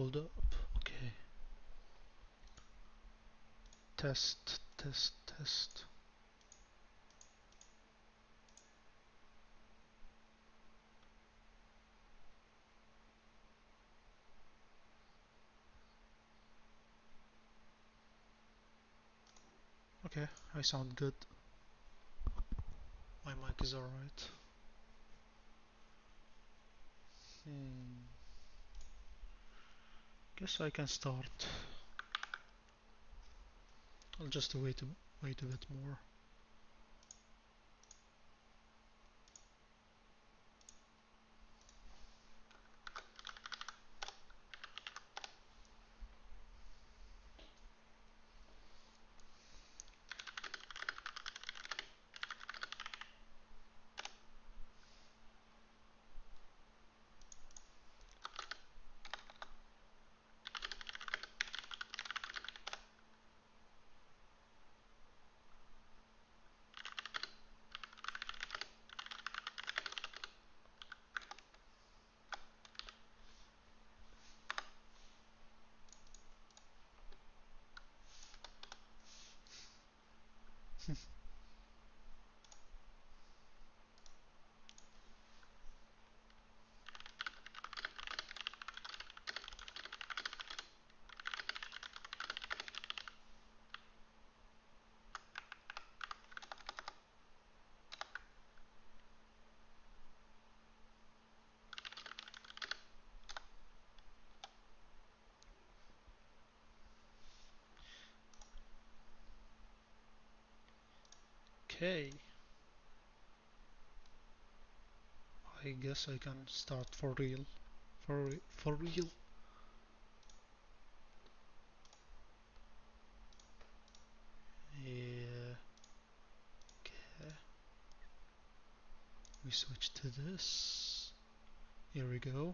hold up. Okay. Test. Okay, I sound good. My mic is alright. Guess I can start. I'll just wait a bit more. Okay. I guess I can start for real. For real. Yeah. Okay. We switch to this. Here we go.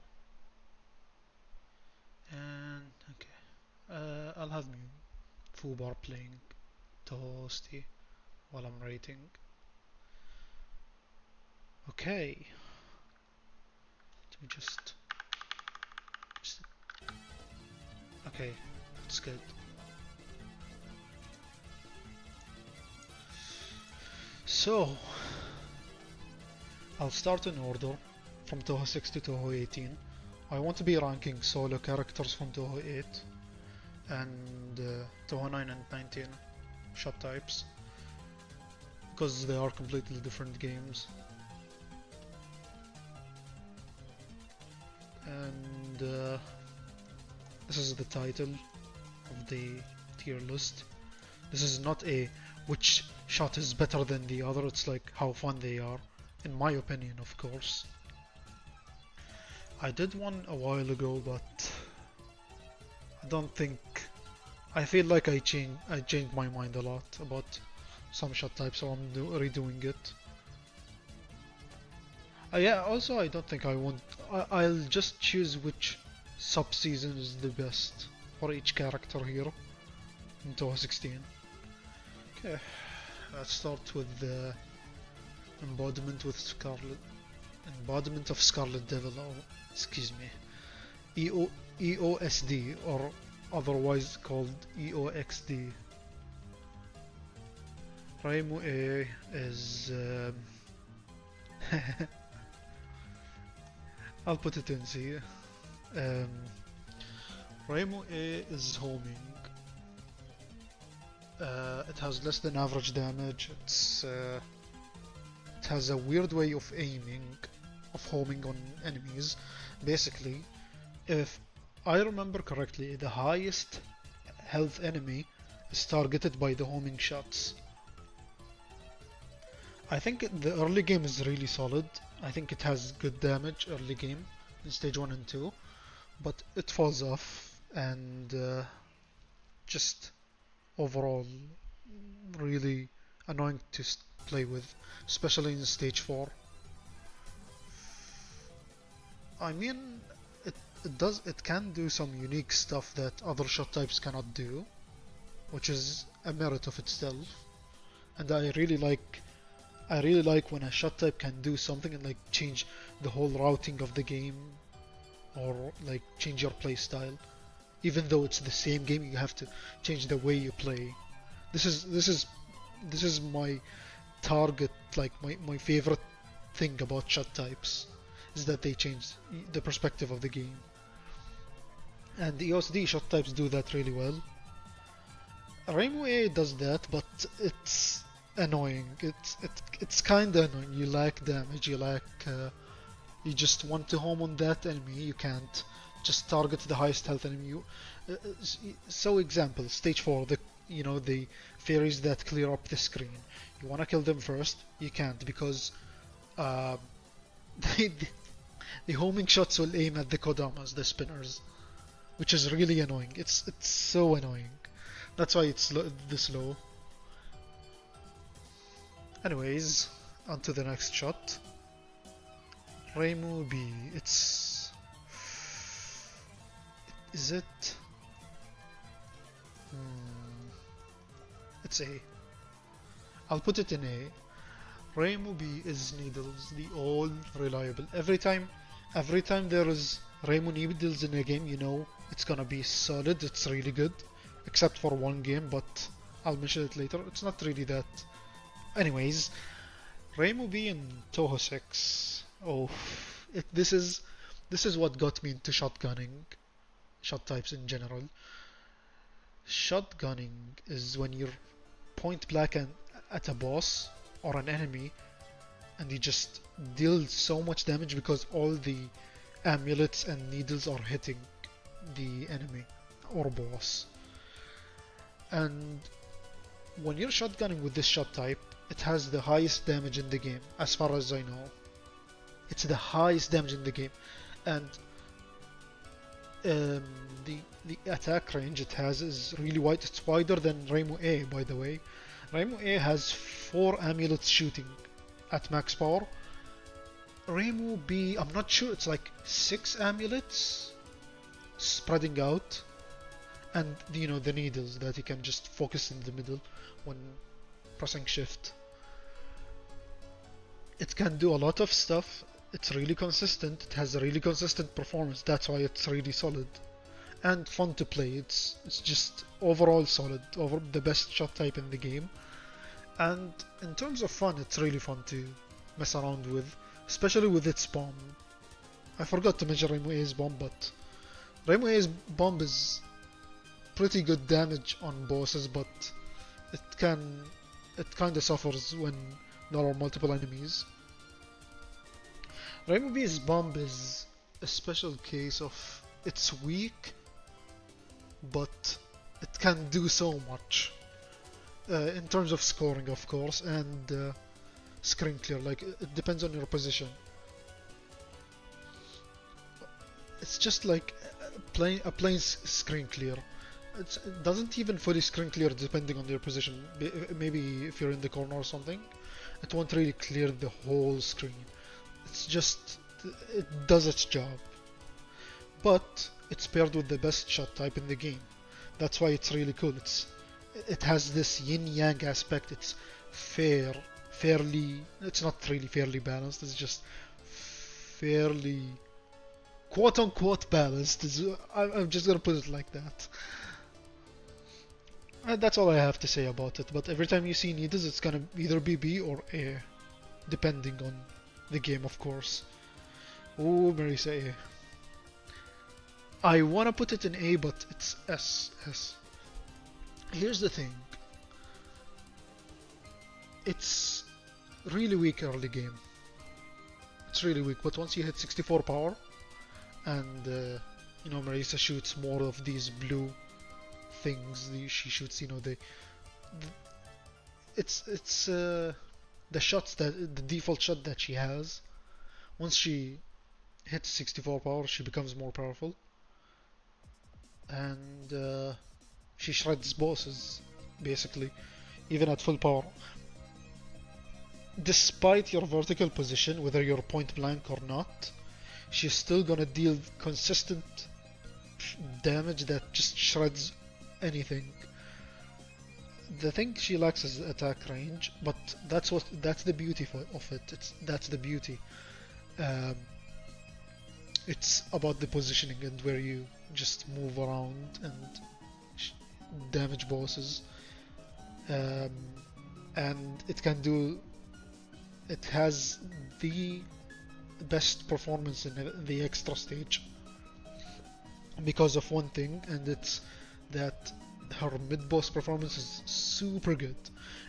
And okay. I'll have Fubar playing Toasty while I'm rating. Okay. Let me just okay, that's good. So I'll start in order from Touhou 6 to Touhou 18. I want to be ranking solo characters from Touhou 8 and Touhou 9 and 19 shot types because they are completely different games. And this is the title of the tier list. This is not a which shot is better than the other, it's like how fun they are, in my opinion, of course. I did one a while ago, but I don't think, I feel like I changed my mind a lot about some shot types, so I'm redoing it. Yeah, also I don't think I want, I'll just choose which sub-season is the best for each character hero in Touhou 16. Okay, let's start with the embodiment of Scarlet Devil, or excuse me, EOSD, or otherwise called EOXD. Raimu A is I'll put it in C. Raimu A is homing. It has less than average damage. It has a weird way of aiming, of homing on enemies. Basically, if I remember correctly, the highest health enemy is targeted by the homing shots. I think the early game is really solid. I think it has good damage early game in stage 1 and 2, but it falls off and just overall really annoying to play with, especially in stage 4. I mean, it can do some unique stuff that other shot types cannot do, which is a merit of itself, and I really like when a shot type can do something and change the whole routing of the game, or change your playstyle. Even though it's the same game, you have to change the way you play. This is my target, like my favorite thing about shot types, is that they change the perspective of the game. And the EOSD shot types do that really well. Rainbow A does that, but it's annoying. It's kinda annoying. You lack damage. You just want to home on that enemy. You can't just target the highest health enemy. So example, stage 4, the fairies that clear up the screen. You wanna kill them first. You can't because uh, the, the homing shots will aim at the kodamas, the spinners, which is really annoying. It's so annoying. That's why it's this low. Anyways, on to the next shot. Reimu B. Is it? It's A. I'll put it in A. Reimu B is needles, the all reliable. Every time there is Reimu needles in a game, you know it's gonna be solid. It's really good, except for one game, but I'll mention it later. It's not really that. Anyways, Reimu B in Touhou 6. Oh, this is what got me into shotgunning, shot types in general. Shotgunning is when you're point blank at a boss or an enemy, and you just deal so much damage because all the amulets and needles are hitting the enemy or boss. And when you're shotgunning with this shot type, it has the highest damage in the game, as far as I know. It's the highest damage in the game, and the attack range it has is really wide. It's wider than Reimu A, by the way. Reimu A has 4 amulets shooting at max power. Reimu B, I'm not sure, it's like 6 amulets spreading out, and the needles that you can just focus in the middle when pressing shift. It can do a lot of stuff. It's really consistent. It has a really consistent performance. That's why it's really solid and fun to play. It's just overall solid, over the best shot type in the game. And in terms of fun, it's really fun to mess around with, especially with its bomb. I forgot to mention Reimu A's bomb, but Reimu A's bomb is pretty good damage on bosses, but it kinda suffers when there are multiple enemies. Reimu B's bomb is a special case of it's weak, but it can do so much. In terms of scoring, of course, and screen clear, like it depends on your position. It's just like a plain screen clear. It doesn't even fully screen clear depending on your position. Maybe if you're in the corner or something, it won't really clear the whole screen. It's just, it does its job. But it's paired with the best shot type in the game. That's why it's really cool. It has this yin-yang aspect. It's fairly, it's not really fairly balanced. It's just fairly, quote-unquote balanced. I'm just gonna put it like that. And that's all I have to say about it. But every time you see needles, it's gonna either be B or A, depending on the game, of course. Oh, Marisa A. I wanna put it in A, but it's S. Here's the thing. It's really weak early game. It's really weak, but once you hit 64 power, and Marisa shoots more of these blue things. She shoots, it's the shots, that the default shot that she has. Once she hits 64 power, she becomes more powerful, and she shreds bosses basically, even at full power. Despite your vertical position, whether you're point blank or not, she's still gonna deal consistent damage that just shreds anything. The thing she lacks is attack range, but that's the beauty of it. That's the beauty. It's about the positioning and where you just move around and damage bosses. Um, and it can do. It has the best performance in the extra stage because of one thing, and it's that her mid-boss performance is super good.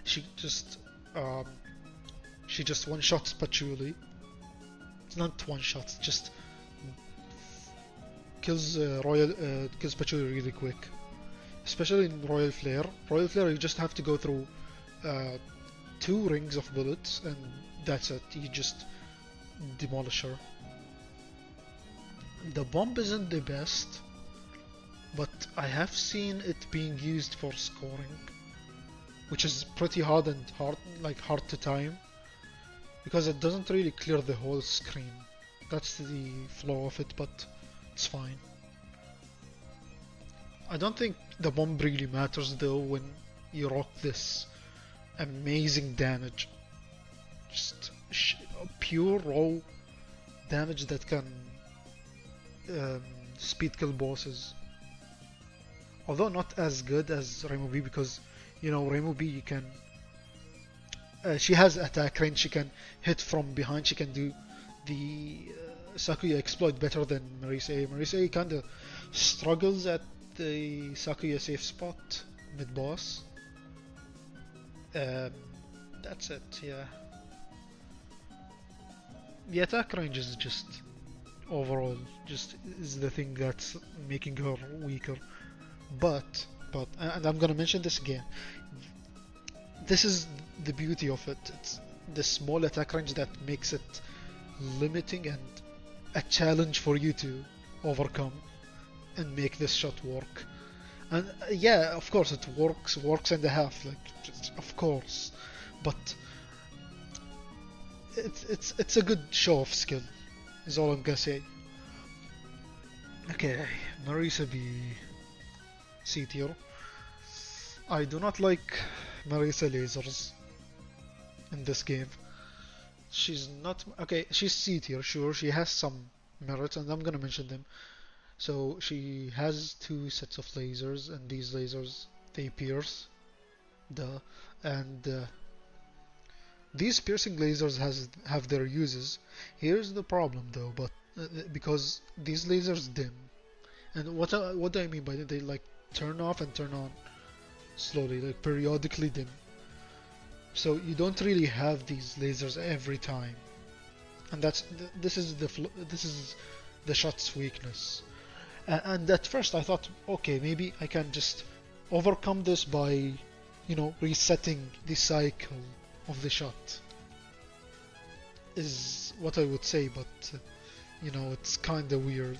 She just um, she just one-shots Patchouli. It's not one-shot, just kills Patchouli really quick. Especially in Royal Flare. Royal Flare, you just have to go through uh, 2 rings of bullets, and that's it. You just demolish her. The bomb isn't the best, but I have seen it being used for scoring, which is pretty hard to time, because it doesn't really clear the whole screen. That's the flaw of it, but it's fine. I don't think the bomb really matters though when you rock this amazing damage. Just pure raw damage that can speed kill bosses. Although not as good as Reimu B, because you know Reimu B you can she has attack range, she can hit from behind, she can do the Sakuya exploit better than Marisa A. Marisa A kinda struggles at the Sakuya safe spot mid boss. That's it, yeah. The attack range is just overall just is the thing that's making her weaker. But and I'm gonna mention this again. This is the beauty of it. It's the small attack range that makes it limiting and a challenge for you to overcome and make this shot work. And yeah, of course it works and a half, like just, of course, but it's a good show of skill, is all I'm gonna say. Okay, Marisa B, C tier. I do not like Marisa lasers in this game. She's not okay. She's C tier, sure. She has some merits, and I'm gonna mention them. So she has 2 sets of lasers, and these lasers they pierce, and these piercing lasers have their uses. Here's the problem though, but because these lasers dim, and what do I mean by that? They like turn off and turn on slowly, like periodically dim. So you don't really have these lasers every time, and this is the shot's weakness. And at first I thought, okay, maybe I can just overcome this by, you know, resetting the cycle of the shot. Is what I would say, but you know, it's kinda weird.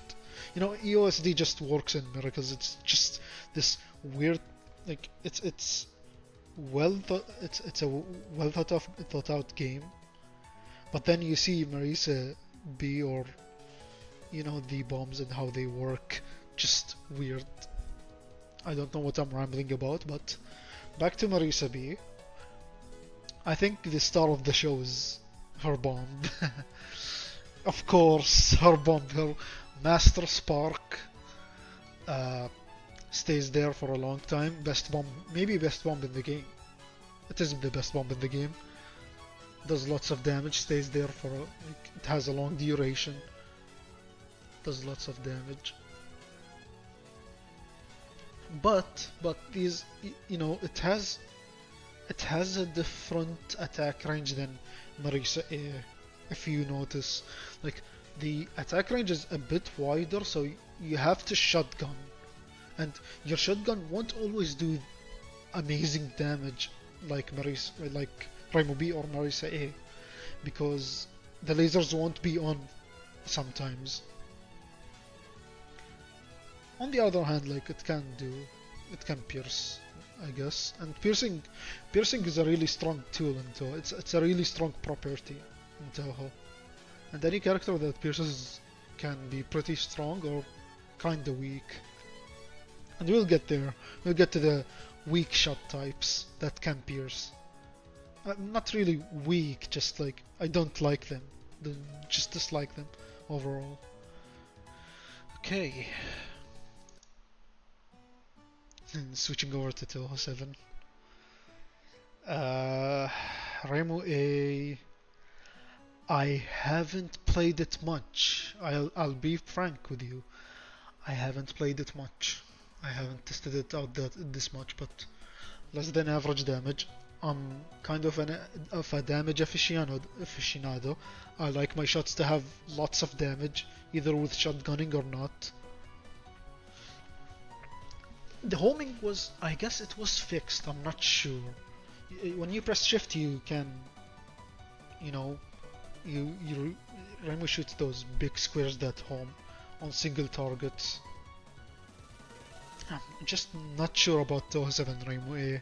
You know, EOSD just works in miracles. It's just this weird, like it's a well thought out game. But then you see Marisa B, or you know, the bombs and how they work, just weird. I don't know what I'm rambling about, but back to Marisa B. I think the star of the show is her bomb. Of course, her bomb, her Master Spark stays there for a long time. Best bomb, maybe best bomb in the game. It isn't the best bomb in the game. Does lots of damage, stays there for it has a long duration. Does lots of damage. But these, you know, it has a different attack range than Marisa A, if you notice. Like the attack range is a bit wider, so you have to shotgun, and your shotgun won't always do amazing damage like Reimu B or Marisa A, because the lasers won't be on sometimes. On the other hand, like it can pierce, I guess, and piercing is a really strong tool in Touhou. It's a really strong property in Touhou, and any character that pierces can be pretty strong or kinda weak. And we'll get there. We'll get to the weak shot types that can pierce. Not really weak, just like I don't like them. Just dislike them overall. Okay. Switching over to Touhou 7. Uh, Rainbow A. I haven't played it much. I'll be frank with you. I haven't played it much. I haven't tested it out this much, but less than average damage. I'm kind of a damage aficionado. I like my shots to have lots of damage, either with shotgunning or not. The homing was, I guess it was fixed. I'm not sure. When you press shift, you can, you know, you Rainbow shoots those big squares that home on single targets. I'm just not sure about Touhou 7 Rainbow A.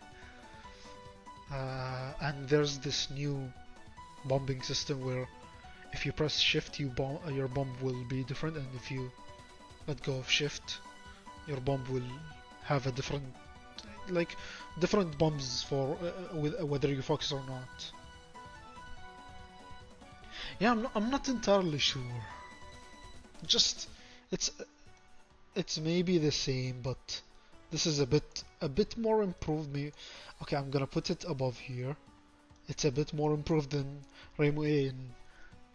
And there's this new bombing system where if you press shift, your bomb will be different, and if you let go of shift, your bomb will have a different, like, different bombs for whether you focus or not. Yeah, I'm not entirely sure. Just it's maybe the same, but this is a bit more improved. Maybe. Okay, I'm gonna put it above here. It's a bit more improved than Rainbow A and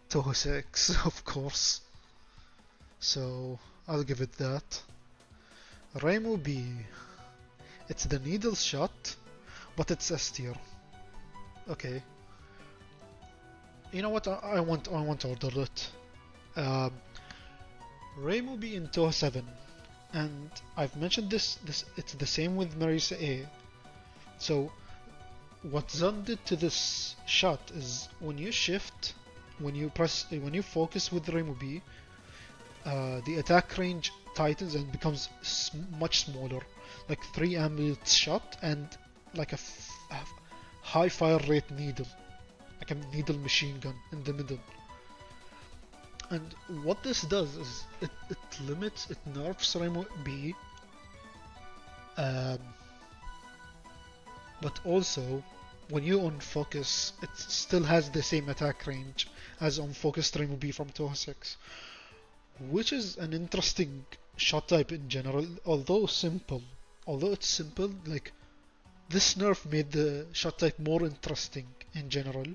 Touhou 6, of course. So I'll give it that. Rainbow B. It's the needle shot, but it's S tier. Okay. You know what? I want to order it. Rainbow B in Touhou 7, and I've mentioned this. It's the same with Marisa A. So what Zun did to this shot is when you shift, when you focus with Rainbow B, the attack range tightens and becomes much smaller, like 3 ambient shot and like a high fire rate needle, like a needle machine gun in the middle. And what this does is it nerfs Rainbow B, but also when you unfocus, it still has the same attack range as unfocused Rainbow B from Touhou 6, which is an interesting shot type in general, although it's simple, like, this nerf made the shot type more interesting in general.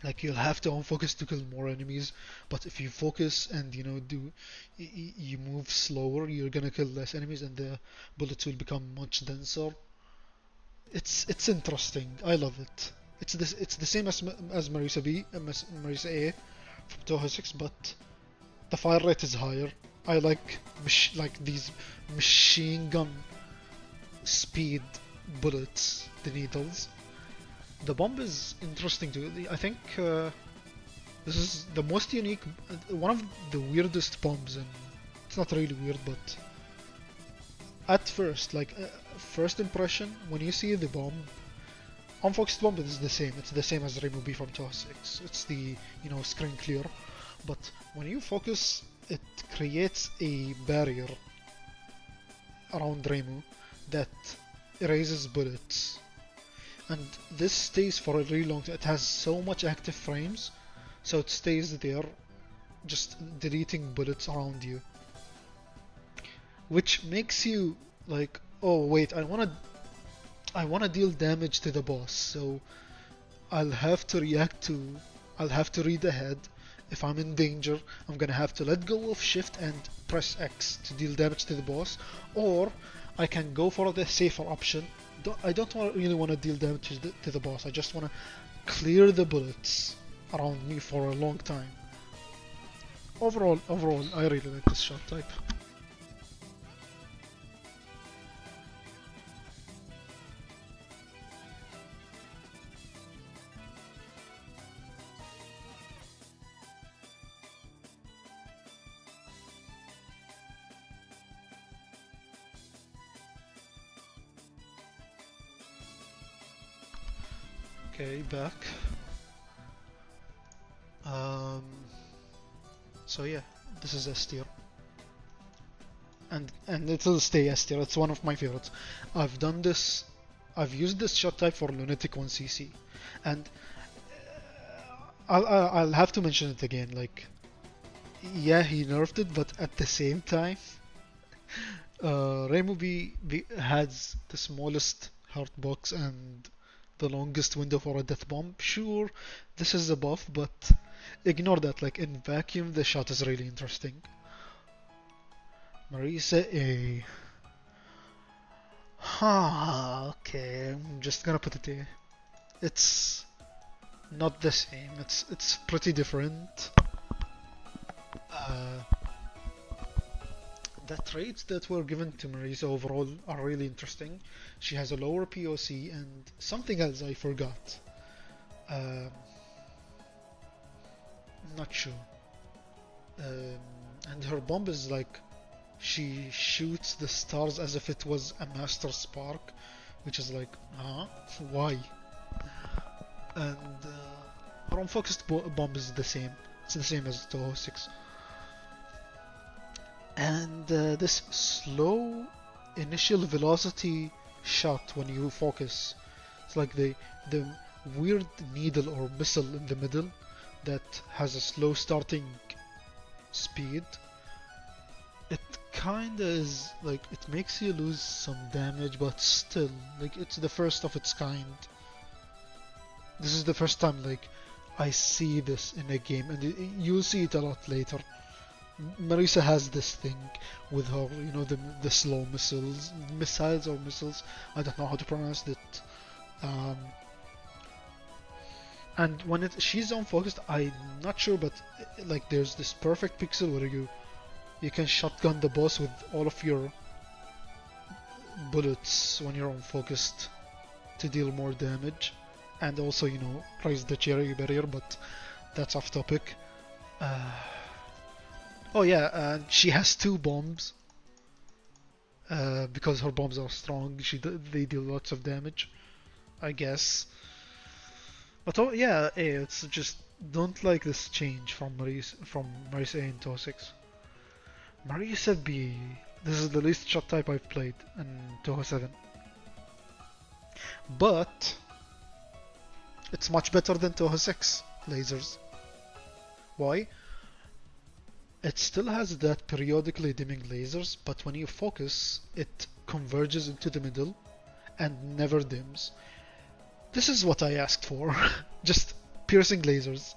Like, you'll have to unfocus to kill more enemies, but if you focus and you move slower, you're gonna kill less enemies and the bullets will become much denser. It's interesting. I love it. It's the same as Marisa B, Marisa A from Touhou 6, but the fire rate is higher. I like these machine gun speed bullets, the needles. The bomb is interesting too. I think this is the most unique, one of the weirdest bombs, and it's not really weird, but at first, first impression, when you see the bomb, unfocused bomb is the same. It's the same as Rainbow B from Touhou 6. It's the, screen clear. But when you focus, it creates a barrier around Rainbow that erases bullets. And this stays for a really long time. It has so much active frames, so it stays there, just deleting bullets around you. Which makes you like, oh wait, I wanna deal damage to the boss, so I'll have to read ahead. If I'm in danger, I'm gonna have to let go of shift and press X to deal damage to the boss, or I can go for the safer option. I don't really want to deal damage to the boss. I just want to clear the bullets around me for a long time. Overall, I really like this shot type. Okay, back. So yeah, this is S tier, and it'll stay S tier. It's one of my favorites. I've used this shot type for Lunatic 1cc, and I'll have to mention it again. Like, yeah, he nerfed it, but at the same time, Reimu B has the smallest heart box and the longest window for a death bomb. Sure, this is a buff, but ignore that. Like in vacuum, the shot is really interesting. Marisa A. Okay, I'm just gonna put it A. It's not the same. It's pretty different. The traits that were given to Marisa overall are really interesting. She has a lower POC and something else I forgot. Not sure. And her bomb is like she shoots the stars as if it was a master spark, which is like, why? And her unfocused bomb is the same. It's the same as Touhou 6. And this slow initial velocity shot when you focus, it's like the weird needle or missile in the middle that has a slow starting speed. It kinda is like, it makes you lose some damage, but still, like, it's the first of its kind. This is the first time like I see this in a game, and you'll see it a lot later. Marisa has this thing with her, you know, the slow missiles, I don't know how to pronounce it. And when she's unfocused, I'm not sure, but like there's this perfect pixel where you can shotgun the boss with all of your bullets when you're unfocused to deal more damage, and also, you know, raise the cherry barrier, but that's off topic. Oh yeah, she has 2 bombs. Because her bombs are strong, they deal lots of damage, I guess. But oh yeah, it's just don't like this change from Marisa A in Touhou 6. Marisa B, this is the least shot type I've played in Touhou 7. But it's much better than Touhou 6 lasers. Why? It still has that periodically dimming lasers, but when you focus, it converges into the middle and never dims. This is what I asked for. Just piercing lasers.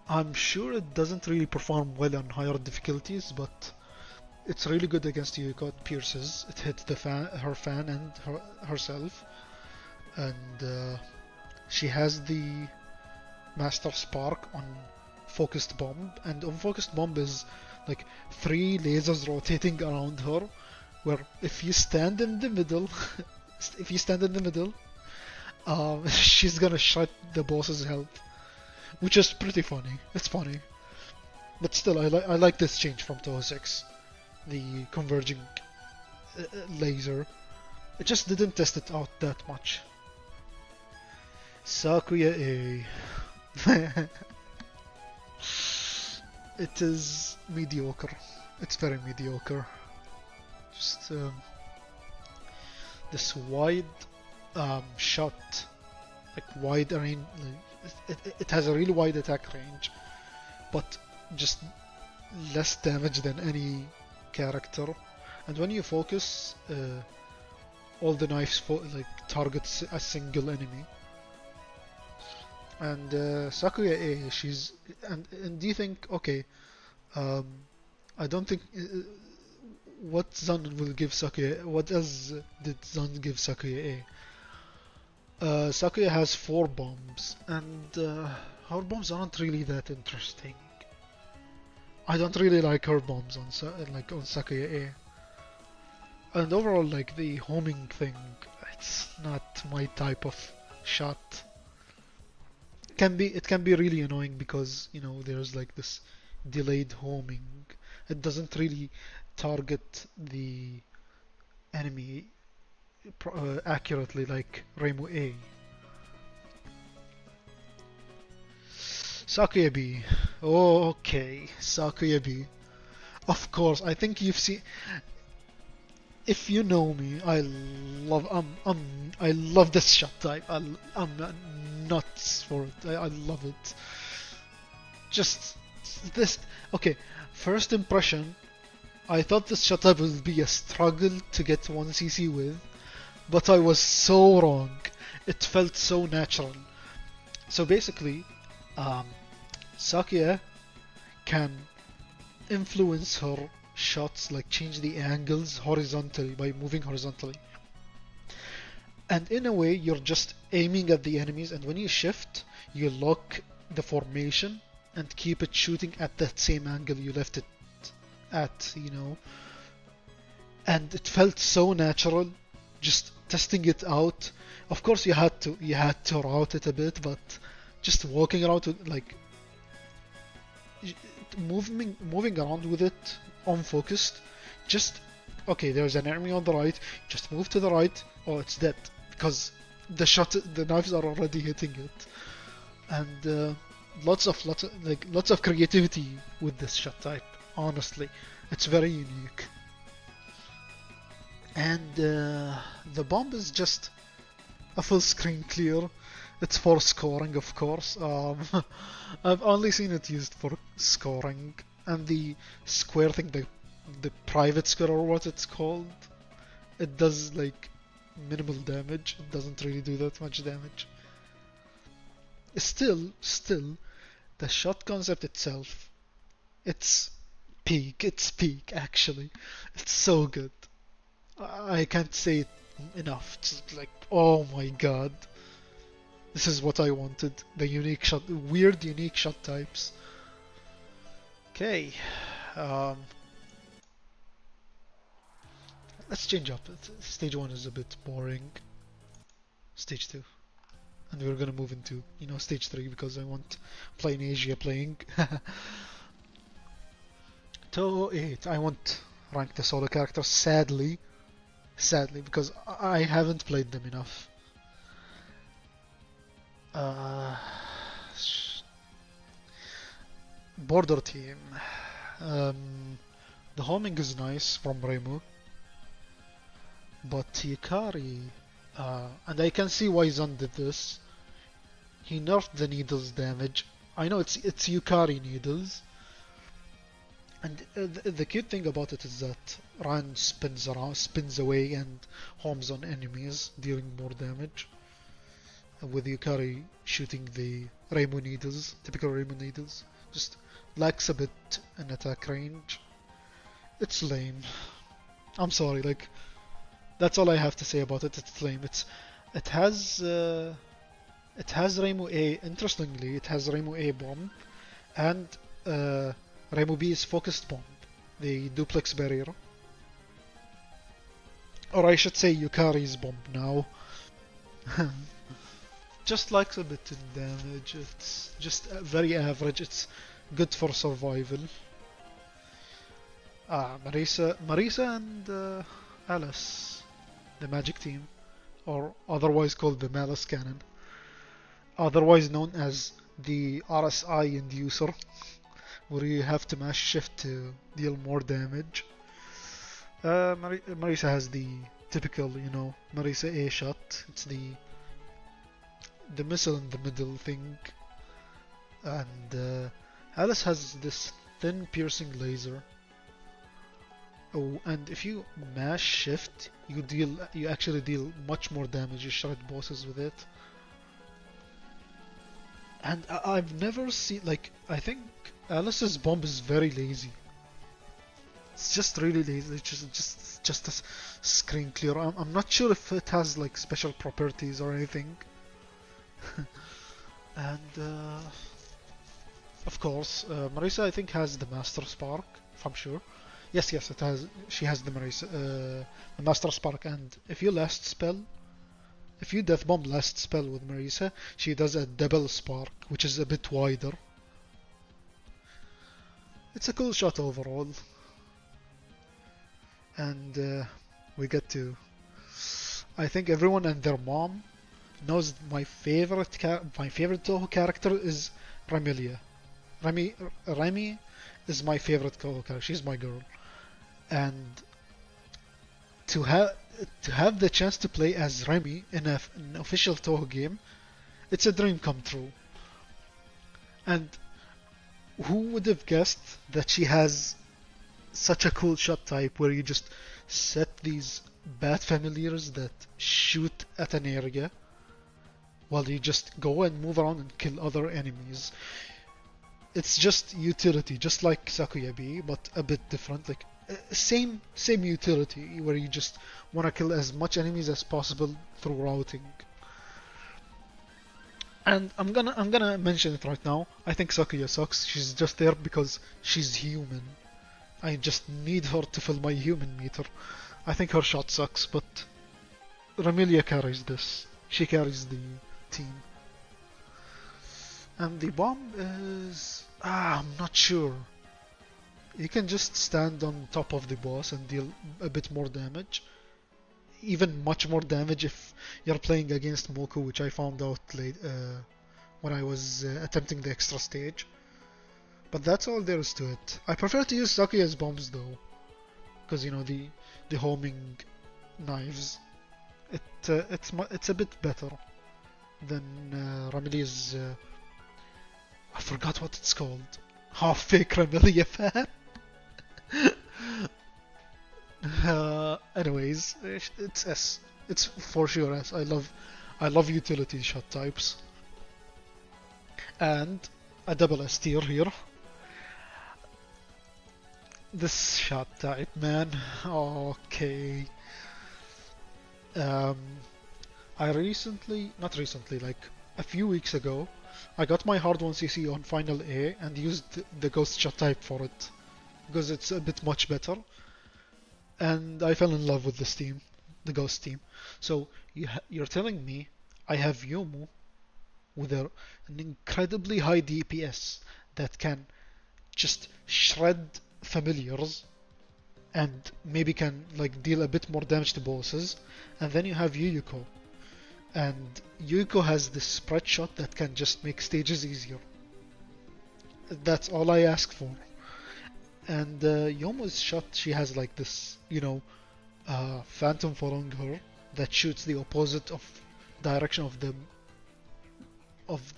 I'm sure it doesn't really perform well on higher difficulties, but it's really good against Yuko. It pierces. It hits her fan and herself. And she has the Master Spark on focused bomb, and unfocused bomb is like 3 lasers rotating around her, where if you stand in the middle she's gonna shut the boss's health, which is pretty funny. It's funny, but still I like this change from Touhou 6, the converging laser. It just didn't test it out that much. Sakuya A. It is mediocre. It's very mediocre. Just this wide shot, like wide range. It has a really wide attack range, but just less damage than any character. And when you focus, all the knives target a single enemy. And Sakuya A, and do you think, okay, I don't think, what Zan will give Sakuya, what else did Zan give Sakuya A? Sakuya has 4 bombs, and her bombs aren't really that interesting. I don't really like her bombs on Sakuya A. And overall, like, the homing thing, it's not my type of shot. It can be really annoying because, you know, there's like this delayed homing. It doesn't really target the enemy accurately like Reimu A. Sakuya B. Okay, Sakuya B. Of course, I think you've seen. If you know me, I love this shot type. I'm nuts for it. I love it. Just this. Okay, first impression, I thought this shot type would be a struggle to get 1cc with, but I was so wrong. It felt so natural. So basically, um, Sakuya can influence her shots, like change the angles horizontally by moving horizontally. And in a way, you're just aiming at the enemies, and when you shift, you lock the formation and keep it shooting at that same angle you left it at, you know. And it felt so natural, just testing it out. Of course, you had to route it a bit, but just walking around with, like, moving around with it unfocused. Just okay, there's an enemy on the right. Just move to the right. Oh, it's dead because the knives are already hitting it. And lots of creativity with this shot type. Honestly, it's very unique. And the bomb is just a full screen clear. It's for scoring, of course. I've only seen it used for scoring. And the square thing, the private square or what it's called, it does like minimal damage. It doesn't really do that much damage. Still, the shot concept itself, it's peak. It's peak, actually. It's so good. I can't say it enough. It's like, oh my god. This is what I wanted. The unique shot, weird unique shot types. Okay. Let's change up. Stage 1 is a bit boring. Stage 2. And we're gonna move into, stage 3 because I want Plain Asia playing. Touhou 8. I won't rank the solo characters, sadly, because I haven't played them enough. Border team. The homing is nice from Reimu, but Yukari, and I can see why Zan did this. He nerfed the needles damage. I know it's Yukari needles, and the cute thing about it is that Ran spins away and homes on enemies, dealing more damage. With Yukari shooting the Reimu needles, typical Reimu needles, just lacks a bit in attack range. It's lame. I'm sorry, like, that's all I have to say about it. It's lame. It has Reimu A. Interestingly, it has Reimu A bomb, and Reimu B is focused bomb, the duplex barrier, or I should say Yukari's bomb now. Just lacks a bit in damage. It's just very average. It's good for survival. Marisa and Alice, the magic team, or otherwise called the Malice Cannon, otherwise known as the RSI inducer, where you have to mash shift to deal more damage. Marisa has the typical, Marisa A shot. It's the missile in the middle thing, and Alice has this thin piercing laser. Oh, and if you mash shift, you actually deal much more damage. You shred bosses with it. And I've never seen, like, I think Alice's bomb is very lazy. It's just really lazy. It's just a screen clear. I'm not sure if it has like special properties or anything. And of course, Marisa I think has the Master Spark, if I'm sure. Yes, it has. She has the the Master Spark, and if you Death Bomb last spell with Marisa, she does a double spark, which is a bit wider. It's a cool shot overall, and we get to. I think everyone and their mom knows my favorite Touhou character is Ramilia. Rami is my favorite Touhou character. She's my girl, and to have the chance to play as Remy in an official Touhou game, it's a dream come true. And who would have guessed that she has such a cool shot type where you just set these bat familiars that shoot at an area while you just go and move around and kill other enemies. It's just utility, just like Sakuyabi, but a bit different. Like same utility where you just want to kill as much enemies as possible through routing. And I'm gonna mention it right now. I think Sakuya sucks. She's just there because she's human. I just need her to fill my human meter. I think her shot sucks, but Ramilia carries this. She carries the team. And the bomb is... I'm not sure. You can just stand on top of the boss and deal a bit more damage. Even much more damage if you're playing against Moku, which I found out late when I was attempting the extra stage. But that's all there is to it. I prefer to use Sakuya's bombs though, because you know the homing knives. It's a bit better than Ramilia's. I forgot what it's called. Half fake Ramilia fan. Anyways, it's S. It's for sure S. I love utility shot types. And a double S tier here. This shot type, man. Okay. I recently, not recently, like a few weeks ago, I got my hard 1cc on Final A and used the ghost shot type for it because it's a bit much better. And I fell in love with this team, the ghost team. So you're telling me I have Yomu with an incredibly high DPS that can just shred familiars and maybe can like deal a bit more damage to bosses, and then you have Yuyuko, and Yuyuko has this spread shot that can just make stages easier. That's all I ask for. And Yomu's shot, she has like this, you know, phantom following her that shoots the opposite of direction of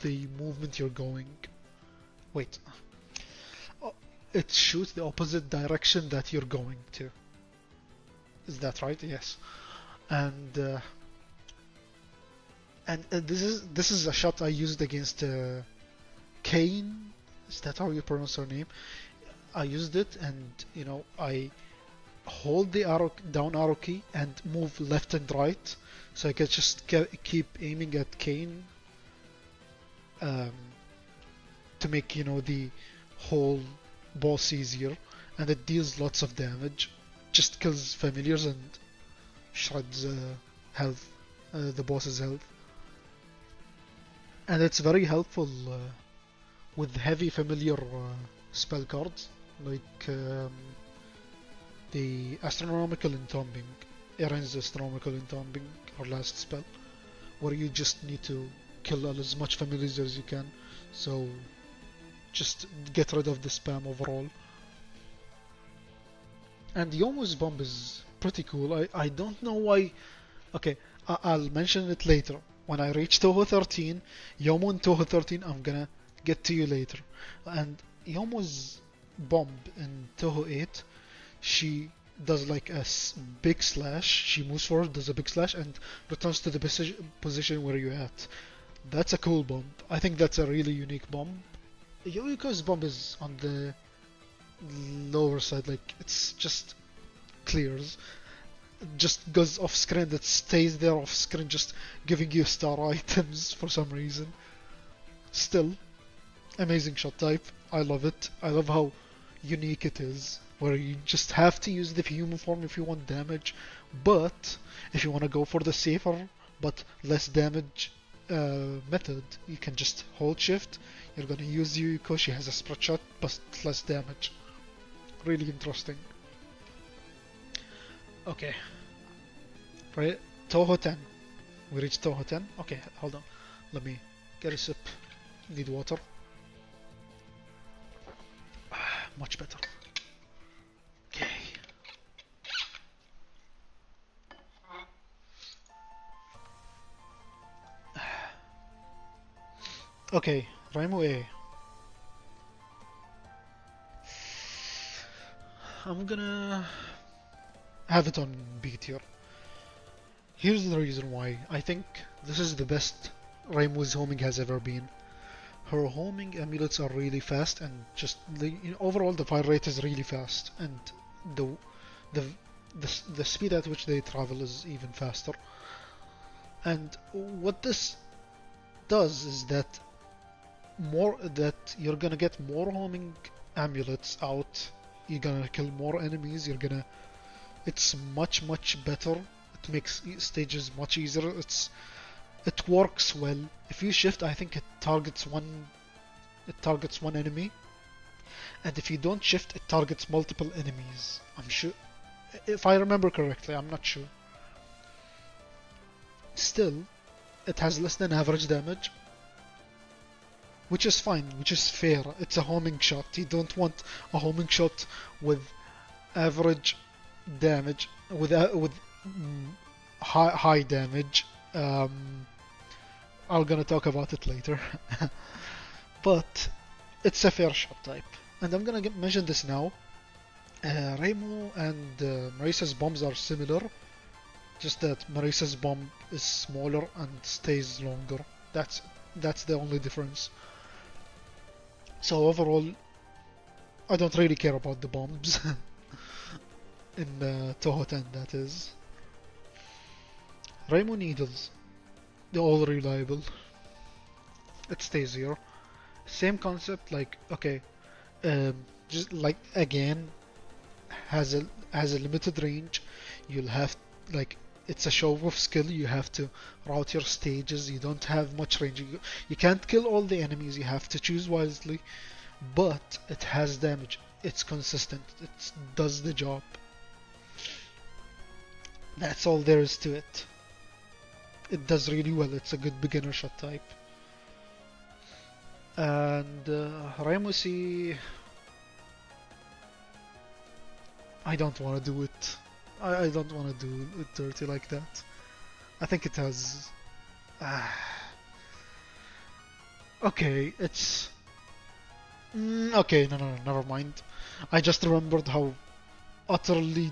the movement you're going. Wait. It shoots the opposite direction that you're going to. Is that right? Yes. And this is a shot I used against Kane. Is that how you pronounce her name? I used it, and you know, I hold the down arrow key and move left and right, so I can just keep aiming at Kane to make, you know, the whole boss easier, and it deals lots of damage. Just kills familiars and shreds health, the boss's health, and it's very helpful with heavy familiar spell cards like the Astronomical Entombing, Eren's Astronomical Entombing, her last spell, where you just need to kill as much familiars as you can, so just get rid of the spam overall. And Yomu's bomb is pretty cool. I don't know why. Okay, I'll mention it later. When I reach Touhou 13, Yomu in Touhou 13, I'm gonna get to you later. And Yomu's bomb in Touhou 8, she does like a big slash. She moves forward, does a big slash, and returns to the position where you're at. That's a cool bomb. I think that's a really unique bomb. Yuyuko's bomb is on the lower side, like it's just clears, just goes off screen, that stays there off screen, just giving you star items for some reason. Still, amazing shot type. I love it. I love how unique it is, where you just have to use the human form if you want damage, but if you want to go for the safer but less damage method, you can just hold shift. You're gonna use Yuyuko, she has a spread shot but less damage. Really interesting. Okay. Right, Touhou 10. We reached Touhou 10. Okay, hold on. Let me get a sip. Need water. Much better. Okay. Okay, Raimu A. I'm gonna have it on B tier. Here's the reason why. I think this is the best Reimu's homing has ever been. Her homing amulets are really fast, and just overall the fire rate is really fast, and the the the speed at which they travel is even faster. And what this does is that you're gonna get more homing amulets out. You're gonna kill more enemies. It's much better. It makes stages much easier. It works well. If you shift, I think it targets one enemy, and if you don't shift, it targets multiple enemies. I'm sure, if I remember correctly. I'm not sure. Still, it has less than average damage, which is fine, which is fair. It's a homing shot. You don't want a homing shot with average damage, with high damage. I'm gonna talk about it later. But it's a fair shot type. And I'm gonna mention this now. Reimu and Marisa's bombs are similar, just that Marisa's bomb is smaller and stays longer. That's the only difference. So overall, I don't really care about the bombs in Touhou 10, that is. Reimu needles, they're all reliable. It stays here. Same concept, like okay, just like again, has a limited range. You'll have, like, it's a show of skill. You have to route your stages. You don't have much range. You can't kill all the enemies. You have to choose wisely. But it has damage. It's consistent. It does the job. That's all there is to it. It does really well. It's a good beginner shot type. And Raimusi, I don't want to do it. I don't want to do it dirty like that. I think it has... okay, it's... okay, no, never mind. I just remembered how utterly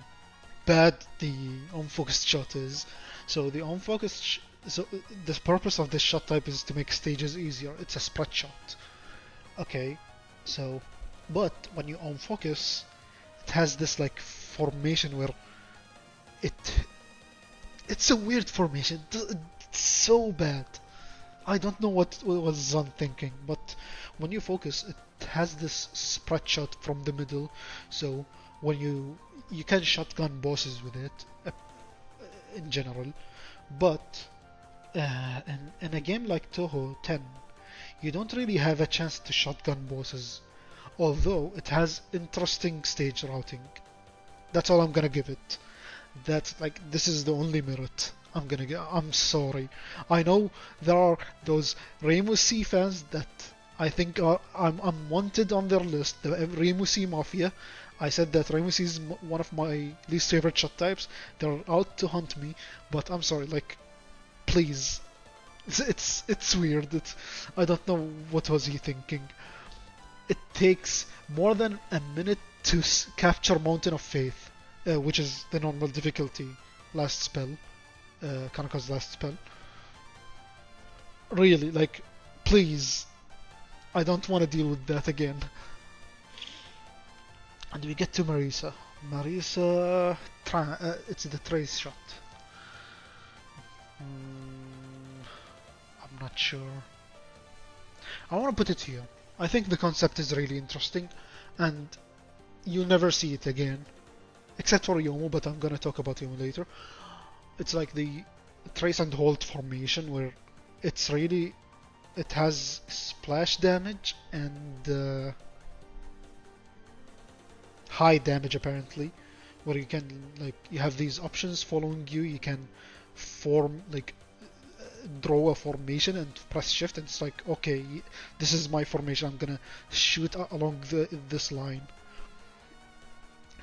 bad the unfocused shot is. So the unfocused... so the purpose of this shot type is to make stages easier. It's a spread shot. Okay, so... but when you unfocus, it has this like formation where it's a weird formation. It's so bad. I don't know what was Zan thinking, but when you focus, it has this spread shot from the middle. So when you can shotgun bosses with it, in general, but in a game like Touhou 10, you don't really have a chance to shotgun bosses. Although it has interesting stage routing. That's all I'm gonna give it. That's like, this is the only merit I'm gonna get. I'm sorry. I know there are those Reimu C fans that I think I'm wanted on their list. The Reimu C Mafia. I said that Reimu C is one of my least favorite shot types. They're out to hunt me, but I'm sorry. Like, please, it's weird. I don't know what was he thinking. It takes more than a minute to capture Mountain of Faith, which is the normal difficulty last spell, Kanaka's last spell. Really, like, please, I don't want to deal with that again. And we get to Marisa. Marisa, it's the trace shot. I'm not sure. I want to put it here. I think the concept is really interesting, and you never see it again, except for Yomu, but I'm gonna talk about Yomu later. It's like the trace and hold formation, where it has splash damage and high damage apparently, where you can, like, you have these options following you. You can form, like, draw a formation and press shift, and it's like, okay, this is my formation, I'm gonna shoot along this line.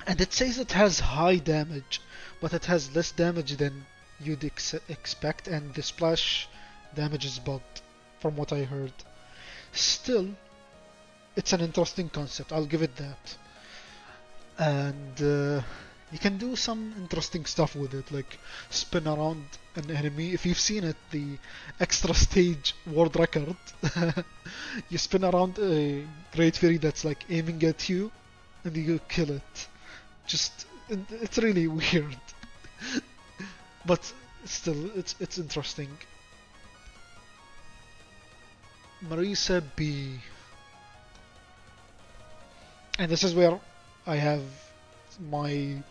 And it says it has high damage, but it has less damage than you'd expect, and the splash damage is bugged from what I heard. Still, it's an interesting concept, I'll give it that. and you can do some interesting stuff with it, like spin around an enemy. If you've seen it, the extra stage world record, you spin around a great fairy that's like aiming at you, and you kill it. It's really weird, but still, it's interesting. Marisa B. And this is where I have my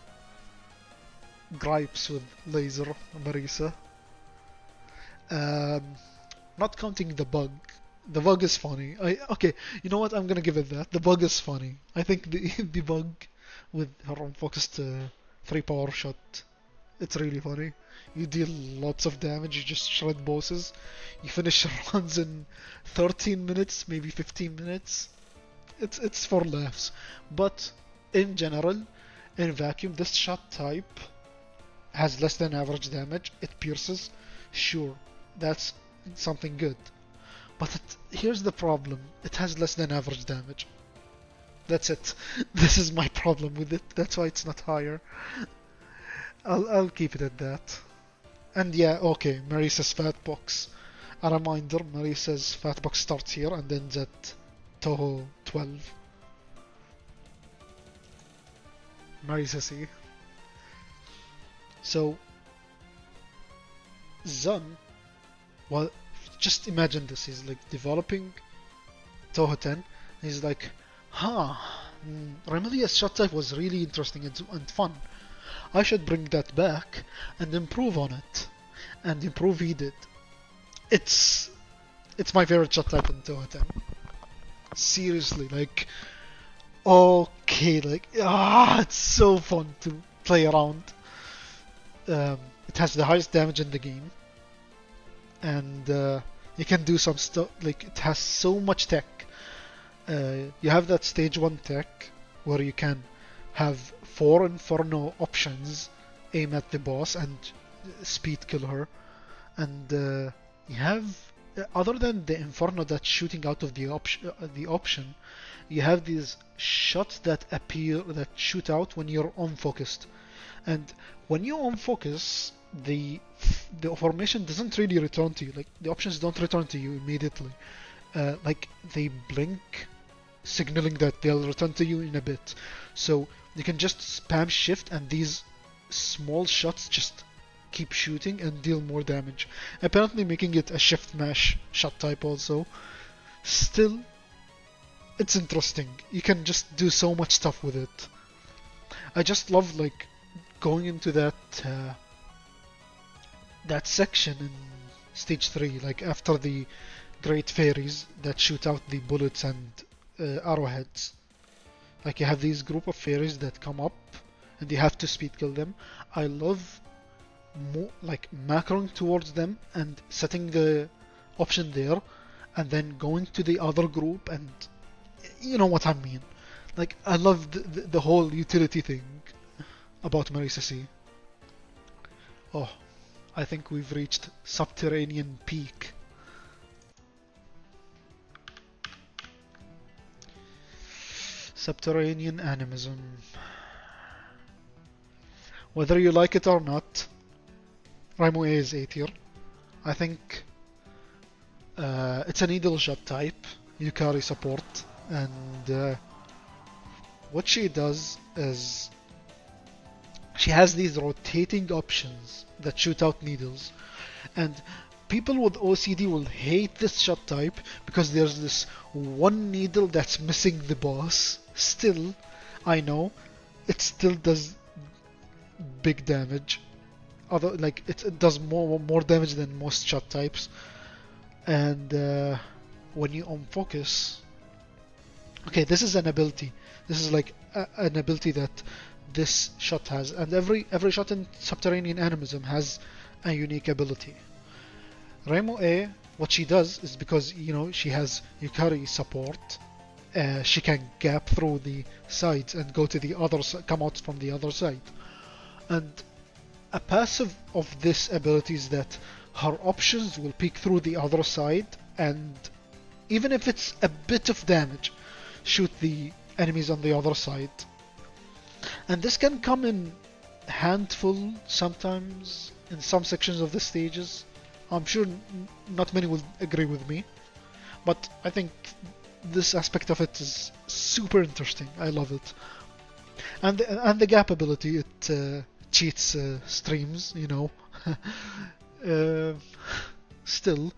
gripes with Laser Marisa. Um, Not counting the bug. The bug is funny. Okay, you know what? I'm gonna give it that. The bug is funny. I think the the bug with her unfocused 3 power shot, it's really funny. You deal lots of damage. You just shred bosses. You finish runs in 13 minutes, maybe 15 minutes. It's for laughs. But in general, in vacuum, this shot type has less than average damage. It pierces. Sure, that's something good. But here's the problem. It has less than average damage. That's it. This is my problem with it. That's why it's not higher. I'll keep it at that. And yeah, okay, Marisa's fat box. A reminder, Marisa's fat box starts here and ends at Touhou 12. Marisa C. So, Zun, well, just imagine this. He's like developing Touhou 10. He's like, Remedia's shot type was really interesting and fun. I should bring that back and improve on it. And improve he did. It's my favorite shot type in Touhou 10. Seriously, like, okay, like, it's so fun to play around. It has the highest damage in the game, and you can do some stuff. Like, it has so much tech. You have that stage 1 tech where you can have 4 Inferno options, aim at the boss and speed kill her, and you have, other than the Inferno that's shooting out of the option, you have these shots that appear, that shoot out when you're unfocused. And when you unfocus, the formation doesn't really return to you. Like, the options don't return to you immediately. Like, they blink, signaling that they'll return to you in a bit. So you can just spam shift and these small shots just keep shooting and deal more damage. Apparently making it a shift mash shot type also. Still, it's interesting. You can just do so much stuff with it. I just love, like, going into that section in stage 3, like after the great fairies that shoot out the bullets and arrowheads. Like, you have these group of fairies that come up and you have to speed kill them. I love like macroing towards them and setting the option there and then going to the other group, and you know what I mean. Like, I love the whole utility thing about Marisa C. Oh, I think we've reached subterranean peak. Subterranean animism. Whether you like it or not, Raimo A is A tier. I think it's a needle shot type, Yukari support, and what she does is she has these rotating options that shoot out needles, and people with OCD will hate this shot type because there's this one needle that's missing the boss. Still, I know it still does big damage. Although, like, it does more damage than most shot types. And when you unfocus, okay, this is an ability. This is like an ability that this shot has, and every shot in Subterranean Animism has a unique ability. Raimo A, what she does is, because, you know, she has Yukari support, she can gap through the sides and go to the other come out from the other side. And a passive of this ability is that her options will peek through the other side, and even if it's a bit of damage, shoot the enemies on the other side. And this can come in handful sometimes in some sections of the stages. I'm sure not many will agree with me, but I think this aspect of it is super interesting. I love it. And the gap ability, it cheats streams, you know. uh, Still,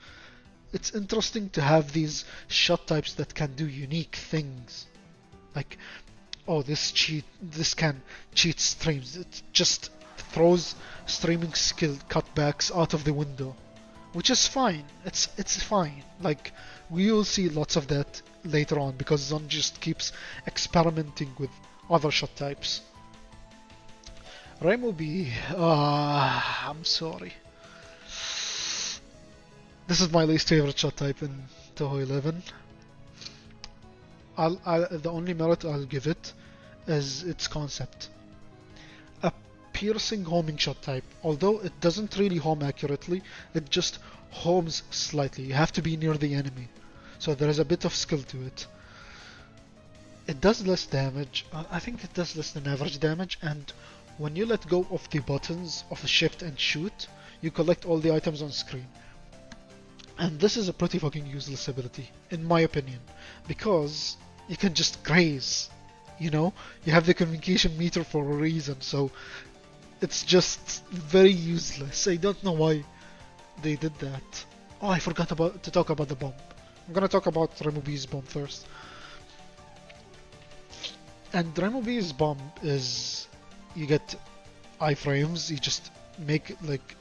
it's interesting to have these shot types that can do unique things. Like, oh, this can cheat streams. It just throws streaming skill cutbacks out of the window, which is fine. It's fine. Like, we will see lots of that later on because Zon just keeps experimenting with other shot types. Rainbow B, I'm sorry. This is my least favorite shot type in Touhou 11. The only merit I'll give it is its concept. A piercing homing shot type, although it doesn't really home accurately, it just homes slightly. You have to be near the enemy, so there is a bit of skill to it. It does less damage. I think it does less than average damage, and when you let go of the buttons of shift and shoot, you collect all the items on screen. And this is a pretty fucking useless ability, in my opinion, because you can just graze, you know? You have the communication meter for a reason, so it's just very useless. I don't know why they did that. Oh, I forgot to talk about the bomb. I'm gonna talk about Remobi's bomb first. And Remobi's bomb is, you get iframes, you just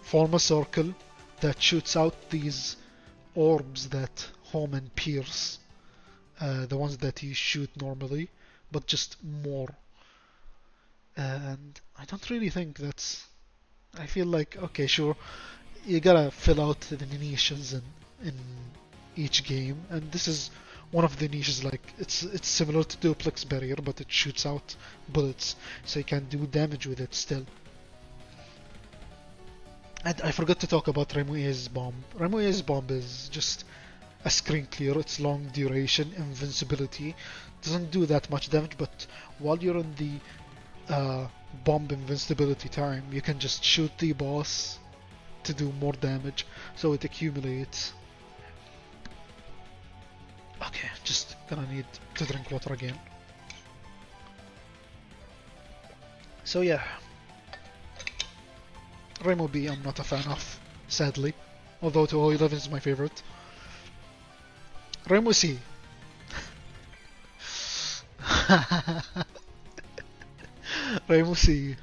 form a circle that shoots out these orbs that home and pierce the ones that you shoot normally, but just more. And I don't really think that's... I feel like, okay, sure, you gotta fill out the niches in each game, and this is one of the niches. Like, it's similar to Duplex Barrier, but it shoots out bullets, so you can do damage with it still. And I forgot to talk about Remue's bomb. Remue's bomb is just a screen clear. It's long duration, invincibility. Doesn't do that much damage, but while you're in the bomb invincibility time, you can just shoot the boss to do more damage, so it accumulates. Okay, just gonna need to drink water again. So yeah, Rainbow B I'm not a fan of, sadly, although Touhou 11 is my favorite. Rainbow C. Rainbow C.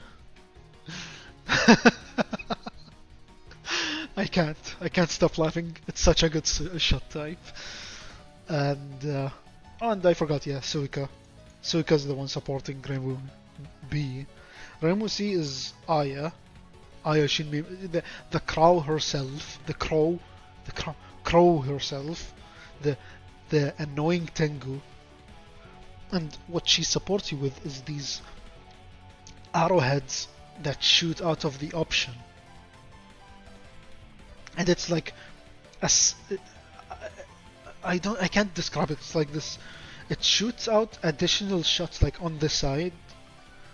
I can't stop laughing. It's such a good shot type. And and I forgot, yeah, Suika. Suika's the one supporting Rainbow B. Rainbow C is Aya. Aya Shinmi, the crow herself, the crow herself, the annoying Tengu. And what she supports you with is these arrowheads that shoot out of the option. And it's like I can't describe it. It's like this. It shoots out additional shots like on the side,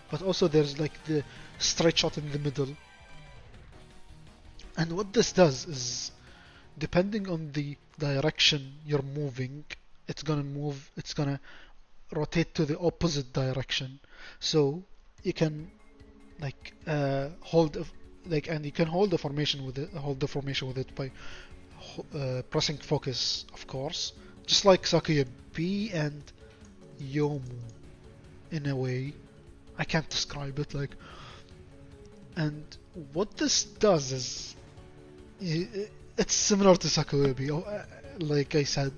but also there's like the straight shot in the middle. And what this does is, depending on the direction you're moving, it's gonna rotate to the opposite direction. So you can like hold the formation with it by pressing focus, of course, just like Sakuya B and Yomu in a way. I can't describe it, like. And what this does is, it's similar to Sakuya B. Like I said,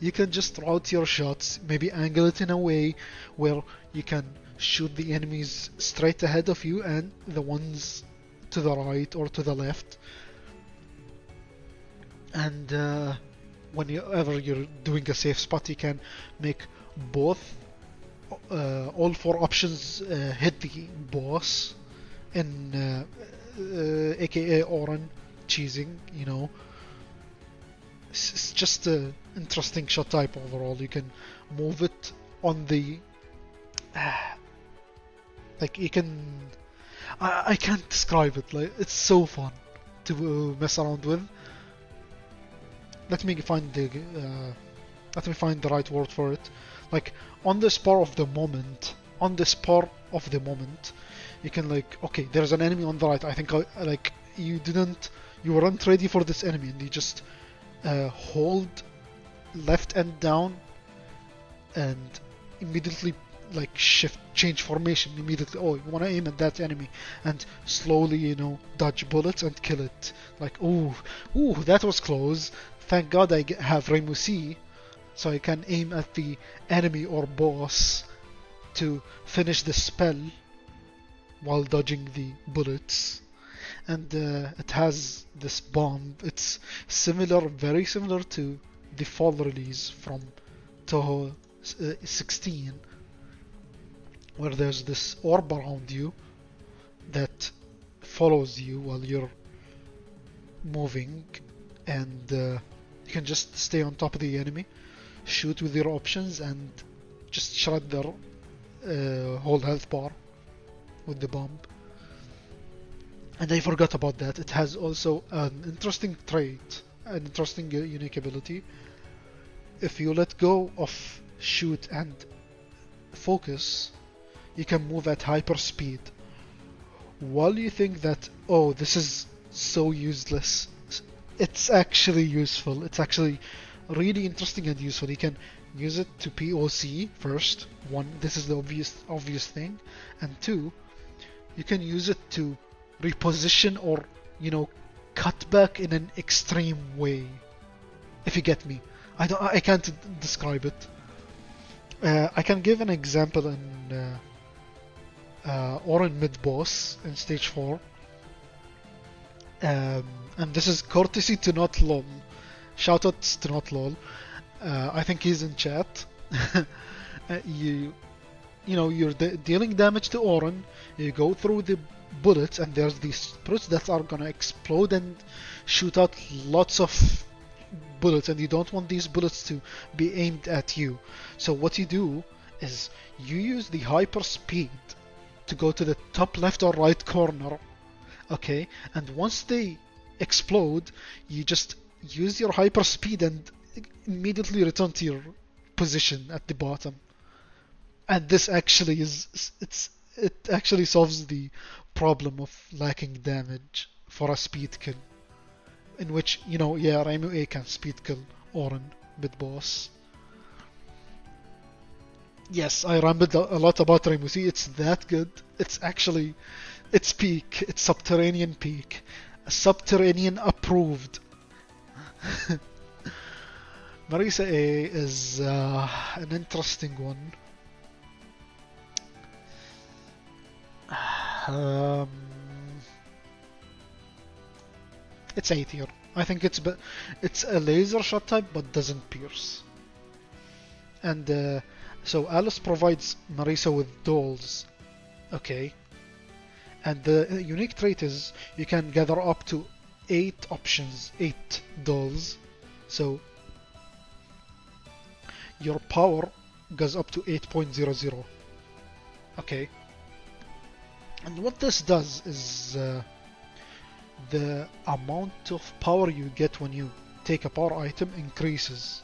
you can just route your shots, maybe angle it in a way where you can shoot the enemies straight ahead of you and the ones to the right or to the left. And whenever you're doing a safe spot, you can make both all four options hit the boss in aka Oran cheesing, you know. It's just an interesting shot type overall. You can move it on the Like you can, I can't describe it. Like it's so fun to mess around with. Let me find the let me find the right word for it. Like on the spur of the moment, on the spur of the moment, you can like, okay, there's an enemy on the right. I think like you weren't ready for this enemy, and you just hold left and down, and immediately like change formation immediately. Oh, you want to aim at that enemy and slowly, dodge bullets and kill it. Like, ooh, that was close. Thank God I have Remusi, so I can aim at the enemy or boss to finish the spell while dodging the bullets. And it has this bomb. It's similar, very similar to the fall release from Touhou 16, where there's this orb around you that follows you while you're moving, and you can just stay on top of the enemy, shoot with your options, and just shred their whole health bar with the bomb. And I forgot about that. It has also an interesting trait, an interesting unique ability. If you let go of shoot and focus, you can move at hyper speed. While you think that, oh, this is so useless, it's actually useful. It's actually really interesting and useful. You can use it to POC first. One, this is the obvious thing, and two, you can use it to reposition or cut back in an extreme way. If you get me, I can't describe it. I can give an example in Orin mid boss in stage 4. And this is courtesy to not lol. Shoutouts to not lol. I think he's in chat. You're dealing damage to Orin. You go through the bullets, and there's these spruts that are gonna explode and shoot out lots of bullets, and you don't want these bullets to be aimed at you. So what you do is you use the hyper speed to go to the top left or right corner, okay? And once they explode, you just use your hyper speed and immediately return to your position at the bottom. And this actually it actually solves the problem of lacking damage for a speed kill, in which Raimu A can speed kill Orin mid boss. Yes, I rambled a lot about Raimu. See, it's that good. It's peak. It's subterranean peak. Subterranean approved. Marisa A is an interesting one. It's A tier. I think it's a laser shot type but doesn't pierce. And so Alice provides Marisa with dolls. Okay. And the unique trait is you can gather up to 8 options, 8 dolls. So your power goes up to 8.00. Okay. And what this does is the amount of power you get when you take a power item increases.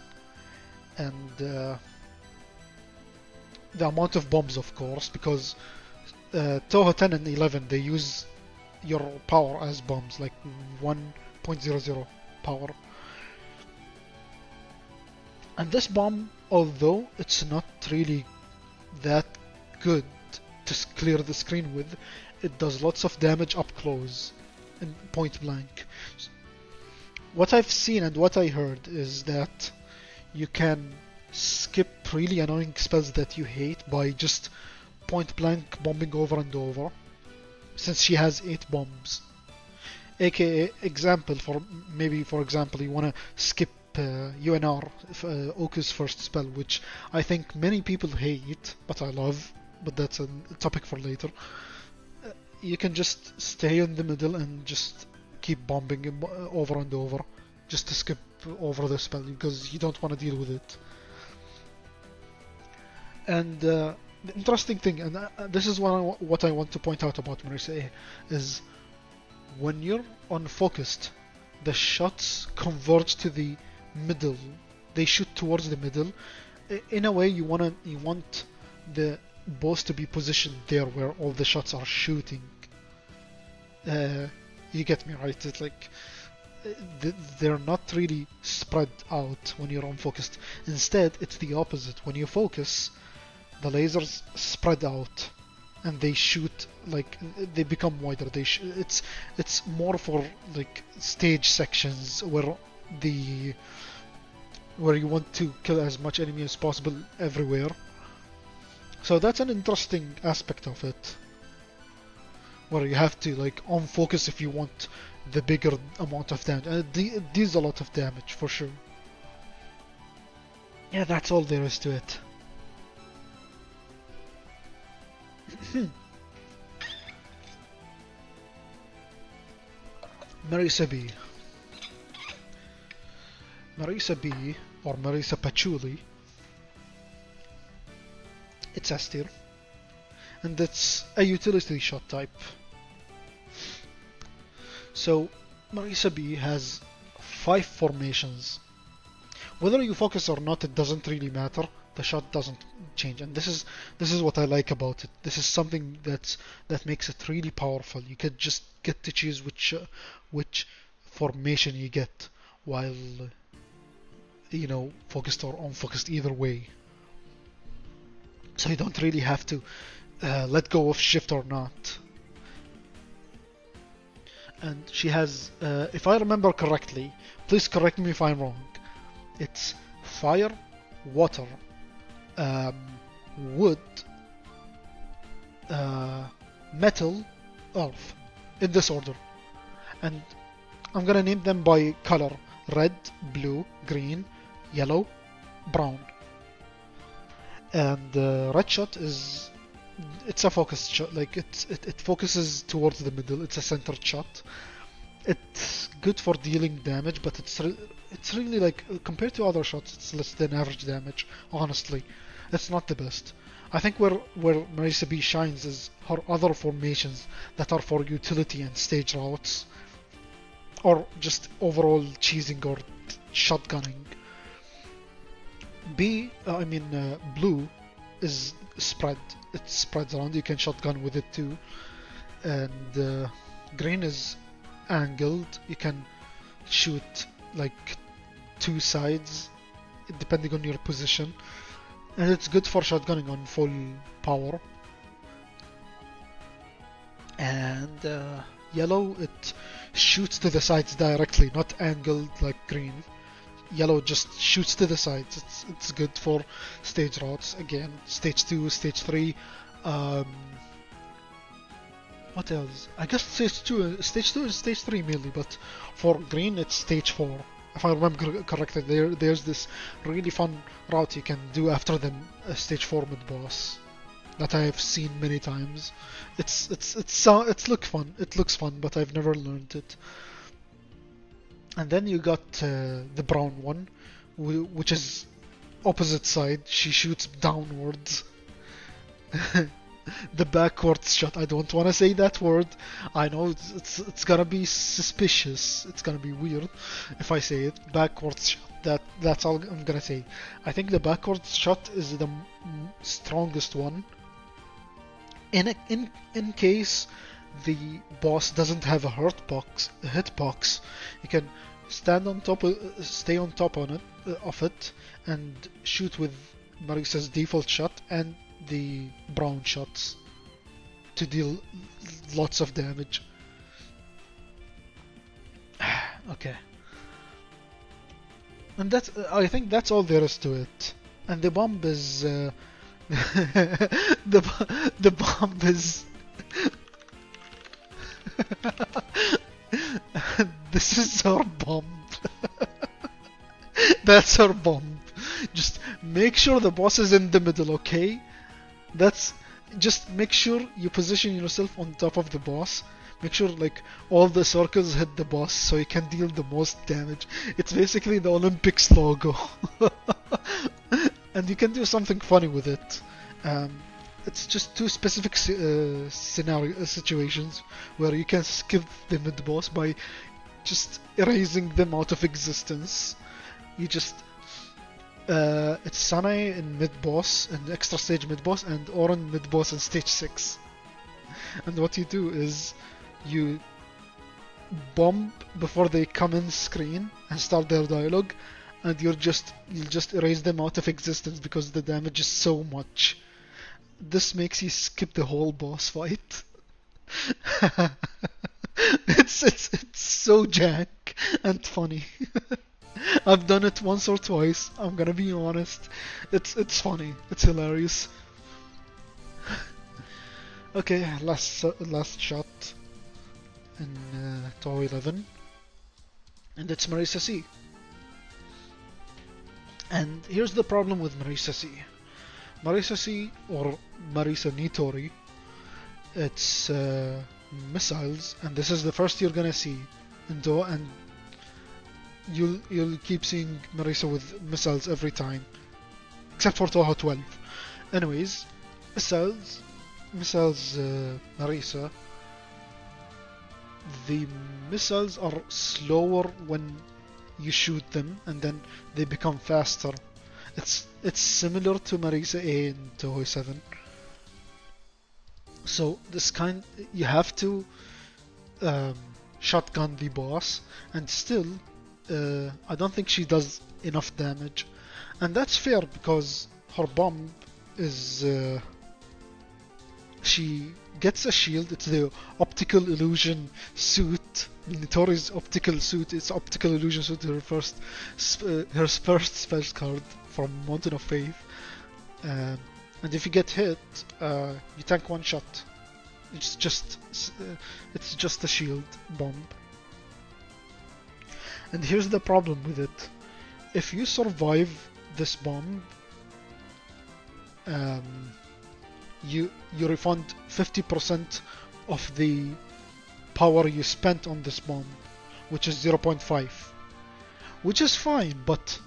And the amount of bombs, of course, because Touhou 10 and 11, they use your power as bombs, like 1.00 power. And this bomb, although it's not really that good to clear the screen with, it does lots of damage up close and point blank. What I've seen and what I heard is that you can skip really annoying spells that you hate by just point blank bombing over and over, since she has 8 bombs. AKA example, for example you want to skip UNR, Oku's first spell, which I think many people hate but I love, but that's a topic for later. You can just stay in the middle and just keep bombing over and over just to skip over the spell because you don't want to deal with it. And The interesting thing, and this is what I want to point out about Marisa A, is when you're unfocused, the shots converge to the middle. They shoot towards the middle. In a way, you want the boss to be positioned there where all the shots are shooting. You get me, right? It's like they're not really spread out when you're unfocused. Instead, it's the opposite. When you focus, the lasers spread out and they shoot, like they become wider. It's more for like stage sections where you want to kill as much enemy as possible everywhere. So that's an interesting aspect of it, where you have to like on focus if you want the bigger amount of damage. It deals a lot of damage for sure. Yeah, that's all there is to it. Marisa B. Marisa B, or Marisa Patchouli, it's S tier, and it's a utility shot type. So Marisa B has 5 formations. Whether you focus or not, it doesn't really matter. The shot doesn't change, and this is what I like about it. This is something that makes it really powerful. You could just get to choose which formation you get, while focused or unfocused, either way. So you don't really have to let go of shift or not. And she has, if I remember correctly, please correct me if I'm wrong, it's fire, water, wood, metal, earth, in this order. And I'm gonna name them by color: red, blue, green, yellow, brown. And red shot it's a focused shot, like it focuses towards the middle. It's a centered shot. It's good for dealing damage, but it's really, like, compared to other shots, it's less than average damage. Honestly, it's not the best. I think where Marisa B shines is her other formations that are for utility and stage routes, or just overall cheesing or shotgunning. Blue is spread. It spreads around. You can shotgun with it too. And green is angled. You can shoot like 2 sides depending on your position, and it's good for shotgunning on full power. And yellow, it shoots to the sides directly, not angled like green. Yellow just shoots to the sides. It's good for stage routes. Again, stage 2, stage 3. What else? I guess stage 2 and stage 3 mainly, but for green it's stage 4. If I remember correctly, there's this really fun route you can do after the stage 4 mid boss that I have seen many times. It looks fun, but I've never learned it. And then you got the brown one, which is opposite side. She shoots downwards. The backwards shot. I don't want to say that word. I know it's gonna be suspicious. It's gonna be weird if I say it. Backwards shot. That's all I'm gonna say. I think the backwards shot is the strongest one. In case the boss doesn't have a hitbox, you can stay on top of it and shoot with Marisa's default shot and the brown shots to deal lots of damage. Okay. And I think that's all there is to it. And the bomb is the bomb is this is our bomb. That's our bomb. Just make sure the boss is in the middle, okay? Just make sure you position yourself on top of the boss. Make sure like all the circles hit the boss so you can deal the most damage. It's basically the Olympics logo. And you can do something funny with it. it's just two specific situations where you can skip the mid boss by just erasing them out of existence. You just it's Sanae in mid boss and extra stage mid boss, and Oren mid boss in stage 6. And what you do is you bomb before they come in screen and start their dialogue, and you'll just erase them out of existence because the damage is so much. This makes you skip the whole boss fight. It's so jank and funny. I've done it once or twice, I'm gonna be honest. It's funny, it's hilarious. Okay, last shot in Touhou 11, and it's Marisa C. And here's the problem with Marisa C. Marisa C, or Marisa Nitori, it's missiles, and this is the first you're gonna see in Touhou, and you'll keep seeing Marisa with missiles every time, except for Touhou 12. Anyways, missiles Marisa. The missiles are slower when you shoot them, and then they become faster. It's similar to Marisa A in Touhou 7. So you have to shotgun the boss, and still I don't think she does enough damage, and that's fair because her bomb is she gets a shield. It's the optical illusion suit. Nitori's optical suit. It's optical illusion suit. Her first spell card from Mountain of Faith. And if you get hit, you tank one shot. It's just a shield bomb. And here's the problem with it: if you survive this bomb, you refund 50% of the power you spent on this bomb, which is 0.5, which is fine. But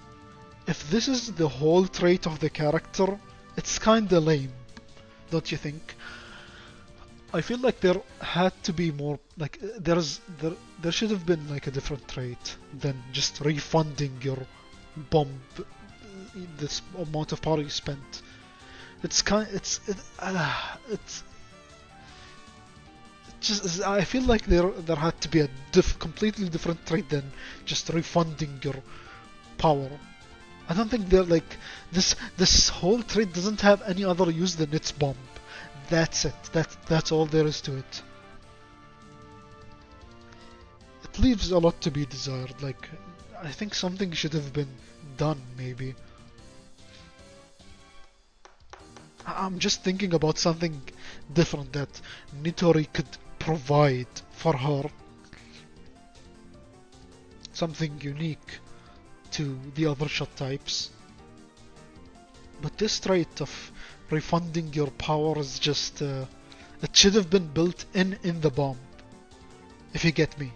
if this is the whole trait of the character, it's kinda lame, don't you think? I feel like there had to be more, like there should have been like a different trait than just refunding your bomb, this amount of power you spent. It's just, I feel like there had to be a completely different trait than just refunding your power. I don't think they're like this whole trait doesn't have any other use than its bomb. That's it. That's all there is to it. It leaves a lot to be desired. Like, I think something should have been done, maybe. I'm just thinking about something different that Nitori could provide for her. Something unique to the other shot types. But this trait of refunding your power is just... it should have been built in the bomb. If you get me.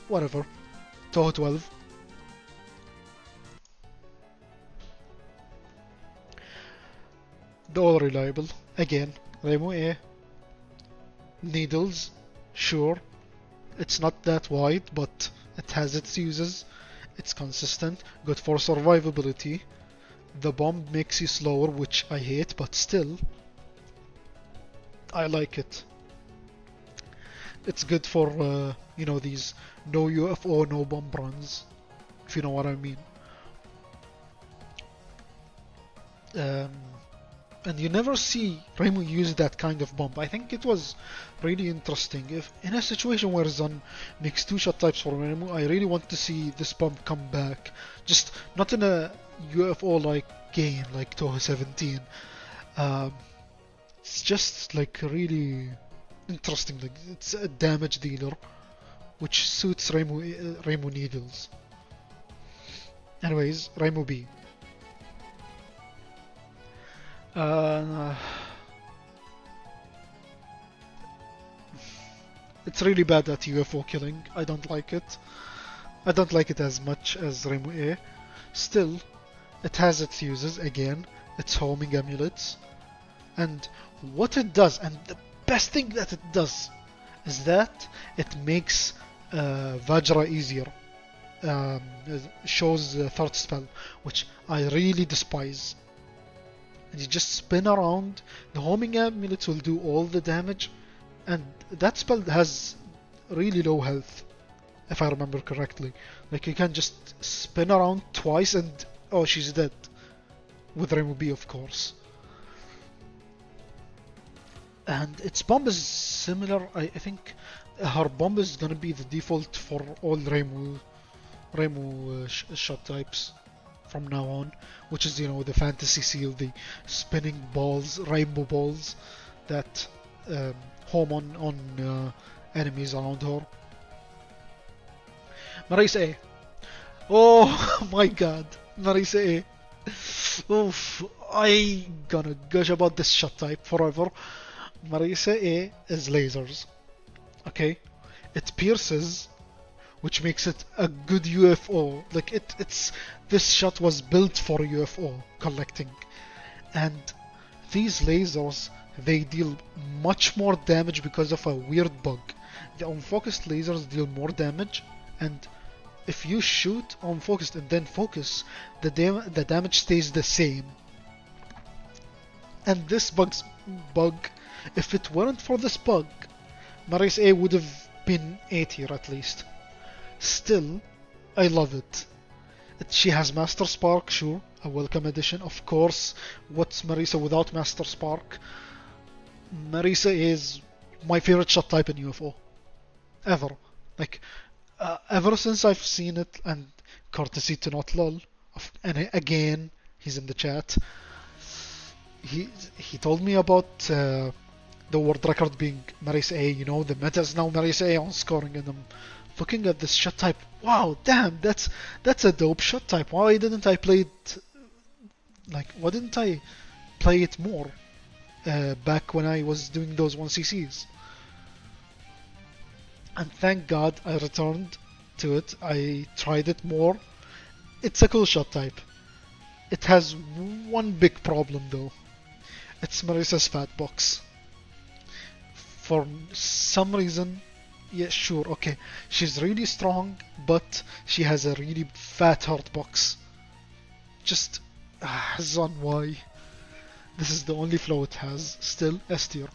Whatever. Touhou 12. The all reliable. Again, Remo A. Needles. Sure. It's not that wide, but it has its uses. It's consistent. Good for survivability. The bomb makes you slower, which I hate, but still, I like it. It's good for, you know, these no UFO, no bomb runs, if you know what I mean. And you never see Reimu use that kind of bomb. I think it was really interesting. If in a situation where Zun makes two shot types for Reimu, I really want to see this bomb come back. Just not in a UFO-like game like Touhou 17. It's just like really interesting. Like, it's a damage dealer, which suits Reimu needles. Anyways, Reimu B. It's really bad at UFO killing. I don't like it. I don't like it as much as Reimu A. Still, it has its uses. Again, its homing amulets. And what it does, and the best thing that it does, is that it makes Vajra easier. It shows the third spell, which I really despise. And you just spin around, the homing amulets will do all the damage, and that spell has really low health, if I remember correctly. Like, you can just spin around twice and oh, she's dead. With Rainbow B, of course. And its bomb is similar. I think her bomb is gonna be the default for all Rainbow shot types from now on, which is, you know, the fantasy seal, the spinning balls, rainbow balls that home on enemies around her. Marisa A. Oh my god, Marisa A. Oof, I gonna gush about this shot type forever. Marisa A is lasers. Okay? It pierces, which makes it a good UFO. Like, it's this shot was built for UFO collecting. And these lasers, they deal much more damage because of a weird bug. The unfocused lasers deal more damage, and if you shoot unfocused and then focus, the damage stays the same. And this bug, if it weren't for this bug, Marisa A would have been A tier at least. Still, I love it. She has Master Spark, sure, a welcome addition. Of course, what's Marisa without Master Spark? Marisa is my favorite shot type in UFO. Ever. Like, ever since I've seen it, and courtesy to Notlol, and again, he's in the chat, he told me about the world record being Marisa A, you know, the meta is now Marisa A on scoring, and I'm looking at this shot type, wow, damn, that's a dope shot type. Why didn't I play it, like, why didn't I play it more back when I was doing those 1cc's? And thank God I returned to it. I tried it more. It's a cool shot type. It has one big problem though. It's Marisa's fat box. For some reason, yeah, sure, okay, she's really strong, but she has a really fat heart box. Just Hazan, why? This is the only flaw it has. Still S tier.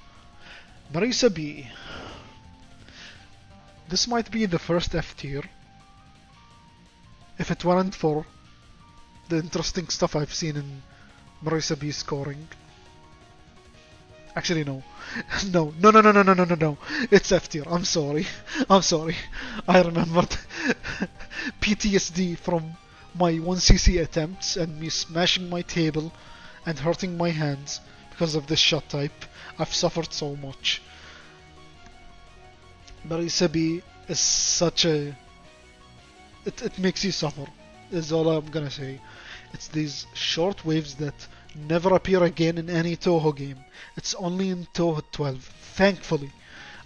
Marisa B. This might be the first F tier if it weren't for the interesting stuff I've seen in Marisa B scoring. Actually, no. No. It's F tier. I'm sorry. I remembered PTSD from my 1cc attempts and me smashing my table and hurting my hands because of this shot type. I've suffered so much. Marisa B is such a... It makes you suffer, is all I'm gonna say. It's these short waves that never appear again in any Touhou game. It's only in Touhou 12, thankfully.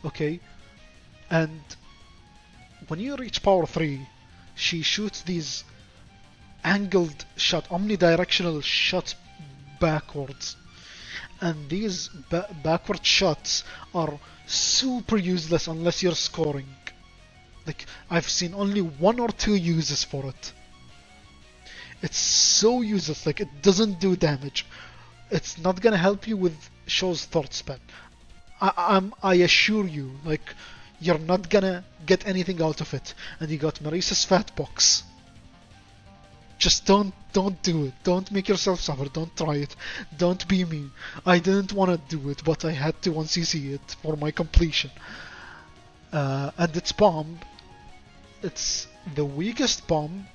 Okay? And when you reach power 3, she shoots these angled shot, omnidirectional shots backwards. And these backward shots are super useless unless you're scoring. Like, I've seen only 1 or 2 uses for it. It's so useless, like, it doesn't do damage. It's not gonna help you with Show's third spell. I assure you, like, you're not gonna get anything out of it. And you got Marisa's fat box. Just don't do it. Don't make yourself suffer. Don't try it. Don't be me. I didn't want to do it, but I had to 1cc it for my completion. And its bomb, it's the weakest bomb,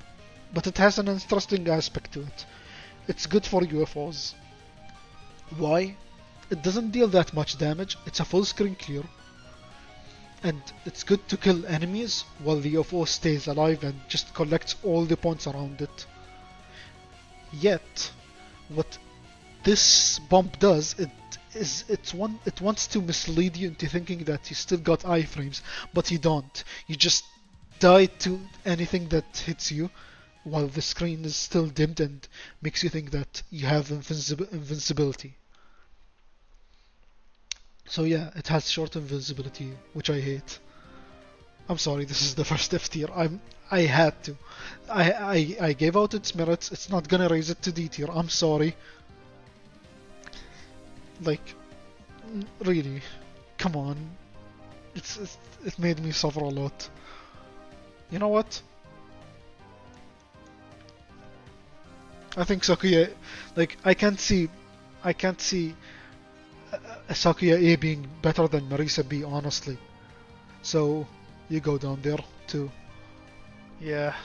but it has an interesting aspect to it. It's good for UFOs. Why? It doesn't deal that much damage. It's a full screen clear. And it's good to kill enemies while the UFO stays alive and just collects all the points around it. Yet, what this bomb does, it wants to mislead you into thinking that you still got iframes, but you don't. You just die to anything that hits you, while the screen is still dimmed and makes you think that you have invincibility. So yeah, it has short invincibility, which I hate. I'm sorry, this is the first F tier. I had to. I gave out its merits. It's not gonna raise it to D tier. I'm sorry. Like, really, come on. It made me suffer a lot. You know what? I think Sakuya, like I can't see Sakuya A being better than Marisa B, honestly. So you go down there too. Yeah.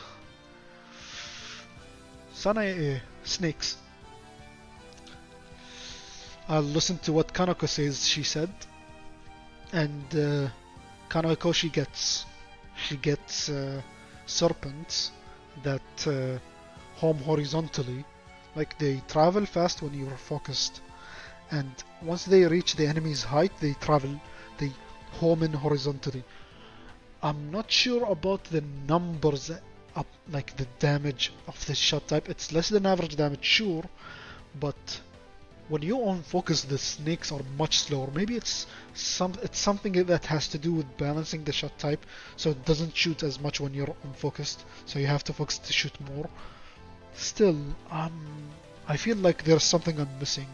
Sanae A, snakes. I'll listen to what Kanako says. She said, and Kanako she gets serpents that home horizontally, like they travel fast when you're focused, and once they reach the enemy's height, they home in horizontally. I'm not sure about the numbers up, like the damage of this shot type. It's less than average damage, sure, but when you on focus, the snakes are much slower. Maybe it's something that has to do with balancing the shot type, so it doesn't shoot as much when you're unfocused. So you have to focus to shoot more. Still, I feel like there's something I'm missing.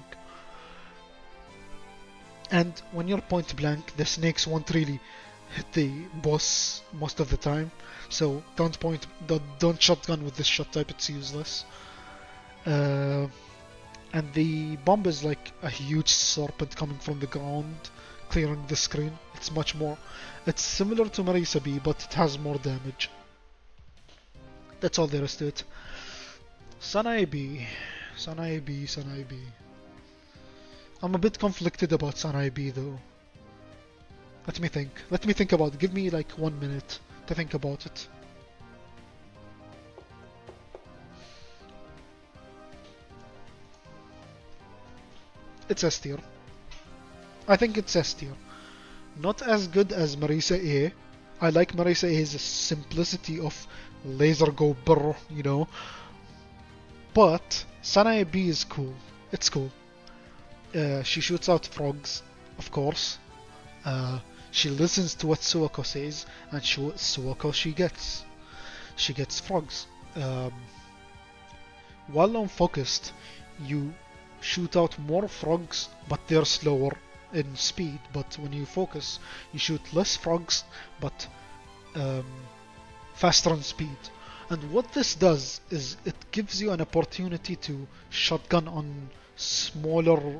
And when you're point blank, the snakes won't really hit the boss most of the time. So don't shotgun with this shot type. It's useless. And the bomb is like a huge serpent coming from the ground, clearing the screen. It's similar to Marisa B, but it has more damage. That's all there is to it. Sanae B. I'm a bit conflicted about Sanae B though. Let me think about it. Give me like 1 minute to think about it. It's S tier. I think it's S tier. Not as good as Marisa A. I like Marisa A's simplicity of laser go brr, you know. But Sanae B is cool. It's cool. She shoots out frogs, of course. She listens to what Suwako says, and she gets frogs. While unfocused, you shoot out more frogs, but they're slower in speed. But when you focus, you shoot less frogs, but faster in speed. And what this does is it gives you an opportunity to shotgun on smaller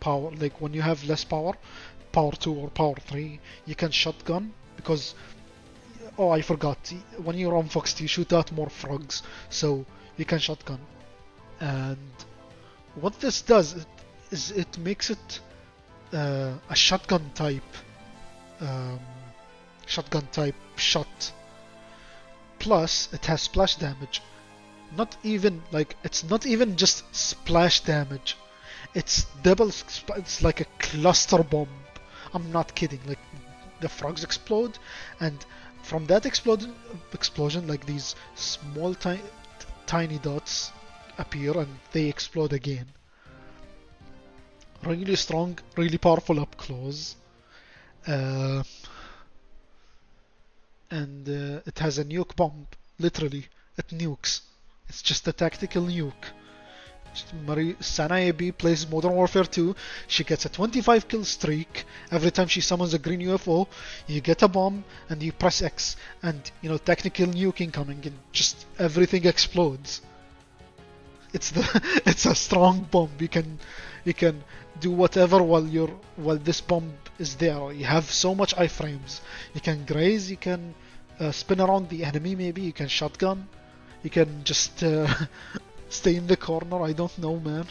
power. Like when you have less power, power 2 or power 3, you can shotgun because, oh, I forgot, when you're unfocused you shoot out more frogs, so you can shotgun. And what this does is it makes it a shotgun type shot. Plus it has splash damage. It's not even just splash damage. It's it's like a cluster bomb. I'm not kidding. Like the frogs explode, and from that explosion, like these small tiny dots appear and they explode again. Really strong, really powerful up close. And it has a nuke bomb. Literally, it nukes. It's just a tactical nuke. Sanae B plays Modern Warfare 2. She gets a 25 kill streak. Every time she summons a green UFO, you get a bomb and you press X, and tactical nuke incoming, and just everything explodes. It's a strong bomb. You can do whatever while this bomb is there. You have so much iframes. You can graze. You can spin around the enemy. Maybe you can shotgun. You can just stay in the corner. I don't know, man.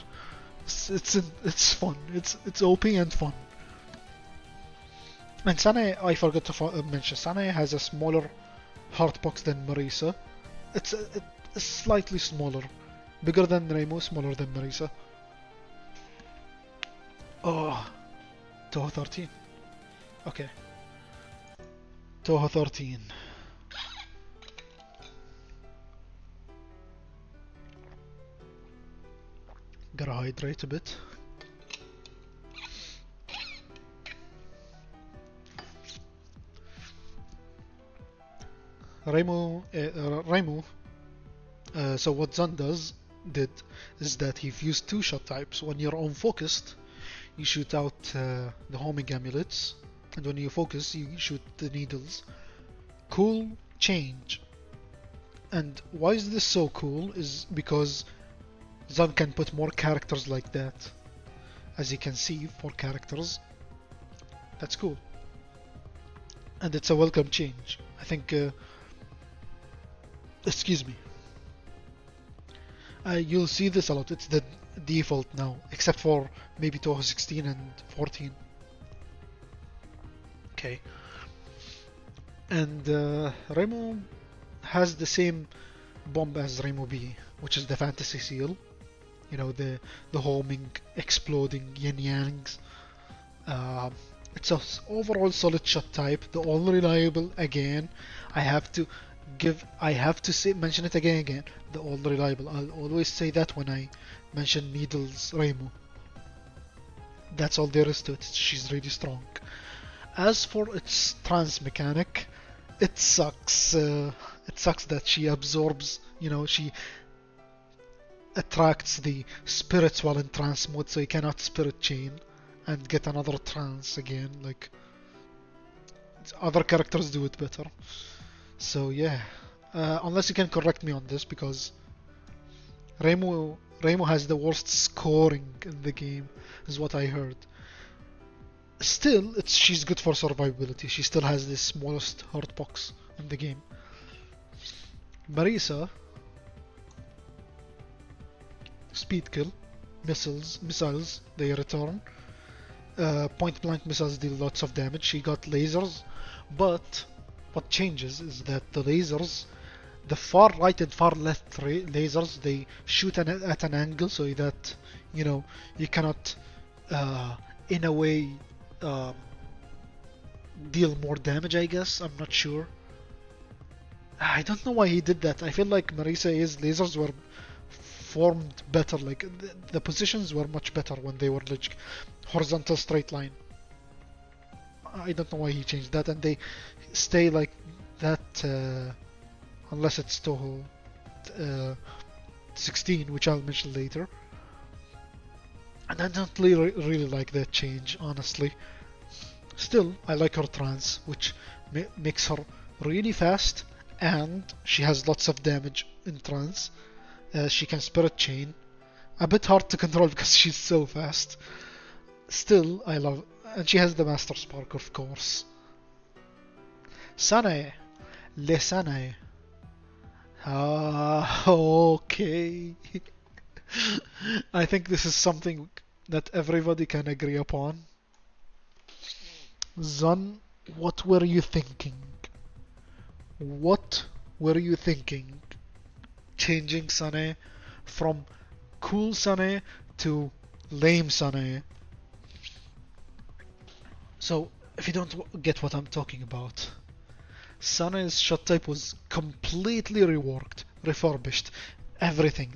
It's fun. It's OP and fun. And Sanae, I forgot to mention, Sanae has a smaller heart box than Marisa. It's slightly smaller. Bigger than Remo, smaller than Marisa. Oh, Touhou 13. Okay. Touhou 13. Gotta hydrate a bit. Raimu. So what Zan did is that he fused two shot types. When you're unfocused, you shoot out the homing amulets, and when you focus, you shoot the needles. Cool change. And why is this so cool is because Zan can put more characters like that. As you can see, 4 characters. That's cool. And it's a welcome change. I think, excuse me. You'll see this a lot. It's the default now, except for maybe Touhou 16 and 14. Okay. And Remo has the same bomb as Remo B, which is the fantasy seal. You know, the homing, exploding yin yangs. It's a overall solid shot type. The all reliable again. I have to mention it again. The all reliable. I'll always say that when I mention Needles Remo. That's all there is to it. She's really strong. As for its trance mechanic, it sucks. It sucks that she absorbs. You know, she attracts the spirits while in trance mode, so you cannot spirit chain and get another trance again. Like other characters do it better. So yeah, unless you can correct me on this, because Remo has the worst scoring in the game, is what I heard. Still, she's good for survivability. She still has the smallest hurt box in the game. Marisa, speed kill, missiles, they return. Point blank missiles deal lots of damage. She got lasers, but what changes is that the lasers, the far right and far left lasers, they shoot at an angle so that, you know, you cannot, in a way, deal more damage, I guess. I'm not sure. I don't know why he did that. I feel like Marisa's lasers were formed better. Like the positions were much better when they were like horizontal straight line. I don't know why he changed that, and they stay like that unless it's Touhou 16, which I'll mention later. And I don't really like that change, honestly. Still, I like her trance, which makes her really fast, and she has lots of damage in trance. She can spirit chain. A bit hard to control because she's so fast. Still, I love, and she has the Master Spark, of course. Sanae, Le Sanae. Ah, okay. I think this is something that everybody can agree upon. Zan, what were you thinking? What were you thinking? Changing Sanae from cool Sanae to lame Sanae. So, if you don't get what I'm talking about, Sanae's shot type was completely reworked, refurbished. Everything.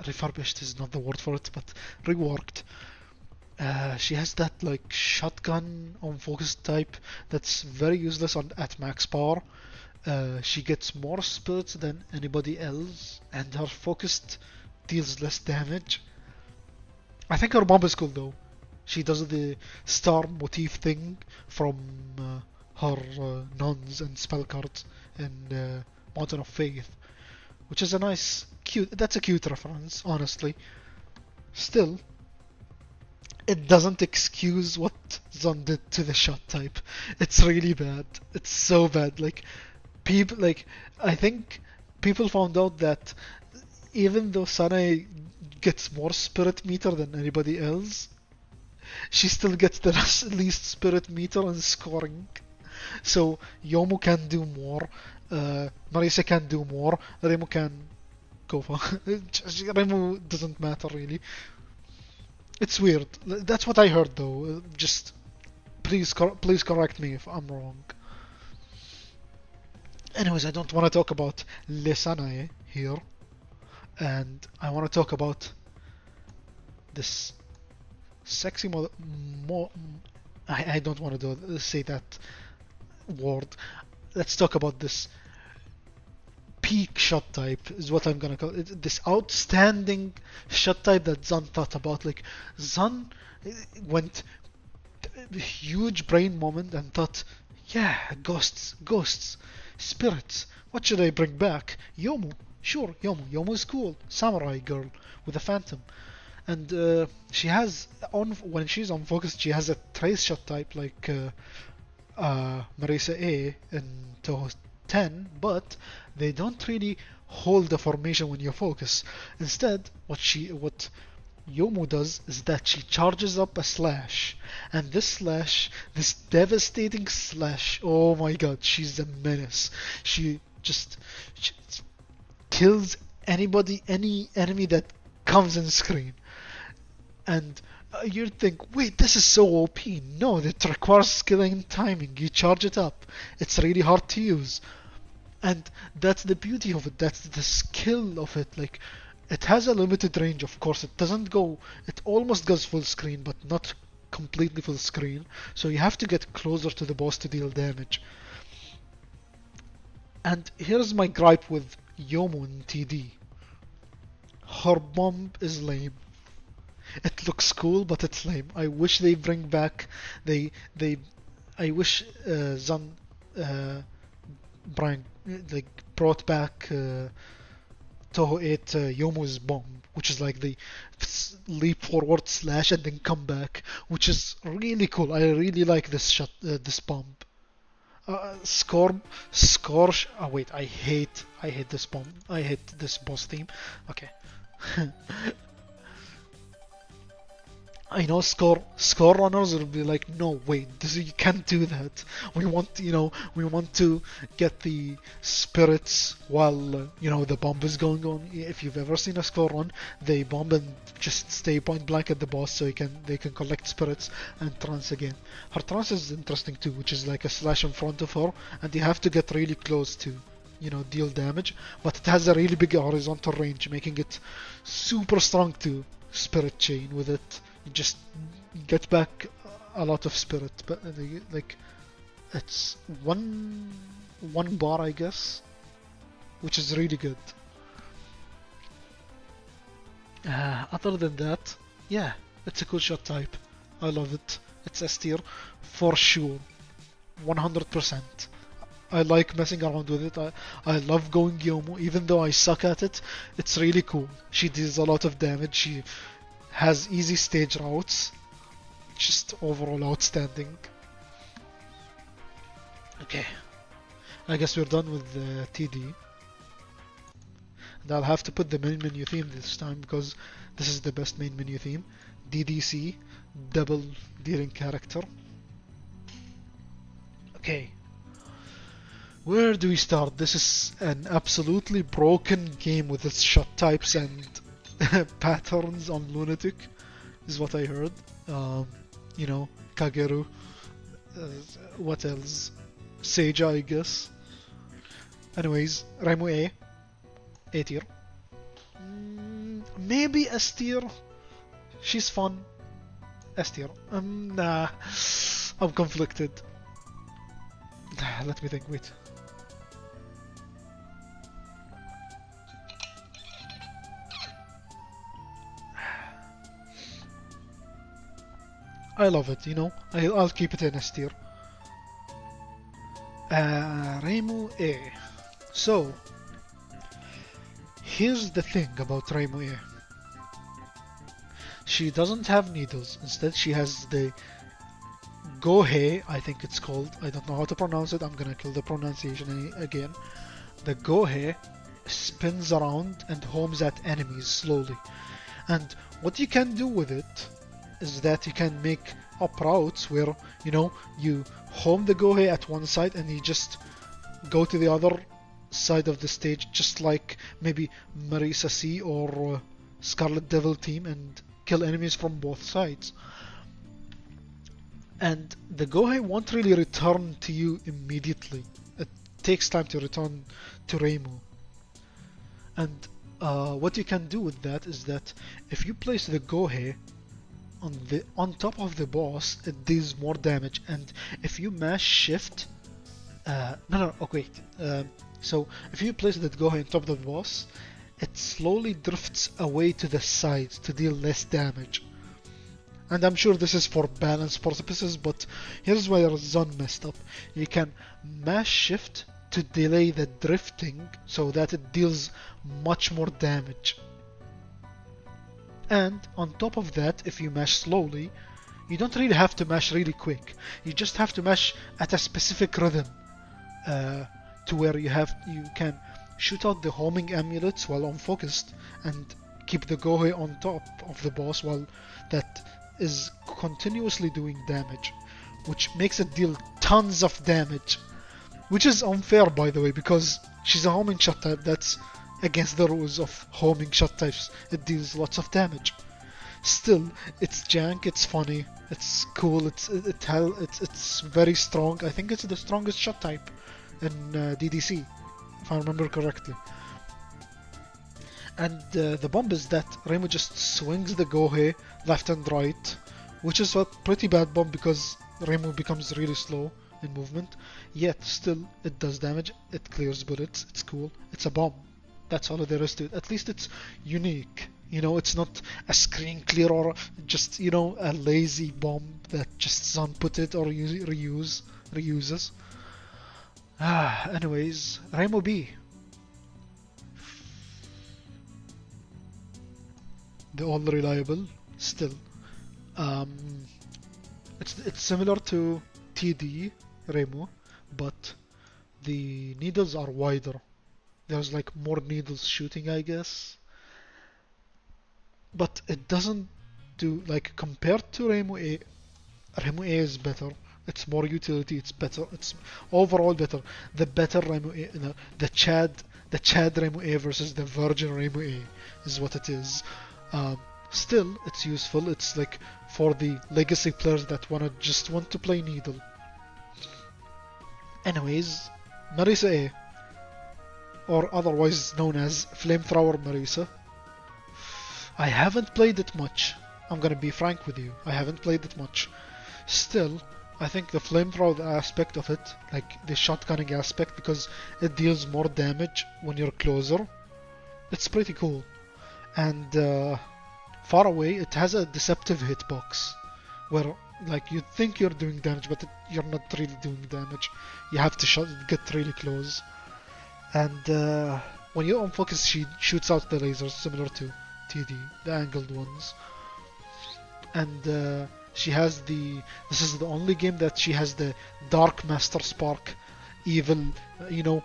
Refurbished is not the word for it, but reworked. She has that like shotgun on focus type that's very useless at max power. She gets more spirits than anybody else, and her focused deals less damage. I think her bomb is cool though. She does the star motif thing from her nuns and spell cards in Mountain of Faith, which is a nice, cute. That's a cute reference, honestly. Still, it doesn't excuse what Zon did to the shot type. It's really bad. It's so bad. Like people, I think people found out that even though Sanae gets more spirit meter than anybody else, she still gets the least spirit meter and scoring. So Yomu can do more, Marisa can do more, Remo can go for. Remo doesn't matter really. It's weird. That's what I heard though. Just please correct me if I'm wrong. Anyways, I don't want to talk about Le Sanae here, and I want to talk about this sexy mo mo I don't want to say that word. Let's talk about this peak shot type is what I'm gonna call it. This outstanding shot type that Zun thought about. Like Zun went huge brain moment and thought, yeah, ghosts, spirits. What should I bring back? Yomu. Sure, Yomu. Yomu's cool. Samurai girl with a phantom. And she has when she's on focus, she has a trace shot type like Marisa A in Touhou 10, but they don't really hold the formation when you focus. Instead, what Yomu does is that she charges up a slash, and this devastating slash, oh my god, she's a menace. She kills any enemy that comes in screen. And you'd think, wait, this is so OP. No, it requires skill and timing. You charge it up. It's really hard to use. And that's the beauty of it. That's the skill of it. Like, it has a limited range, of course. It almost goes full screen, but not completely full screen. So you have to get closer to the boss to deal damage. And here's my gripe with Yomu in TD. Her bomb is lame. It looks cool, but it's lame. I wish they bring back. I wish Zun brought back Touhou 8 Yomu's bomb, which is like the leap forward slash and then come back, which is really cool. I really like this shot, this bomb. Oh wait, I hate this bomb. I hate this boss theme. Okay. I know score runners will be like, no, wait, you can't do that. We want to get the spirits while the bomb is going on. If you've ever seen a score run, they bomb and just stay point blank at the boss, so they can collect spirits and trance again. Her trance is interesting too, which is like a slash in front of her, and you have to get really close to deal damage. But it has a really big horizontal range, making it super strong to spirit chain with it. Just get back a lot of spirit, but like it's one bar, I guess, which is really good. Other than that, yeah, it's a cool shot type. I love it. It's S tier for sure, 100%. I like messing around with it. I love going Yomu, even though I suck at it. It's really cool. She deals a lot of damage. She has easy stage routes. Just overall outstanding. Okay, I guess we're done with the TD. And I'll have to put the main menu theme this time because this is the best main menu theme. DDC, double dealing character. Okay, where do we start? This is an absolutely broken game with its shot types and patterns on Lunatic, is what I heard. Kageru. What else? Seija, I guess. Anyways, Raimu A tier. Maybe S tier. She's fun. S tier. Nah. I'm conflicted. Let me think, wait. I love it, I'll keep it in S tier. Reimu A. So, here's the thing about Reimu A. She doesn't have needles. Instead, she has the Gohei, I think it's called. I don't know how to pronounce it. I'm gonna kill the pronunciation again. The Gohei spins around and homes at enemies slowly. And what you can do with it is that you can make up routes where, you home the Gohei at one side and you just go to the other side of the stage, just like maybe Marisa C or Scarlet Devil team, and kill enemies from both sides. And the Gohei won't really return to you immediately. It takes time to return to Reimu. And what you can do with that is that if you place the Gohei on top of the boss, it deals more damage, and if you mash shift, no, oh wait, so if you place that Gohei on top of the boss, it slowly drifts away to the side to deal less damage. And I'm sure this is for balance purposes, but here's where Zon messed up. You can mash shift to delay the drifting so that it deals much more damage. And on top of that, if you mash slowly, you don't really have to mash really quick. You just have to mash at a specific rhythm, to where you can shoot out the homing amulets while unfocused and keep the Gohei on top of the boss while that is continuously doing damage, which makes it deal tons of damage, which is unfair, by the way, because she's a homing shot type. That's against the rules of homing shot types. It deals lots of damage. Still, it's jank, it's funny, it's cool, it's very strong. I think it's the strongest shot type in DDC, if I remember correctly. And the bomb is that Reimu just swings the Gohei left and right, which is a pretty bad bomb because Reimu becomes really slow in movement. Yet still, it does damage. It clears bullets. It's cool. It's a bomb. That's all there is to it. At least it's unique. You know, it's not a screen clear or just, you know, a lazy bomb that just Zon put it or reuses. Anyways, Reimu B. The all reliable still. It's similar to TD Reimu, but the needles are wider. There's like more needles shooting, I guess. But it doesn't do, like, compared to Reimu A. Reimu A is better. It's more utility. It's better. It's overall better. The better Reimu A, no, the Chad Reimu A versus the Virgin Reimu A is what it is. Still, it's useful. It's like for the legacy players that just want to play Needle. Anyways, Marisa A, or otherwise known as Flamethrower Marisa. I haven't played it much. I'm gonna be frank with you. I haven't played it much. Still, I think the flamethrower aspect of it, like the shotgunning aspect, because it deals more damage when you're closer, it's pretty cool. And far away, it has a deceptive hitbox, where like you think you're doing damage, but you're not really doing damage. You have to get really close. And when you're on focus, she shoots out the lasers, similar to TD, the angled ones. And she has this is the only game that she has the Dark Master Spark, evil, you know,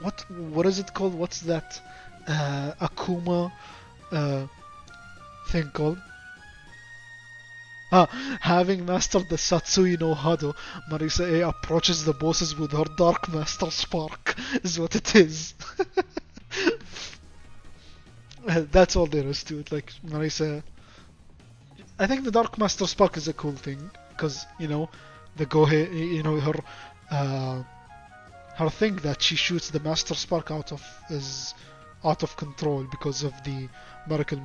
what is it called? What's that Akuma thing called? Having mastered the Satsui no Hado, Marisa A approaches the bosses with her Dark Master Spark, is what it is. That's all there is to it. Like, Marisa, I think the Dark Master Spark is a cool thing, because, you know, the Gohei, you know, her thing that she shoots the Master Spark out of is out of control because of the Miracle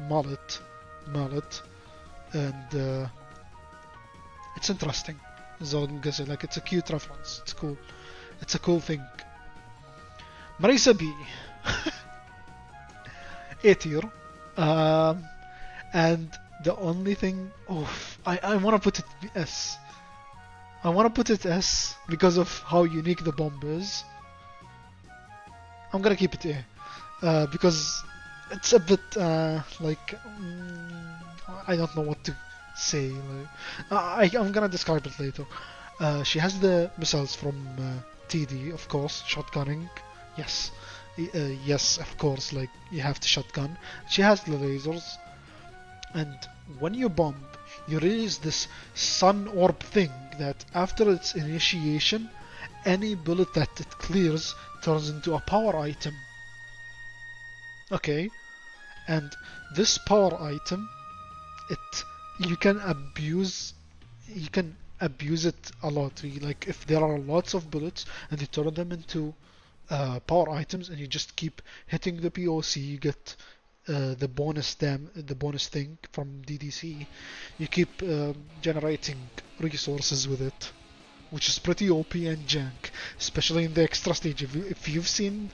Mallet. And it's interesting. So I'm gonna say, like, it's a cute reference. It's cool. It's a cool thing. Marisa B. A tier. And the only thing, I want to put it S. I want to put it S because of how unique the bomb is. I'm gonna keep it A because it's a bit like I don't know what to say. Like, I'm gonna describe it later. She has the missiles from TD, of course, shotgunning. Yes. Yes, of course, like, you have to shotgun. She has the lasers, and when you bomb, you release this sun orb thing that after its initiation, any bullet that it clears turns into a power item. Okay, and this power item, you can abuse, you can abuse it a lot. Like if there are lots of bullets and you turn them into power items and you just keep hitting the POC, you get the bonus thing from DDC. You keep generating resources with it, which is pretty OP and jank, especially in the extra stage. If you've seen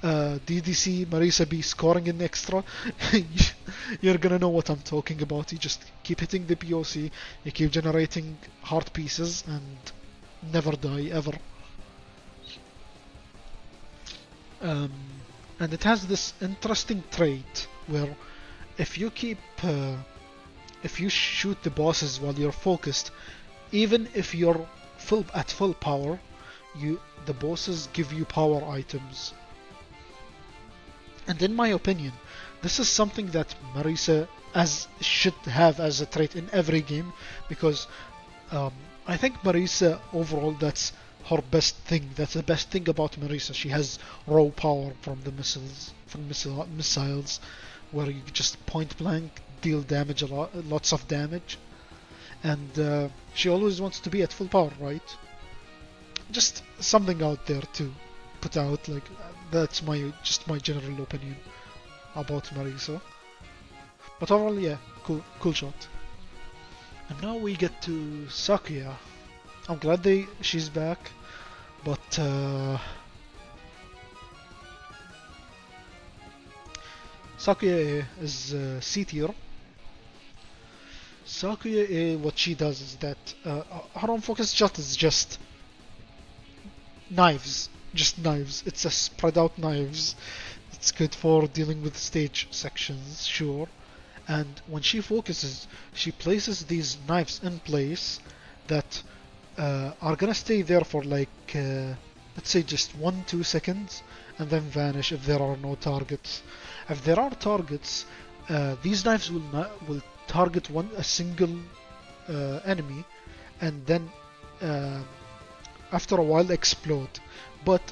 DDC Marisa B scoring in extra, you're gonna know what I'm talking about. You just keep hitting the POC, you keep generating heart pieces, and never die ever. And it has this interesting trait where if you if you shoot the bosses while you're focused, even if you're at full power, the bosses give you power items. And in my opinion, this is something that Marisa should have as a trait in every game, because I think Marisa overall, that's her best thing. That's the best thing about Marisa. She has raw power from the missiles, where you just point blank deal damage, lots of damage, and she always wants to be at full power, right? Just something out there to put out. Like that's my general opinion about Marisa. But overall, yeah, cool shot. And now we get to Sakuya. I'm glad she's back, but Sakuya is C tier. Sakuya, what she does is that her own focus shot is just knives. It's a spread out knives. It's good for dealing with stage sections, sure. And when she focuses, she places these knives in place that are gonna stay there for like let's say just 1-2 seconds and then vanish if there are no targets. If there are targets, these knives will target a single enemy, and then after a while explode. But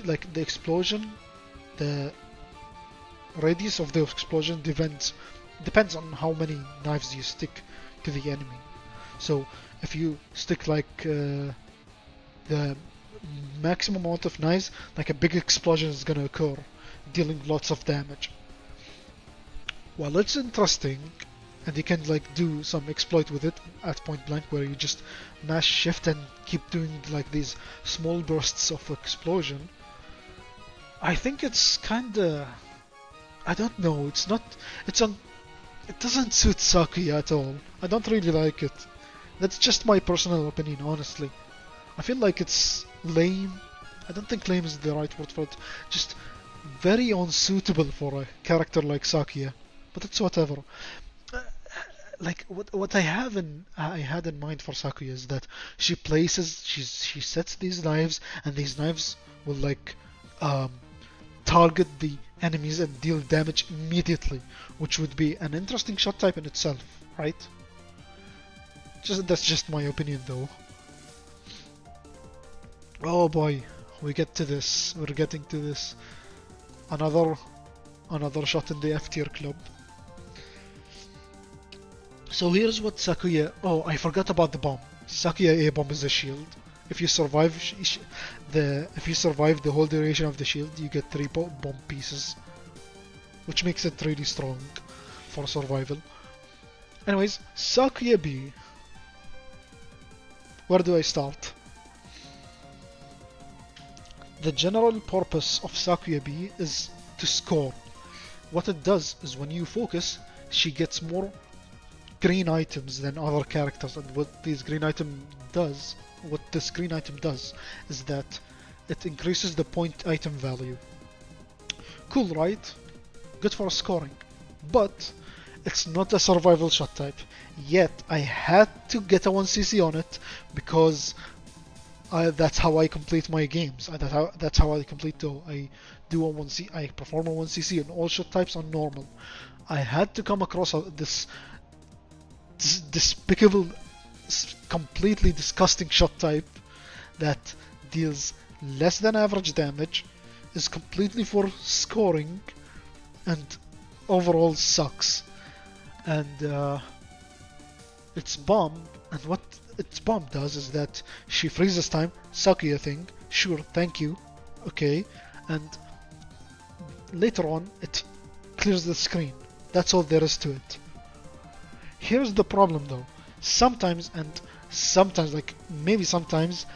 like the explosion, the radius of the explosion depends on how many knives you stick to the enemy. So if you stick like the maximum amount of knives, like a big explosion is gonna occur, dealing lots of damage. Well, it's interesting, and you can like do some exploit with it at point blank, where you just mash shift and keep doing like these small bursts of explosion. I think it's kinda, I don't know, it doesn't suit Sakuya at all. I don't really like it. That's just my personal opinion, honestly. I feel like it's lame. I don't think lame is the right word for it. Just very unsuitable for a character like Sakuya. But it's whatever. Like what I had in mind for Sakuya is that she sets these knives, and these knives will like target the enemies and deal damage immediately, which would be an interesting shot type in itself, right? That's just my opinion though. Oh boy, we're getting to this. Another shot in the F tier club. So here's what Sakuya... Oh, I forgot about the bomb. Sakuya A bomb is a shield. If you survive the whole duration of the shield, you get 3 bomb pieces, which makes it really strong for survival. Anyways, Sakuya B. Where do I start? The general purpose of Sakuya B is to score. What it does is when you focus, she gets more green items than other characters, and what this green item does is that it increases the point item value. Cool, right? Good for scoring. But it's not a survival shot type. Yet I had to get a 1cc on it, because that's how I complete my games. That's how I complete though. I perform a 1cc on all shot types on normal. I had to come across this despicable, completely disgusting shot type that deals less than average damage, is completely for scoring, and overall sucks. And it's bomb. And its bomb does is that she freezes time, Sakuya thing, sure, thank you, okay, and later on it clears the screen. That's all there is to it. Here's the problem though. Sometimes, like maybe sometimes,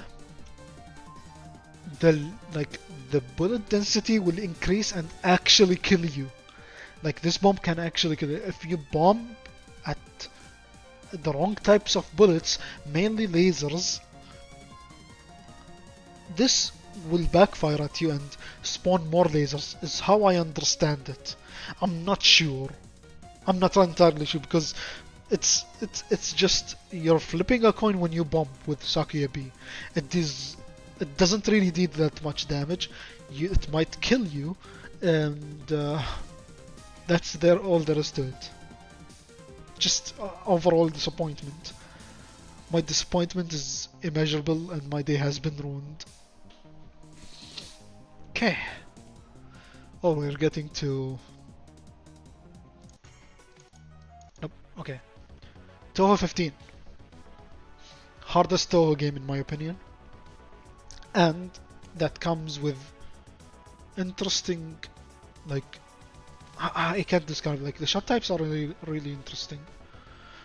the bullet density will increase and actually kill you. Like this bomb can actually kill you if you bomb at the wrong types of bullets, mainly lasers. This will backfire at you and spawn more lasers, is how I understand it. I'm not sure. I'm not entirely sure because it's just you're flipping a coin when you bomb with Sakuya B. It doesn't really do that much damage. It might kill you, and that's all there is to it. Just overall disappointment. My disappointment is immeasurable and my day has been ruined. Okay. Oh, we're getting to... Nope, okay. Touhou 15. Hardest Touhou game in my opinion. And that comes with interesting, like... I can't describe it. Like, the shot types are really, really interesting.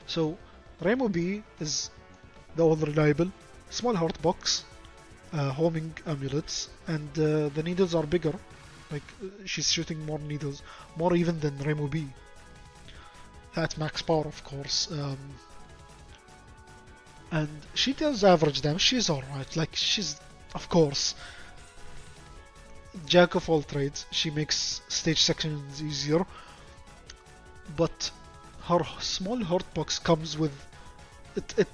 So, Remo B is the all reliable, small heart box, homing amulets, and the needles are bigger. Like, she's shooting more needles, more even than Remo B. At max power, of course. And she does average damage. She's alright. Like, she's, of course, jack of all trades. She makes stage sections easier, but her small heart box comes with it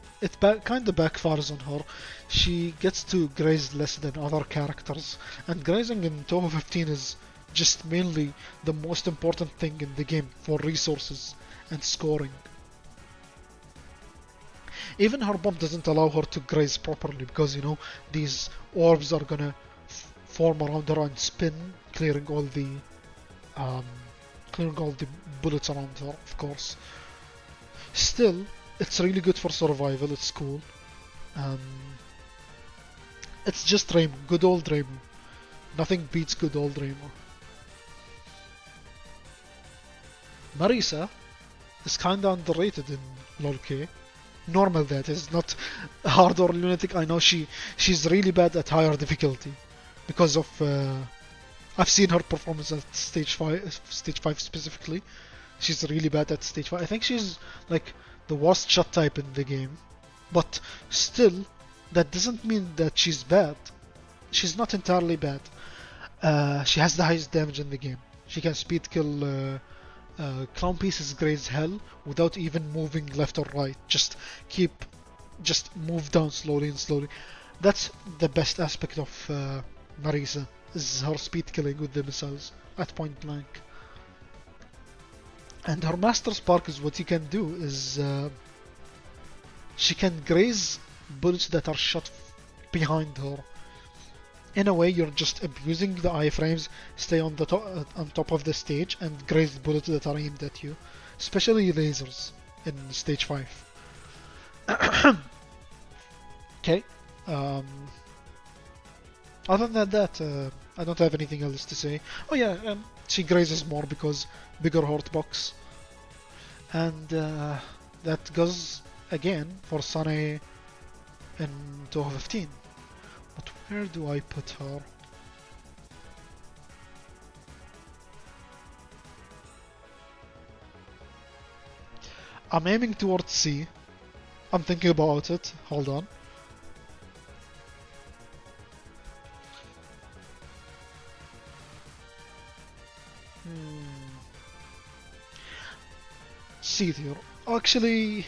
kind of backfires on her. She gets to graze less than other characters, and grazing in Touhou 15 is just mainly the most important thing in the game for resources and scoring. Even her bomb doesn't allow her to graze properly because, you know, these orbs are gonna form around her and spin, clearing all the bullets around her, of course. Still, it's really good for survival. It's cool. It's just Remo, good old Remo. Nothing beats good old Remo. Marisa is kinda underrated in LoLK. Normal, that is, not hard or lunatic. I know she's really bad at higher difficulty because of I've seen her performance at stage 5 specifically. She's really bad at stage 5. I think she's like the worst shot type in the game, but still that doesn't mean that she's bad. She's not entirely bad. She has the highest damage in the game. She can speed kill clown pieces graze hell without even moving left or right. Just move down slowly and slowly. That's the best aspect of Marisa, is her speed killing with the missiles at point blank. And her master spark is what you can do is she can graze bullets that are shot behind her. In a way, you're just abusing the iframes, stay on the on top of the stage and graze bullets that are aimed at you, especially lasers in stage 5. Okay. Other than that, I don't have anything else to say. Oh yeah, she grazes more because bigger heart box, and that goes again for Sane in Touhou 15. But where do I put her? I'm aiming towards C. I'm thinking about it. Hold on. C tier. Actually,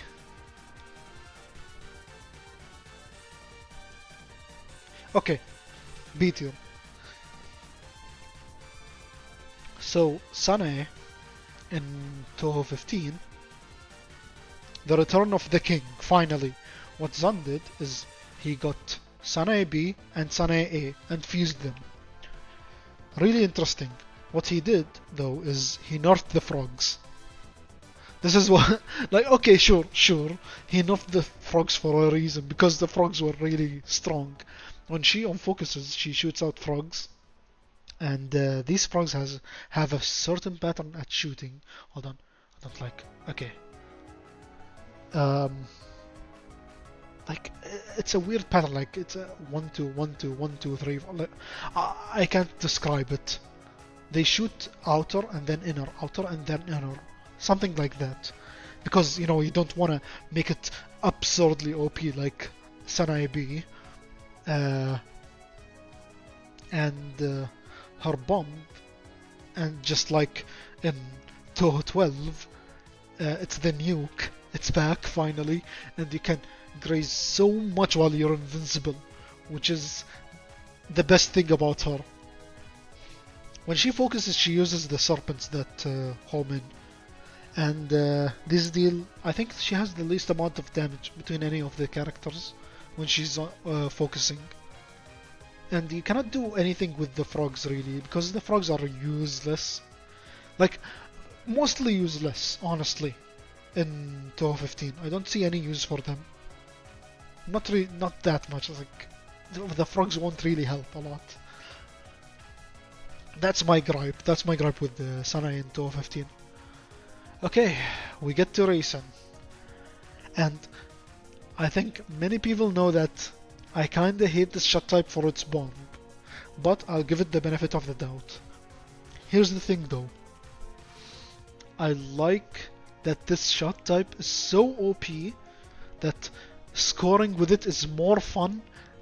okay, B tier. So, Sane in Touhou 15, the return of the king, finally. What Zan did is he got Sane B and Sane A and fused them. Really interesting. What he did, though, is he nerfed the frogs. This is what, like, okay, sure. He nerfed the frogs for a reason because the frogs were really strong. When she on focuses, she shoots out frogs, and these frogs have a certain pattern at shooting. Hold on, I don't like. Okay, um, like it's a weird pattern. Like it's a 1 2 1 2 1 2 3. Like, I can't describe it. They shoot outer and then inner, outer and then inner, something like that. Because you know you don't want to make it absurdly OP like Sanae B, uh, and her bomb, and just like in Touhou 12, it's the nuke. It's back finally, and you can graze so much while you're invincible, which is the best thing about her. When she focuses, she uses the serpents that home in. And this deal, I think she has the least amount of damage between any of the characters when she's focusing. And you cannot do anything with the frogs really, because the frogs are useless. Like, mostly useless, honestly, in 2015. I don't see any use for them. Not that much. Like, the frogs won't really help a lot. That's my gripe. That's my gripe with the Sanae in 2015. Okay, we get to Raisin. And I think many people know that I kinda hate this shot type for its bomb, but I'll give it the benefit of the doubt. Here's the thing though. I like that this shot type is so OP that scoring with it is more fun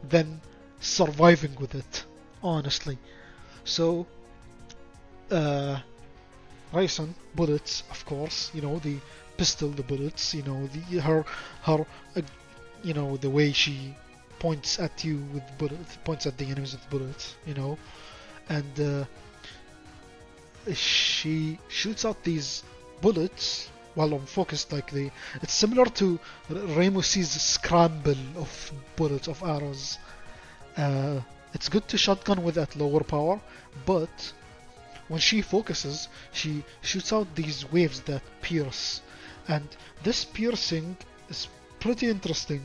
than surviving with it, honestly. So, Raisin, bullets, of course, you know, the pistol, the bullets, you know, her, you know, the way she points at you with bullets, points at the enemies with bullets, you know, and she shoots out these bullets while on focused, like it's similar to Ramus's scramble of bullets, of arrows. It's good to shotgun with at lower power, but when she focuses, she shoots out these waves that pierce, and this piercing is pretty interesting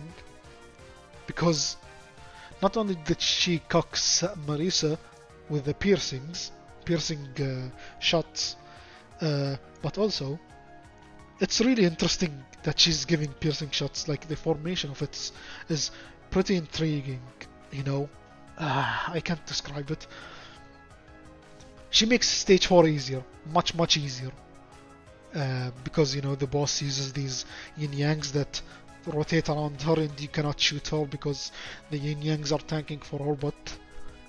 because not only did she cocks Marisa with the piercing shots, but also it's really interesting that she's giving piercing shots. Like the formation of it is pretty intriguing, you know. I can't describe it. She makes stage 4 easier, much easier, because you know the boss uses these yin yangs that rotate around her and you cannot shoot her because the yin yangs are tanking for her. But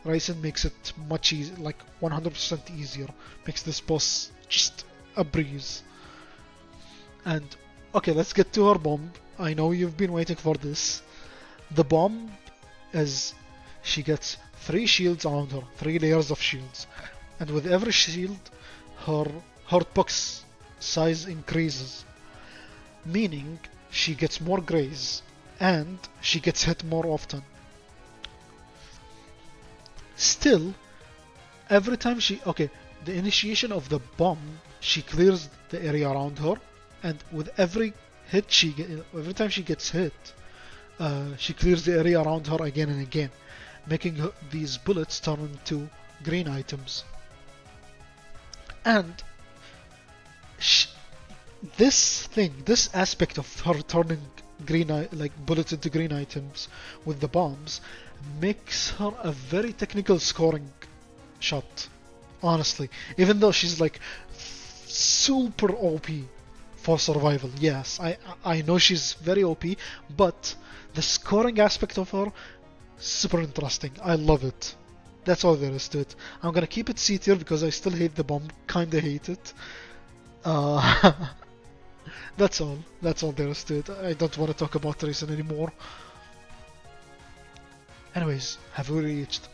Raisin makes it much easier, like 100% easier, makes this boss just a breeze. And okay, let's get to her bomb. I know you've been waiting for this. The bomb is she gets 3 shields around her, 3 layers of shields. And with every shield, her hurtbox size increases, meaning she gets more graze and she gets hit more often. Still, every time the initiation of the bomb, she clears the area around her, and with every every time she gets hit, she clears the area around her again and again, making these bullets turn into green items. And this aspect of her turning bullets into green items with the bombs makes her a very technical scoring shot. Honestly, even though she's like super OP for survival, yes, I know she's very OP, but the scoring aspect of her super interesting. I love it. That's all there is to it. I'm gonna keep it C tier because I still hate the bomb. Kinda hate it. That's all. That's all there is to it. I don't want to talk about Raisin anymore. Anyways, have we reached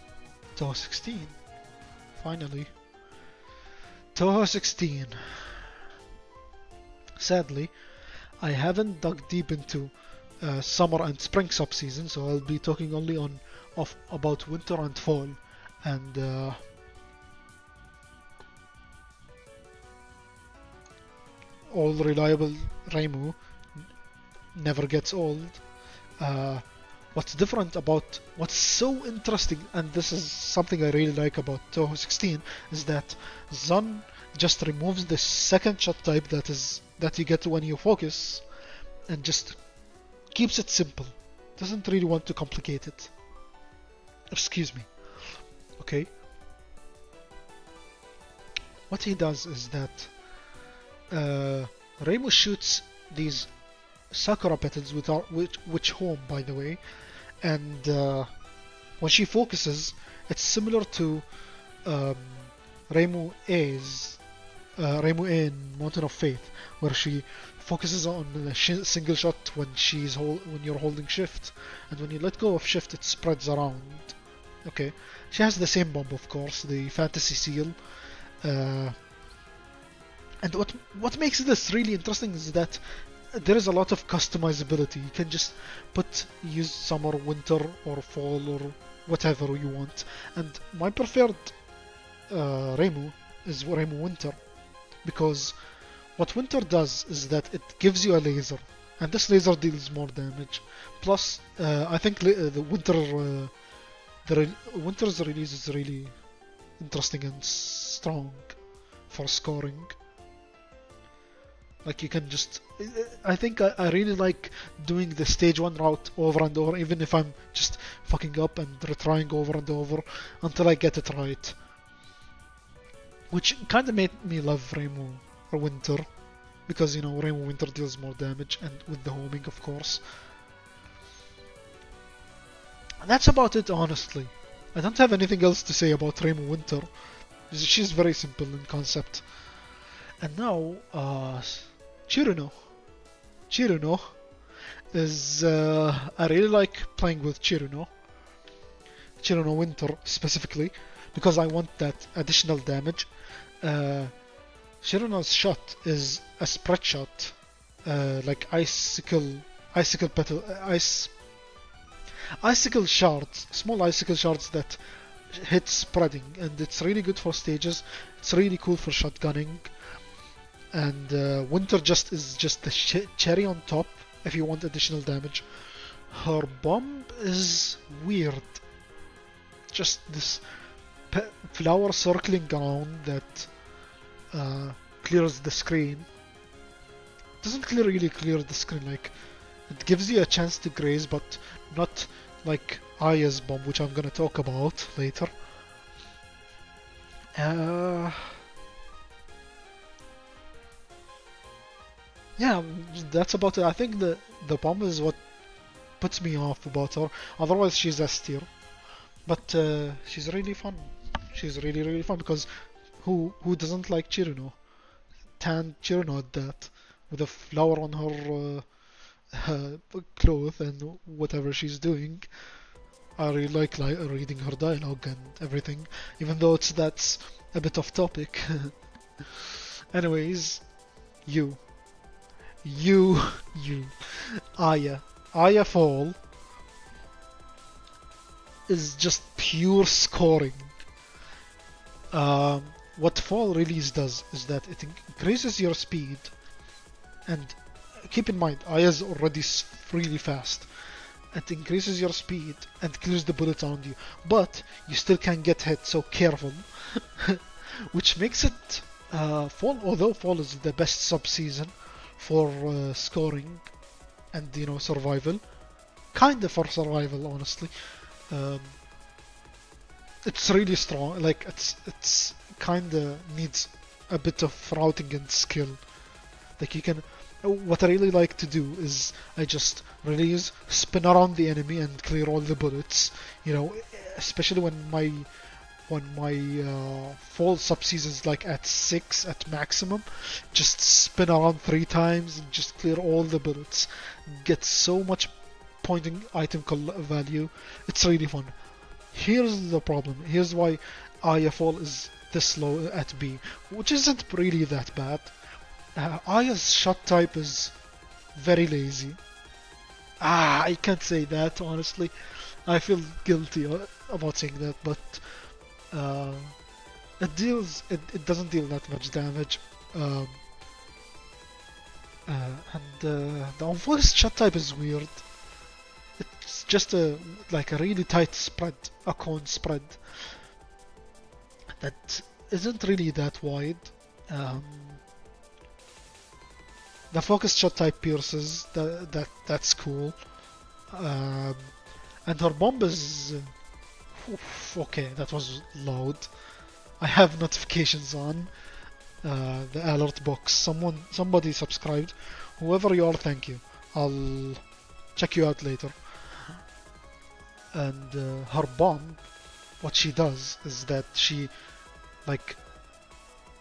Touhou 16? Finally. Touhou 16. Sadly, I haven't dug deep into summer and spring sub-season, so I'll be talking only about winter and fall. And all reliable Reimu never gets old. Uh, what's so interesting, and this is something I really like about Touhou 16, is that Zun just removes the second shot type that you get when you focus, and just keeps it simple. Doesn't really want to complicate it. Excuse me. Okay. What he does is that Reimu shoots these Sakura petals which home, by the way, and when she focuses, it's similar to um, Reimu Reimu A in Mountain of Faith, where she focuses on a single shot when when you're holding shift, and when you let go of shift, it spreads around. Okay, she has the same bomb, of course, the Fantasy Seal. And what makes this really interesting is that there is a lot of customizability. You can just use summer, winter, or fall, or whatever you want. And my preferred Reimu is Reimu Winter, because what Winter does is that it gives you a laser, and this laser deals more damage. Plus, I think the Winter's release is really interesting and strong for scoring. Like, you can just... I think I really like doing the stage 1 route over and over, even if I'm just fucking up and retrying over and over until I get it right. Which kind of made me love Reimu Winter, because, you know, Reimu Winter deals more damage, and with the homing, of course. And that's about it, honestly. I don't have anything else to say about Reimu Winter. She's very simple in concept. And now, Chiruno. Chiruno is... I really like playing with Chiruno. Chiruno Winter, specifically, because I want that additional damage. Chiruno's shot is a spread shot. Like icicle petal... Icicle shards. Small icicle shards that hit spreading. And it's really good for stages. It's really cool for shotgunning. And Winter is just the cherry on top if you want additional damage. Her bomb is weird. Just this flower circling around that clears the screen. Doesn't really clear the screen, like it gives you a chance to graze, but not like Aya's bomb, which I'm gonna talk about later. Yeah, that's about it. I think the bomb is what puts me off about her. Otherwise, she's S tier. But she's really fun. She's really fun, because who doesn't like Chiruno? Tanned Chiruno at that, with a flower on her cloth and whatever she's doing. I really like reading her dialogue and everything, even though that's a bit off topic. Anyways, you. Aya Fall is just pure scoring. What Fall release does is that it increases your speed, and keep in mind, Aya's already really fast. It increases your speed and clears the bullets around you, but you still can get hit, so careful. Which makes it Fall, although Fall is the best sub-season for scoring and, you know, survival, kinda for survival, honestly. It's really strong. Like, it's kinda needs a bit of routing and skill. Like, you can... What I really like to do is I just release, spin around the enemy and clear all the bullets. You know, especially when my fall sub-season is like at 6 at maximum, just spin around 3 times and just clear all the bullets. Get so much pointing item value. It's really fun. Here's the problem. Here's why Aya Fall is this low at B, which isn't really that bad. Aya's shot type is very lazy. I can't say that, honestly. I feel guilty about saying that, but it doesn't deal that much damage. And the unfocused shot type is weird. It's just like a really tight spread, a cone spread that isn't really that wide. Um, the focused shot type pierces. That's cool. Um, and her bomb is okay. That was loud. I have notifications on. The alert box. Somebody subscribed. Whoever you are, thank you. I'll check you out later. And her bomb, what she does is that she, like,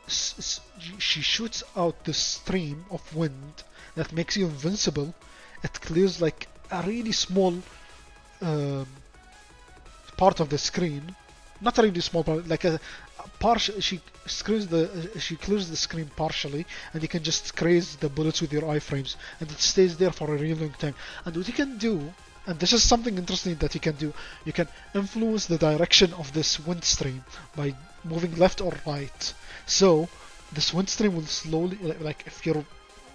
she shoots out this stream of wind that makes you invincible. It clears like a really small part of the screen. Not a really small part, like a partial. She clears the screen partially, and you can just graze the bullets with your iframes, and it stays there for a really long time. And what you can do, and this is something interesting that you can do, you can influence the direction of this wind stream by moving left or right. So this wind stream will slowly, like if you're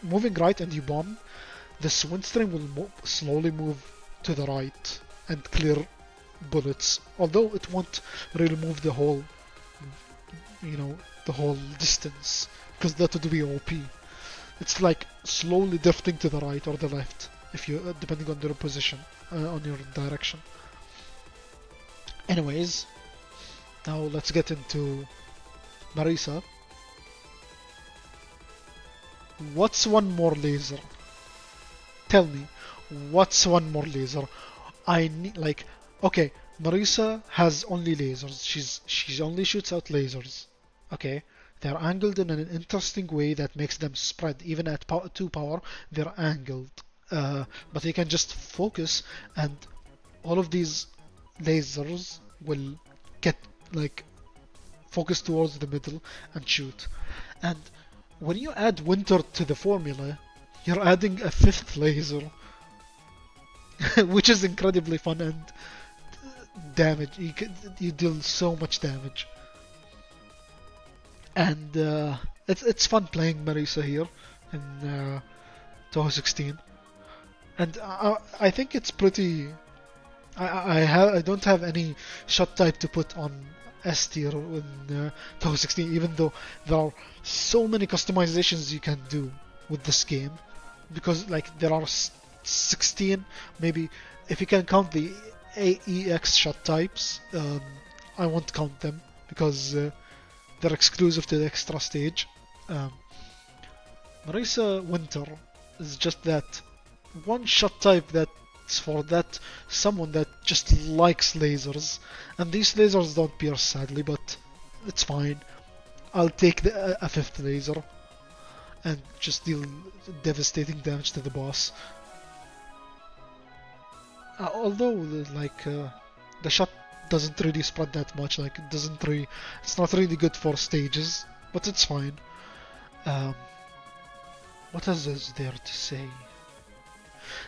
moving right and you bomb, this wind stream will slowly move to the right and clear bullets, although it won't really move the whole, the whole distance, because that would be OP. It's like slowly drifting to the right or the left, if you depending on your position, on your direction. Anyways, now let's get into Marisa. What's one more laser? Tell me, what's one more laser? I need, like, okay, Marisa has only lasers. She only shoots out lasers. Okay, they're angled in an interesting way that makes them spread. Even at 2 power, they're angled. But you can just focus, and all of these lasers will get like focused towards the middle and shoot. And when you add winter to the formula, you're adding a 5th laser, which is incredibly fun and damage. You deal so much damage, and it's fun playing Marisa here in Touhou 16. And I think it's pretty. I don't have any shot type to put on S tier in Touhou 16, even though there are so many customizations you can do with this game, because like there are 16, maybe if you can count the AEX shot types. I won't count them because they're exclusive to the extra stage. Marisa Winter is just that one shot type that's for that someone that just likes lasers, and these lasers don't pierce sadly, but it's fine. I'll take a 5th laser and just deal devastating damage to the boss. Although the shot doesn't really spread that much, like it's not really good for stages, but it's fine. What else is there to say?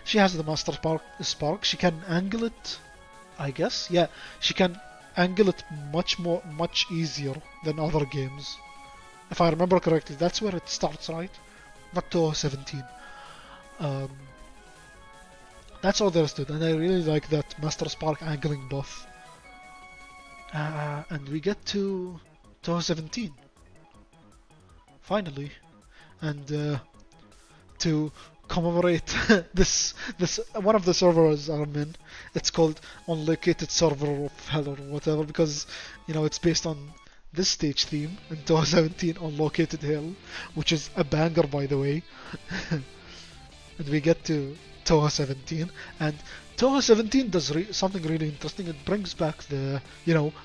She has the Master Spark. She can angle it, I guess. Yeah, she can angle it much easier than other games. If I remember correctly, that's where it starts, right? Not to 17. That's all there is to it, and I really like that Master Spark angling buff. And we get to Touhou 17. Finally. And to commemorate this one of the servers I'm in, it's called Unlocated Server of Hell or whatever, because it's based on this stage theme in Touhou 17, Unlocated Hell, which is a banger, by the way. And we get to Touhou 17, and Touhou 17 does something really interesting. It brings back the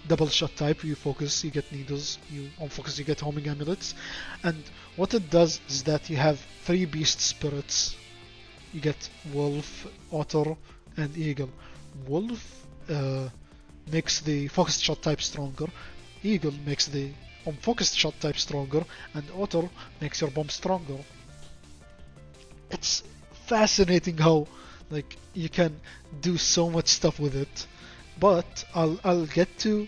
double shot type. You focus, you get needles. You unfocus, you get homing amulets. And what it does is that you have 3 beast spirits. You get wolf, otter, and eagle. Wolf makes the focused shot type stronger. Eagle makes the unfocused shot type stronger, and otter makes your bomb stronger. It's fascinating how you can do so much stuff with it, but I'll get to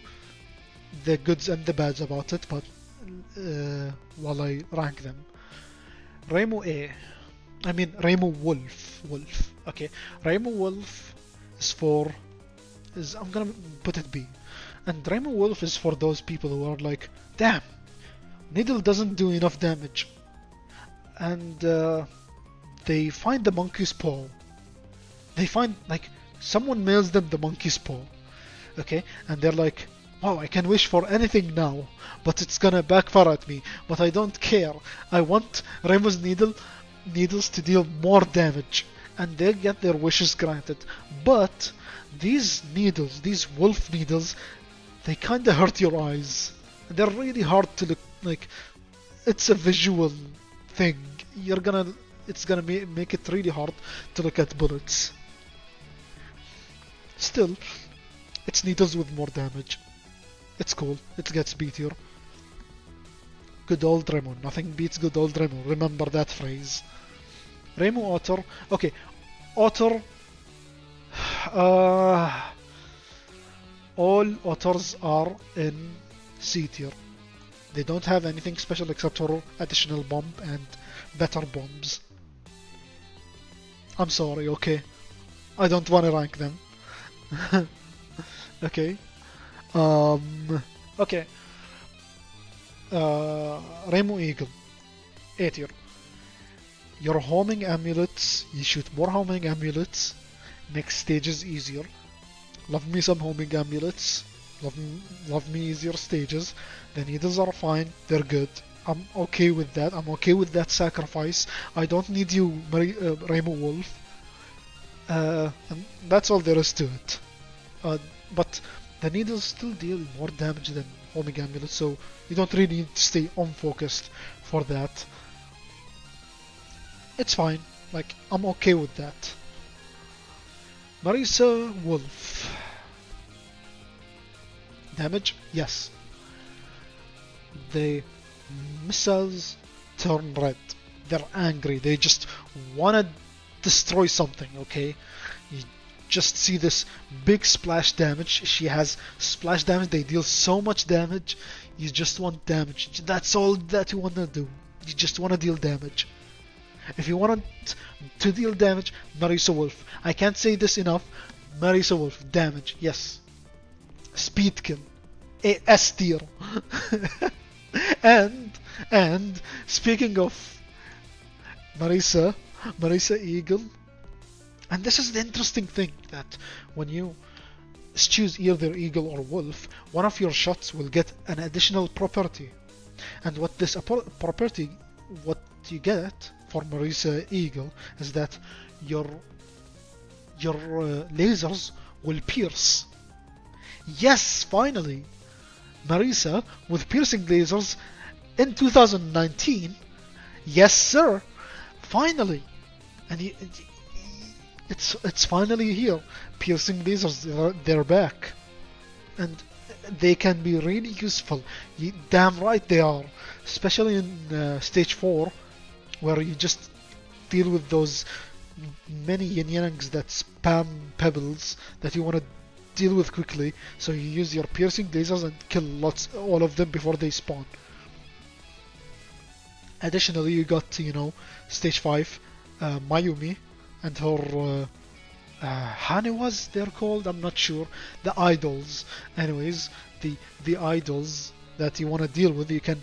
the goods and the bads about it, but while I rank them. Remo A. I mean Rainbow Wolf. Wolf. Okay. Rainbow Wolf is for I'm gonna put it B. And Rainbow Wolf is for those people who are like, damn, Needle doesn't do enough damage. And they find the monkey's paw. They find, like, someone mails them the monkey's paw. Okay? And they're like, wow, I can wish for anything now, but it's gonna backfire at me. But I don't care. I want Rainbow's needles to deal more damage. And they get their wishes granted. But these needles, these wolf needles, they kinda hurt your eyes. They're really hard to look, like, it's a visual thing. It's gonna make it really hard to look at bullets. Still, it's needles with more damage. It's cool. It gets beatier. Good old Remo. Nothing beats good old Remo. Remember that phrase. Remo Otter. Okay, Otter. All otters are in C tier. They don't have anything special except for additional bomb and better bombs. I'm sorry, okay? I don't want to rank them. Okay. Okay. Rainbow Eagle. A tier. Your homing amulets, you shoot more homing amulets, makes stages easier. Love me some homing amulets. Love me easier stages. The needles are fine, they're good. I'm okay with that. I'm okay with that sacrifice. I don't need you, Rainbow Wolf. And that's all there is to it. But the needles still deal more damage than homing amulets, so you don't really need to stay unfocused for that. It's fine. Like, I'm okay with that. Marisa Wolf. Damage? Yes. The missiles turn red. They're angry. They just wanna destroy something, okay? You just see this big splash damage. She has splash damage. They deal so much damage. You just want damage. That's all that you wanna do. You just wanna deal damage. If you want to deal damage, Marisa Wolf. I can't say this enough. Marisa Wolf. Damage. Yes. Speed kill. S tier. and speaking of Marisa Eagle, and this is the interesting thing, that when you choose either Eagle or Wolf, one of your shots will get an additional property. And what this property, what you get for Marisa Eagle, is that your lasers will pierce. Yes, finally! Marisa with piercing lasers in 2019. Yes, sir! Finally! And it's finally here. Piercing lasers, they're back. And they can be really useful. Damn right they are. Especially in stage 4, where you just deal with those many yin-yangs that spam pebbles that you want to deal with quickly, so you use your piercing lasers and kill all of them before they spawn. Additionally, you got, stage 5, Mayumi and her Haniwas, they're called, I'm not sure, the idols. Anyways, the idols that you want to deal with, you can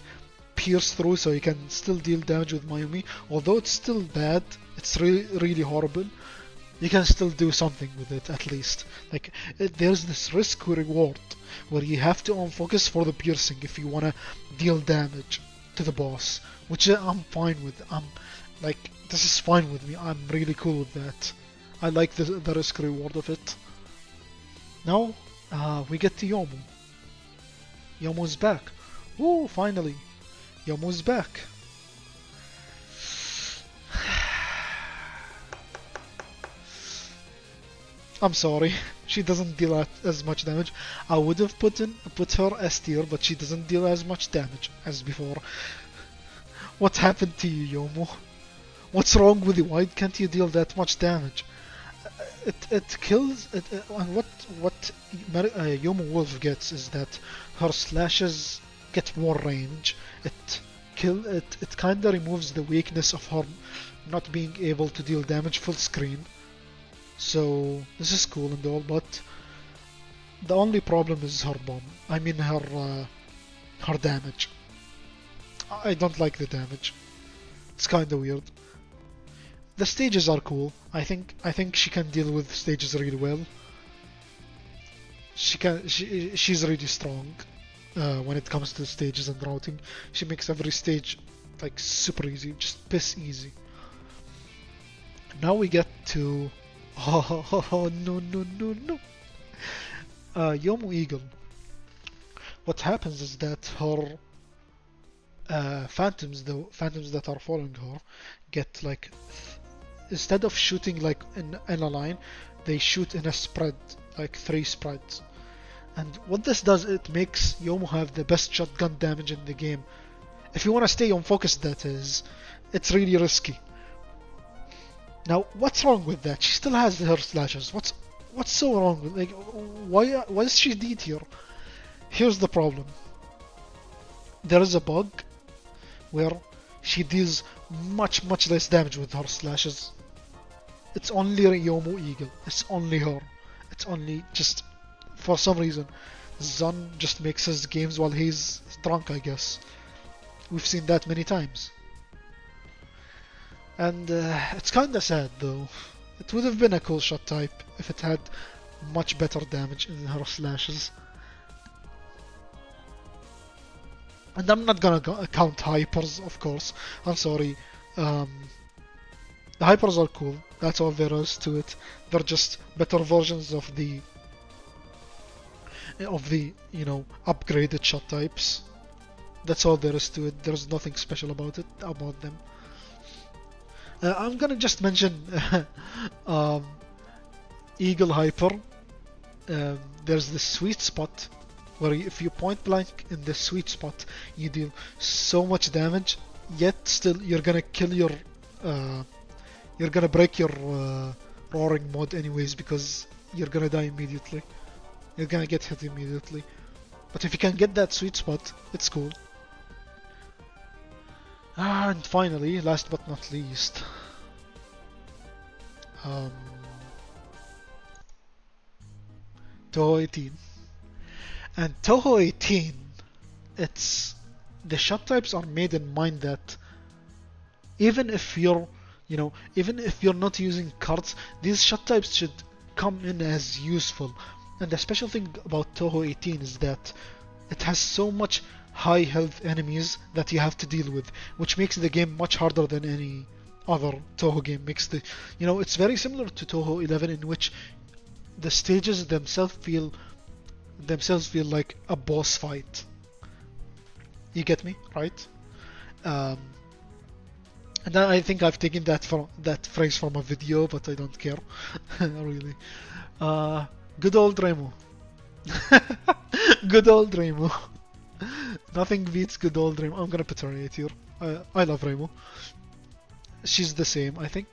pierce through, so you can still deal damage with Mayumi. Although it's still bad, it's really horrible, you can still do something with it at least. Like, there's this risk reward where you have to unfocus for the piercing if you want to deal damage to the boss, which I'm fine with. This is fine with me. I'm really cool with that. I like the risk reward of it. Now we get to Yomu. Yomu's back. Woo, finally. Yomu's back. I'm sorry, she doesn't deal as much damage. I would have put her S tier, but she doesn't deal as much damage as before. What happened to you, Yomu? What's wrong with you? Why can't you deal that much damage? It kills. And what Yomu Wolf gets is that her slashes get more range. It kinda removes the weakness of her not being able to deal damage full screen. So this is cool and all, but the only problem is her bomb. I mean her damage. I don't like the damage. It's kinda weird. The stages are cool. I think she can deal with stages really well. She's really strong when it comes to stages and routing. She makes every stage like super easy, just piss easy. Now we get to oh no. Yomu Eagle. What happens is that her phantoms, the phantoms that are following her, get like instead of shooting like in a line, they shoot in a spread, like 3 spreads. And what this does, it makes Yomu have the best shotgun damage in the game. If you want to stay on focus, that is, it's really risky. Now, what's wrong with that? She still has her slashes. What's so wrong with, like, why is she D tier? Here's the problem. There is a bug where she deals much less damage with her slashes. It's only Yomu Eagle. It's only her. It's only just for some reason Zun just makes his games while he's drunk, I guess. We've seen that many times. And it's kinda sad though. It would have been a cool shot type if it had much better damage in her slashes. And I'm not gonna count hypers, of course. I'm sorry. The hypers are cool. That's all there is to it. They're just better versions of the upgraded shot types. That's all there is to it. There's nothing special about them. I'm gonna just mention Eagle Hyper. There's the sweet spot where if you point blank in the sweet spot, you deal so much damage, yet still you're gonna kill your you're gonna break your roaring mod anyways, because you're gonna die immediately. You're gonna get hit immediately. But if you can get that sweet spot, it's cool. And finally, last but not least, Touhou 18. And Touhou 18, the shot types are made in mind that even if you're not using cards, these shot types should come in as useful. And the special thing about Touhou 18 is that it has so much high health enemies that you have to deal with, which makes the game much harder than any other Touhou game. It's very similar to Touhou 11, in which the stages themselves feel like a boss fight. You get me, right? And I think I've taken that phrase from a video, but I don't care really. Good old Remo. Good old Remo. Nothing beats good old Remo. I'm gonna put her right here. I love Remo. She's the same, I think.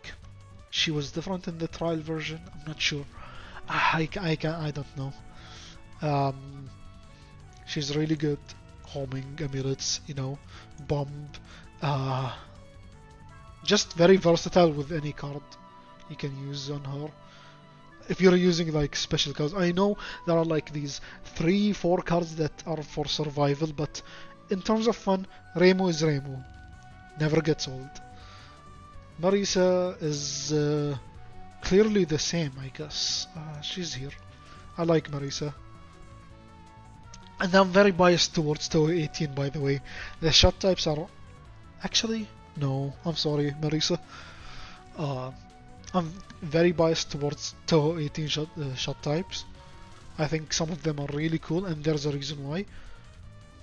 She was different in the trial version. I'm not sure. I don't know. She's really good. Homing, amulets, bomb. Just very versatile with any card you can use on her. If you're using like special cards, I know there are like these 3-4 cards that are for survival, but in terms of fun, Remo is Remo. Never gets old. Marisa is clearly the same, I guess. She's here. I like Marisa. And I'm very biased towards Touhou 18, by the way. The shot types are... Actually, no. I'm sorry, Marisa. I'm very biased towards Touhou 18 shot types. I think some of them are really cool, and there's a reason why.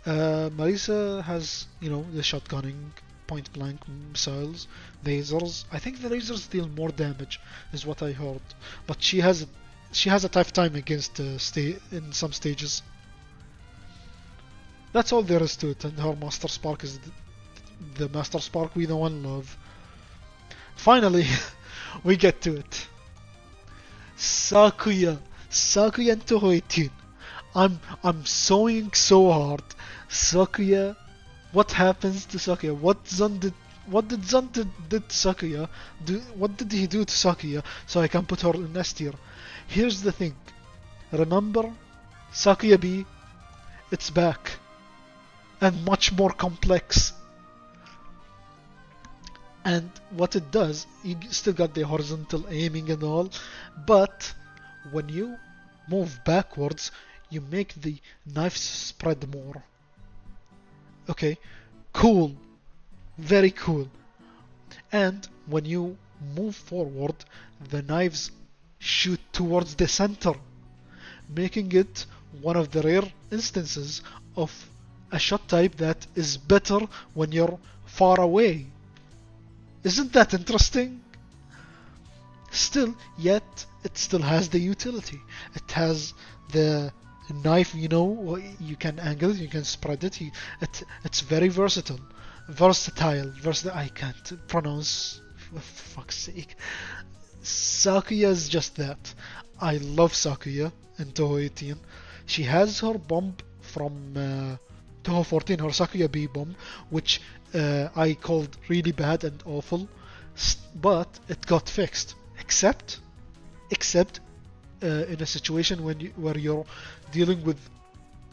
Marisa has, the shotgunning, point blank missiles, lasers. I think the lasers deal more damage, is what I heard. But she has a tough time against in some stages. That's all there is to it, and her Master Spark is the Master Spark we know and love. Finally, we get to it. Sakuya and Touhou 18. I'm sewing so hard. Sakuya, what happens to Sakuya? what did Zan did to Sakuya? What did he do to Sakuya so I can put her in S tier? Here's the thing. Remember, Sakuya B, it's back. And much more complex. And what it does, you still got the horizontal aiming and all, but when you move backwards, you make the knives spread more. Okay, cool, very cool. And when you move forward, the knives shoot towards the center, making it one of the rare instances of a shot type that is better when you're far away. Isn't that interesting? Still, yet it still has the utility. It has the knife, you know, you can angle it, you can spread it. It's very versatile. I can't pronounce, for fuck's sake. Sakuya is just that. I love Sakuya in Touhou 18. She has her bomb from Touhou 14, her Sakuya B bomb, which I called really bad and awful, but it got fixed. Except in a situation where you're dealing with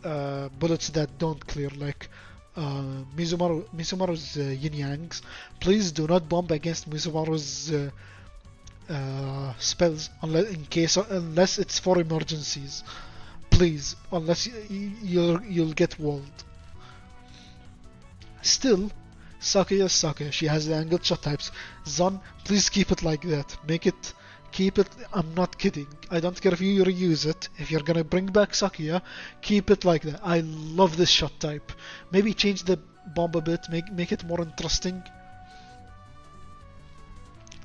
bullets that don't clear, like Mizumaru's yin yangs. Please do not bomb against Mizumaru's spells unless it's for emergencies. Please, unless you'll get walled. Still, Sakuya is Sakuya. She has the angled shot types. Zon, please keep it like that. Keep it. I'm not kidding. I don't care if you reuse it. If you're gonna bring back Sakuya, keep it like that. I love this shot type. Maybe change the bomb a bit. Make it more interesting.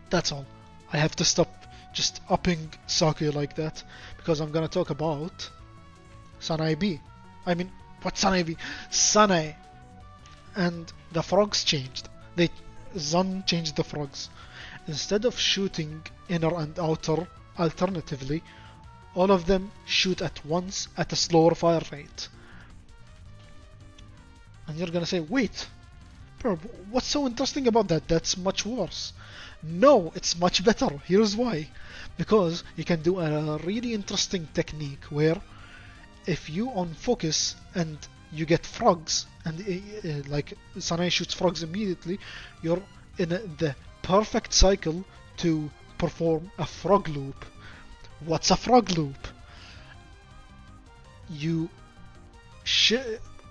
That's all. I have to stop just upping Sakuya like that because I'm gonna talk about Sanae B. I mean, what Sanae B? Sanae. And the frogs changed. Zun changed the frogs. Instead of shooting inner and outer alternatively, all of them shoot at once at a slower fire rate. And you're gonna say, wait, bro, what's so interesting about that? That's much worse. No, it's much better. Here's why. Because you can do a really interesting technique where if you on focus and you get frogs, and like Sanae shoots frogs immediately, you're in the perfect cycle to perform a frog loop. What's a frog loop? You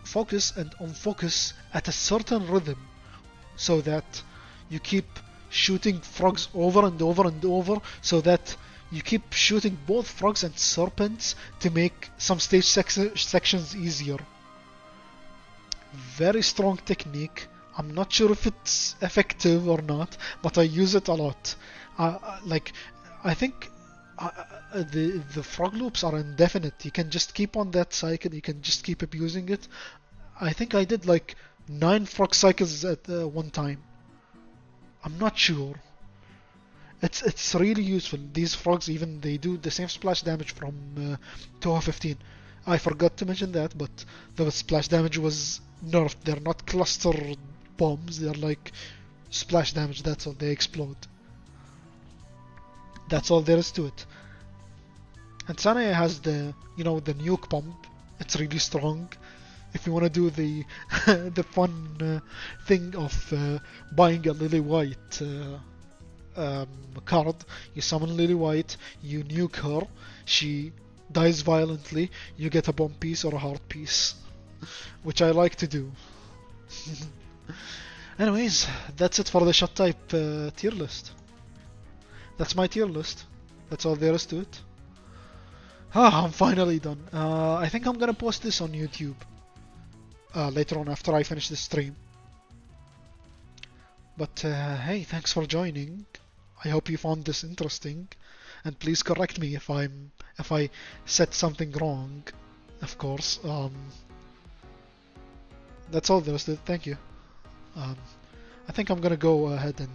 focus and unfocus at a certain rhythm so that you keep shooting frogs over and over and over, so that you keep shooting both frogs and serpents to make some stage sections easier. Very strong technique. I'm not sure if it's effective or not, but I use it a lot. I think the frog loops are indefinite. You can just keep on that cycle. You can just keep abusing it. I think I did like 9 frog cycles at one time. I'm not sure. It's really useful. These frogs, even they do the same splash damage from Touhou 15. I forgot to mention that, but the splash damage was nerfed. They're not cluster bombs. They're like splash damage. That's all. They explode. That's all there is to it. And Sanae has the the nuke bomb. It's really strong. If you want to do the the fun thing of buying a Lily White card, you summon Lily White, you nuke her, she dies violently, you get a bomb piece or a heart piece, which I like to do. Anyways, that's it for the shot type tier list. That's my tier list. That's all there is to it. I'm finally done. I think I'm gonna post this on YouTube later on after I finish the stream. But hey, thanks for joining. I hope you found this interesting, and please correct me if I said something wrong. Of course. That's all there is to it. Thank you. I think I'm gonna go ahead and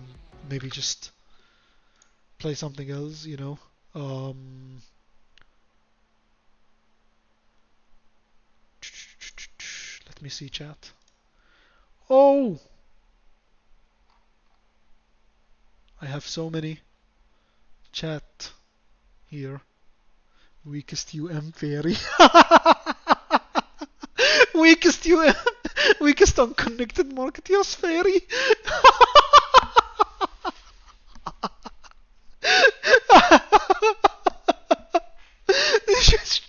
maybe just play something else. Let me see chat. Oh! I have so many chat here. Weakest UM fairy. Weakest UM. Weakest unconnected marketeers fairy.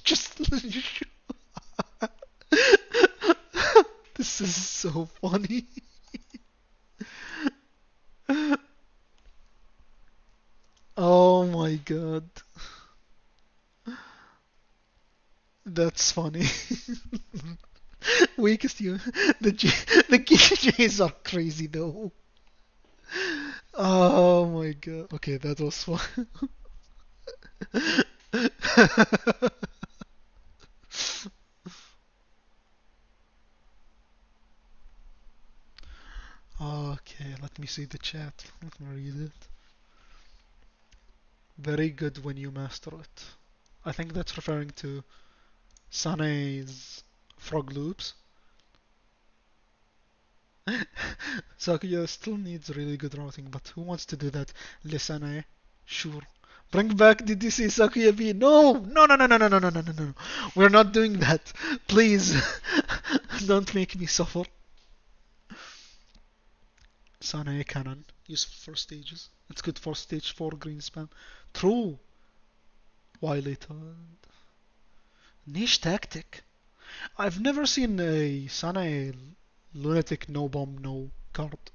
just this is so funny. Oh my god. That's funny. Weakest you. The GJs are crazy though. Oh my god. Okay, that was fun. Okay, let me see the chat. Let me read it. Very good when you master it. I think that's referring to Sane's frog loops. Sakuya still needs really good routing, but who wants to do that? Lisane, sure. Bring back the DC Sakuya B. No! No, no, no, no, no, no, no, no, no, no. We're not doing that. Please. Don't make me suffer. Sanae cannon. Useful for stages. It's good for stage 4 green spam. True. Violated. Niche tactic. I've never seen a Sanae lunatic no bomb no card.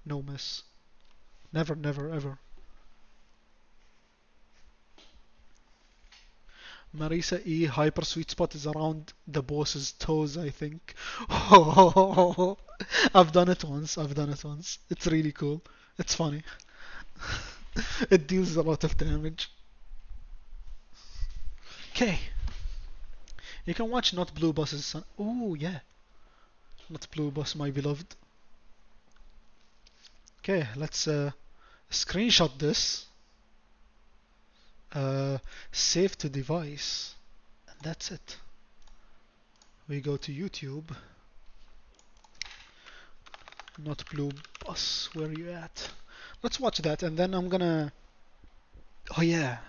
No miss. Never, never, ever. Marisa E hyper sweet spot is around the boss's toes, I think. I've done it once. I've done it once. It's really cool. It's funny. It deals a lot of damage. Okay. You can watch Not Blue Boss's son. Oh yeah. Not Blue Boss, my beloved. Okay, let's screenshot this. Save to device. And that's it. We go to YouTube. Not Blue Boss, where are you at? Let's watch that and then I'm gonna... Oh yeah.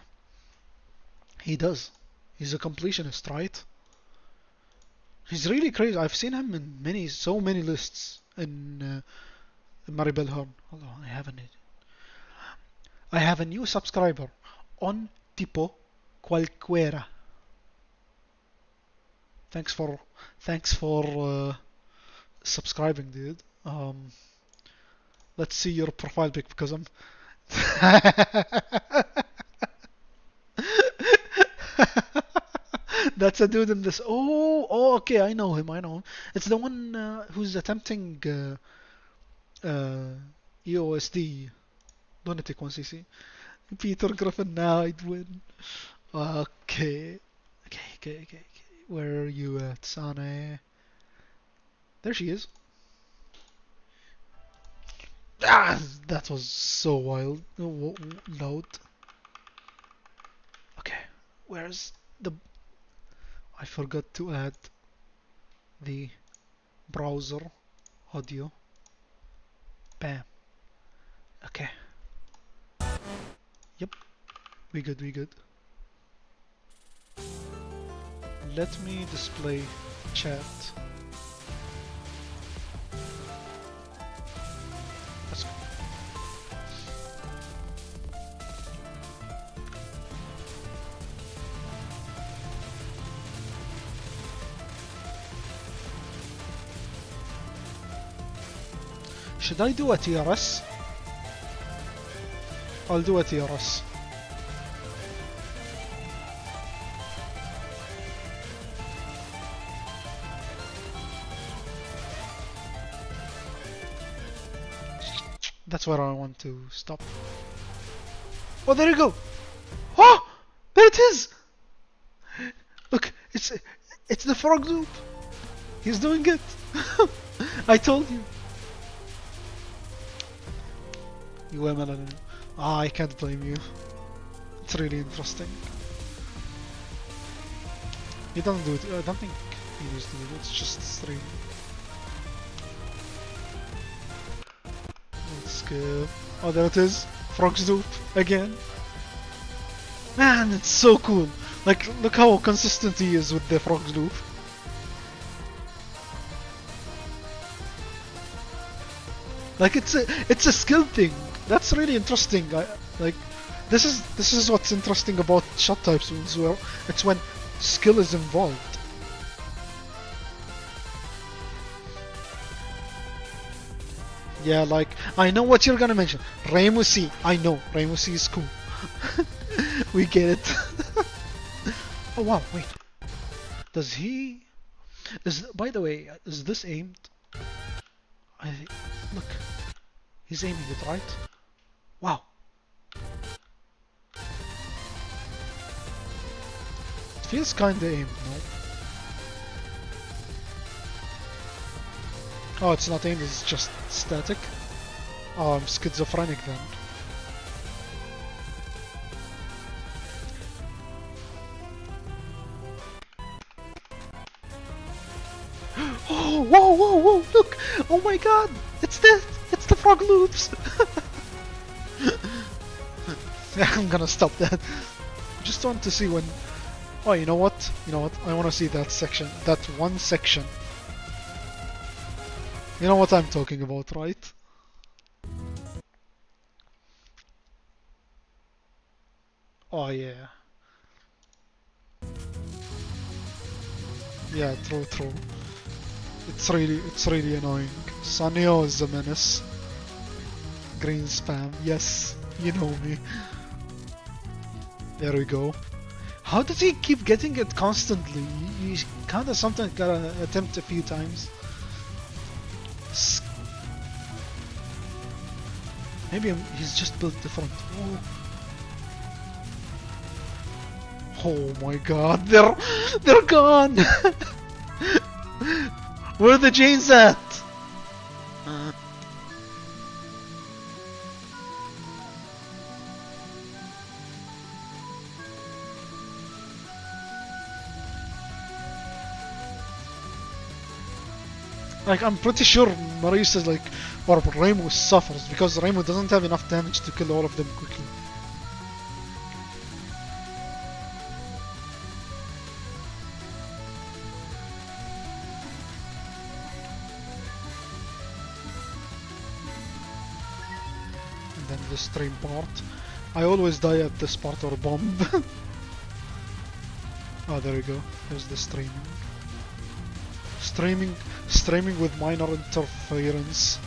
He does. He's a completionist, right? He's really crazy. I've seen him in so many lists in Maribel Horn. Hold on, I have a new subscriber on tipo qualquera. Thanks for subscribing, dude. Let's see your profile pic because I'm That's a dude in this. Oh, okay, I know him. It's the one who's attempting EOSD Lunatic 1cc. Peter Griffin, now I'd win. Okay. Where are you at, Sane? There she is. Ah, that was so wild. Load. Okay, where's the... I forgot to add the browser audio. Bam. Okay. Yep. We good. Let me display chat. Let's go. Should I do a TRS? I'll do a TRS. That's where I want to stop. Oh, there you go! Oh! There it is! Look, it's the frog loop! He's doing it! I told you! You were melanin. Ah, I can't blame you. It's really interesting. He doesn't do it. I don't think he used to do it. It's just stream. Let's go. Oh, there it is. Frog's loop again. Man, it's so cool. Like, look how consistent he is with the Frog's loop. Like, it's a skill thing. That's really interesting. Like, this is what's interesting about shot types as well. It's when skill is involved. Yeah, like, I know what you're gonna mention. Reimu C. I know, Reimu C is cool. We get it. Oh wow, wait. Does he... By the way, is this aimed? Look. He's aiming it, right? Wow. It feels kinda aimed, no? Oh, it's not aimed, it's just static. Oh, I'm schizophrenic then. Oh, whoa, whoa, whoa, look! Oh my god! It's the frog loops! I'm gonna stop that. Just want to see when... Oh, you know what? You know what? I want to see that section. That one section. You know what I'm talking about, right? Oh yeah. Yeah, true. It's really annoying. Sanyo is a menace. Green spam, yes, you know me. There we go. How does he keep getting it constantly? You kinda sometimes gotta attempt a few times. Maybe he's just built different. Oh my god, they're gone! Where are the Janes at? Like, I'm pretty sure Maurice is like, or Reimu suffers because Reimu doesn't have enough damage to kill all of them quickly. And then the stream part. I always die at this part or bomb. Oh, there we go. There's the streaming. Streaming with minor interference.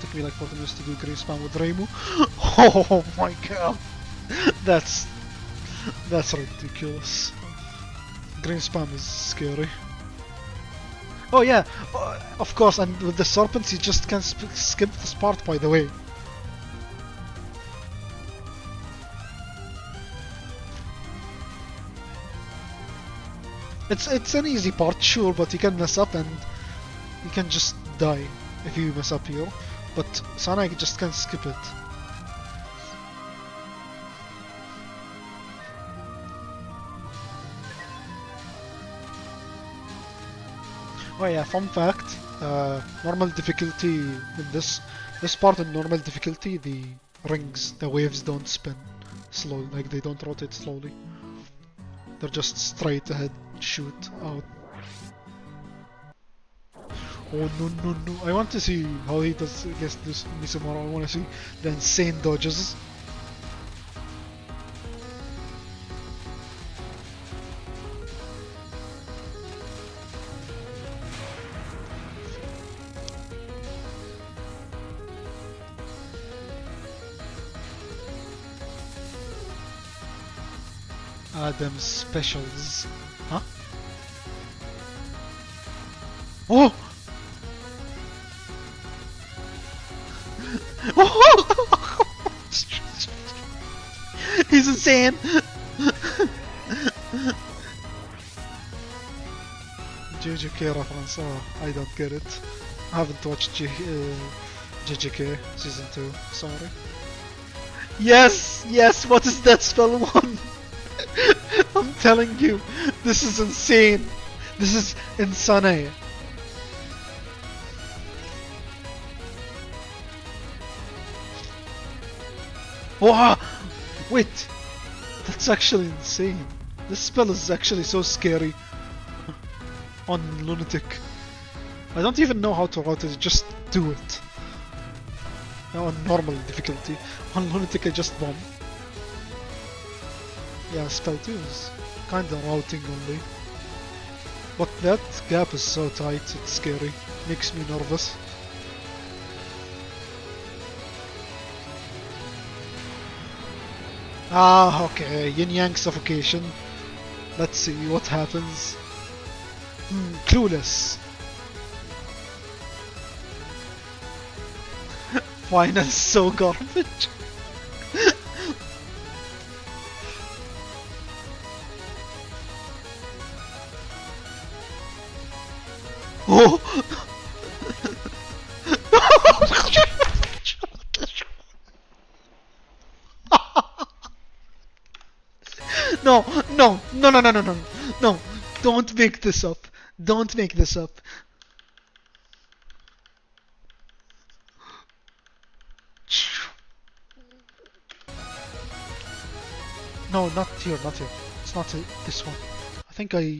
Took me like 40 minutes to do green spam with Reimu. Oh my god, that's ridiculous. Green spam is scary. Oh yeah, of course, and with the serpents you just can skip this part, by the way. It's an easy part, sure, but you can mess up and you can just die if you mess up here. But Sonic just can't skip it. Oh yeah, fun fact, normal difficulty in this part in normal difficulty, the rings, the waves don't spin slowly, like they don't rotate slowly. They're just straight ahead, shoot out. Oh no, I want to see how he does against this Misumaro. I want to see the insane dodges. Them specials. Huh? Oh! He's insane! JJK reference, oh, I don't get it. I haven't watched JJK season 2, sorry. Yes! What is that spell one? I'm telling you, this is insane. This is insane. Wow! Wait! That's actually insane. This spell is actually so scary. On Lunatic. I don't even know how to route it, just do it. On normal difficulty. On Lunatic I just bomb. Yeah, spell 2 is kinda routing only. But that gap is so tight, it's scary. Makes me nervous. Ah, okay, Yin Yang Suffocation. Let's see what happens. Clueless. Final so garbage. Oh! No, no, no, no, no, no, no, no! Don't make this up. Don't make this up. No, not here, not here. It's not this one. I think I...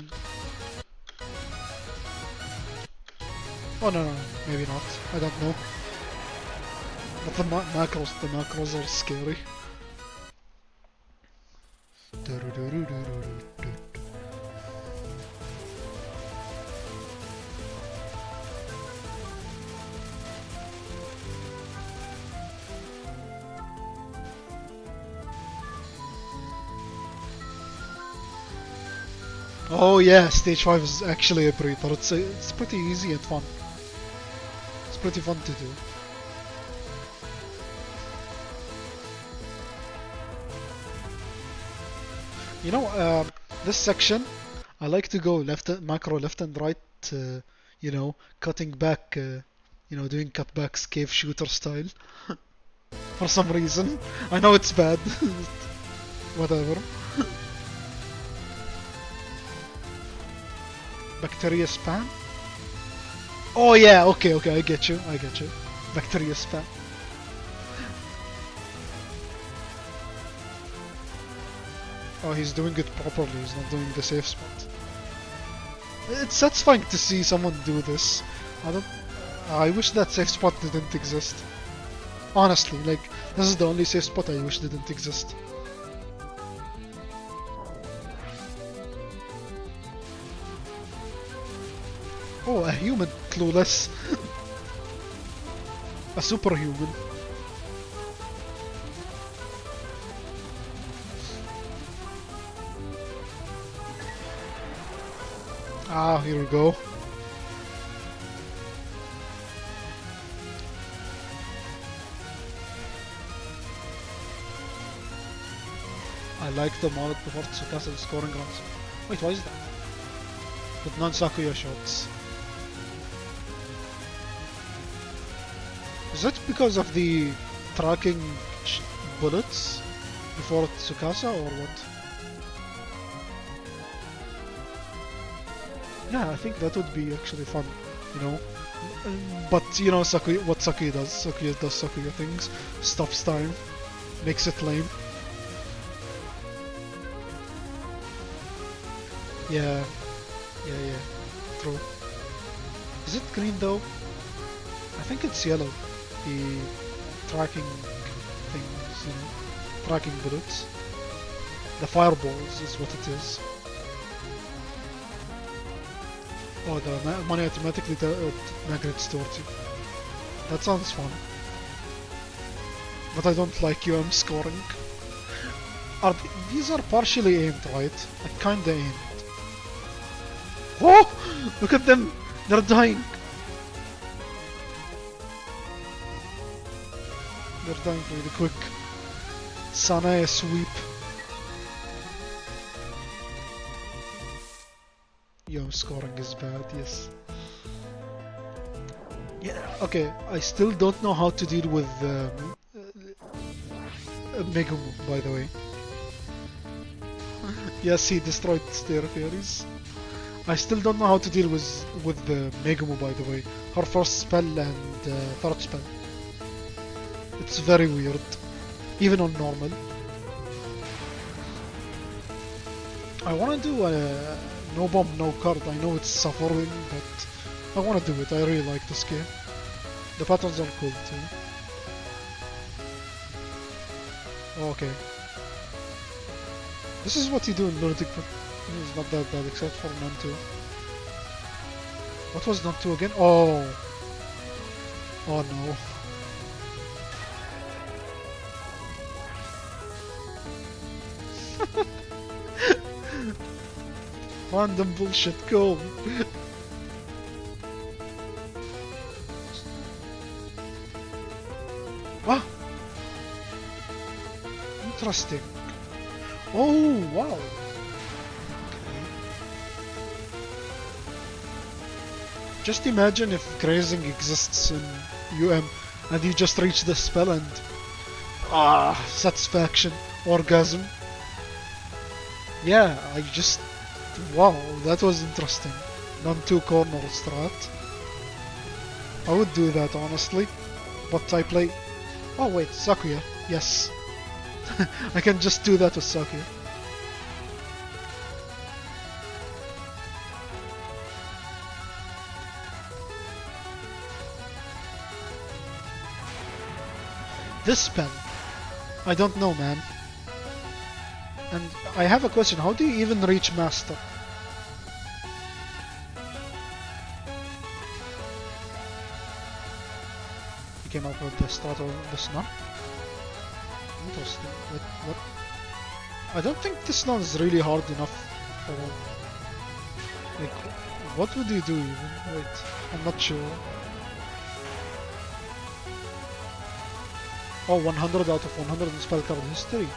Oh no, no, maybe not. I don't know. But the macros are scary. Oh yeah, stage 5 is actually a breather. It's pretty easy and fun. It's pretty fun to do. You know, this section, I like to go macro left and right, you know, cutting back, you know, doing cutbacks cave shooter style. For some reason. I know it's bad. Whatever. Bacteria spam? Oh yeah, okay, I get you. Bacteria spam. Oh, he's doing it properly, he's not doing the safe spot. It's satisfying to see someone do this. I wish that safe spot didn't exist. Honestly, like, this is the only safe spot I wish didn't exist. Oh, a human clueless. A superhuman. Ah, here we go. I like the mod before Tsukasa scoring runs. Wait, why is that? With non-Sakuya shots. Is that because of the tracking bullets before Tsukasa or what? Yeah, I think that would be actually fun, you know. But you know, what Sakuya does. Sakuya does Sakuya things. Stops time. Makes it lame. Yeah. True. Is it green though? I think it's yellow. The tracking things, you know. Tracking bullets. The fireballs is what it is. Oh, the money automatically migrates towards you. That sounds fun. But I don't like UM scoring. These are partially aimed, right? Like kinda aimed. Oh! Look at them! They're dying! They're dying really quick. Sanae sweep. Yo, scoring is bad, yes. Yeah, okay, I still don't know how to deal with Megumu, by the way. Yes, he destroyed Stair Fairies. I still don't know how to deal with the Megumu, by the way. Her first spell and third spell. It's very weird. even on normal. I want to do a no bomb, no card. I know it's suffering, but I want to do it. I really like this game. The patterns are cool too. Okay. This is what you do in Lunatic, but it's not that bad except for Nun 2. What was Nun 2 again? Oh! Oh no. Random bullshit, go! Ah! Interesting. Oh, wow! Okay. Just imagine if grazing exists in UM and you just reach the spell and satisfaction, orgasm. Yeah, I just... Wow, that was interesting. Non-2 corner strat. I would do that honestly, but I play... Oh wait, Sakuya. Yes. I can just do that with Sakuya. This spell, I don't know, man. And I have a question, how do you even reach Master? You came up with the start of this nun? Interesting. Wait, what? I don't think this nun is really hard enough for... Like, what would you do even? Wait, I'm not sure. Oh, 100 out of 100 in spell card history.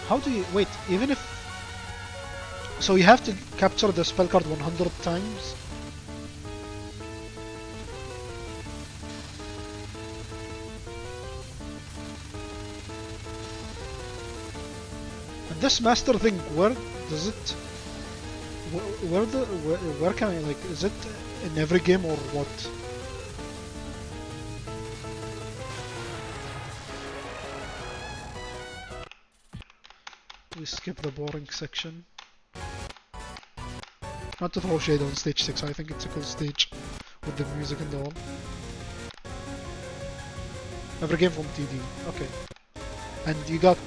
How do you... Wait, even if... So you have to capture the spell card 100 times? And this master thing, where does it... Where can I... Like, is it in every game or what? We skip the boring section. Not to throw shade on stage 6, I think it's a cool stage with the music and all. Every game from TD, okay. And you got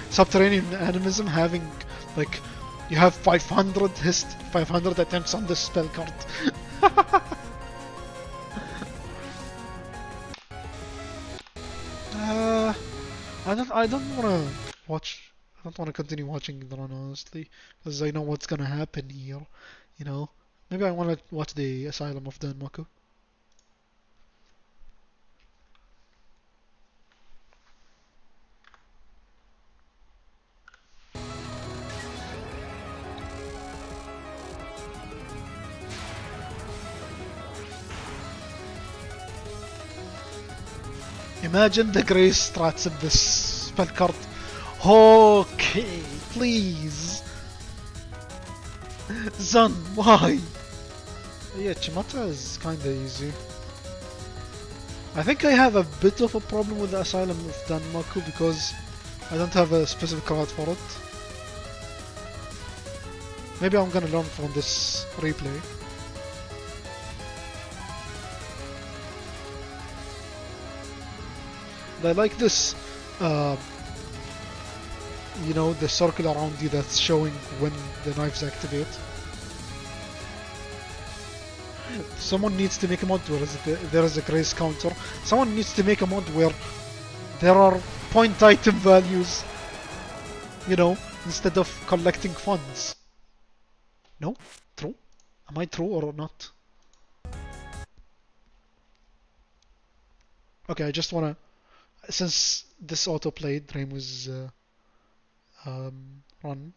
Subterranean Animism having, like, you have 500 attempts on this spell card. I don't wanna watch. I don't want to continue watching the run, honestly, because I know what's gonna happen here, you know. Maybe I want to watch the Asylum of Danmaku. Imagine the Grace strats of this spell card. Okay, please. Zan, why? Yeah, Chimata is kinda easy. I think I have a bit of a problem with the Asylum of Danmaku because I don't have a specific card for it. Maybe I'm gonna learn from this replay. I like this, you know, the circle around you that's showing when the knives activate. Someone needs to make a mod where there is a grace counter. Someone needs to make a mod where there are point item values, you know, instead of collecting funds. No? True? Am I true or not? Okay, I just wanna... Since this auto-played, Reimu's run.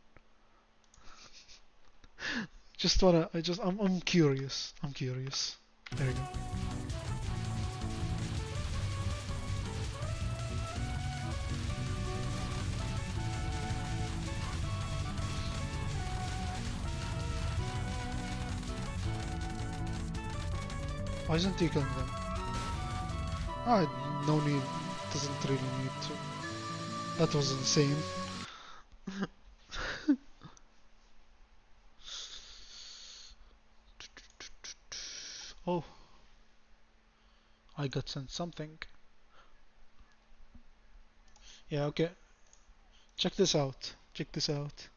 I'm curious. I'm curious. There you go. Why isn't he killing them? Ah, no need doesn't really need to. That was insane. Oh, I got sent something. Yeah, okay. Check this out. Check this out.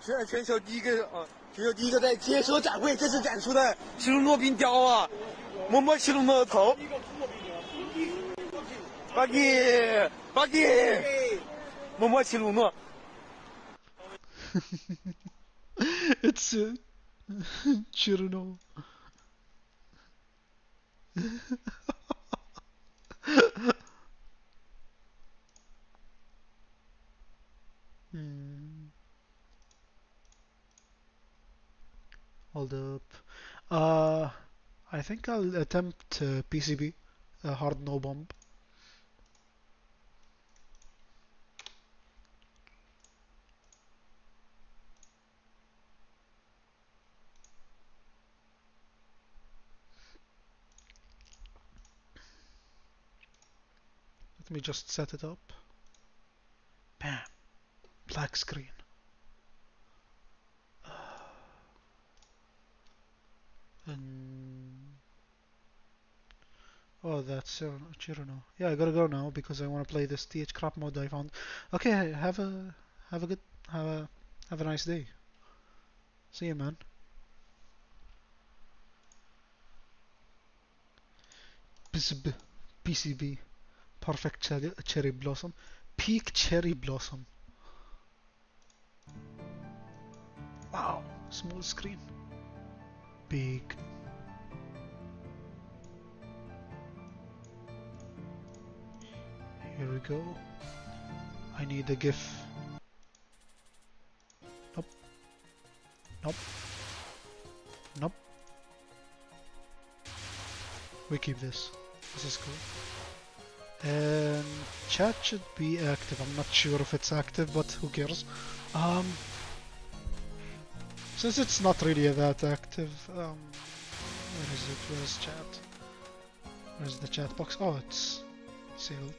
全球第一个在接手展会正式展出的奇鲁诺冰雕啊，摸摸奇鲁诺的头。Buggy，摸摸奇鲁诺。It's Chiruno. Hold up. I think I'll attempt PCB, hard no bomb. Let me just set it up. Bam. Black screen. Oh, that's Chiruno. Yeah, I gotta go now because I want to play this TH crap mod I found. Okay, have a good have a nice day. See you, man. PCB, perfect cherry blossom, peak cherry blossom. Wow, small screen, big. Here we go. I need a GIF. Nope. Nope. Nope. We keep this. This is cool. And chat should be active. I'm not sure if it's active, but who cares? Since it's not really that active, where is it? Where's chat? Where's the chat box? Oh, it's sealed.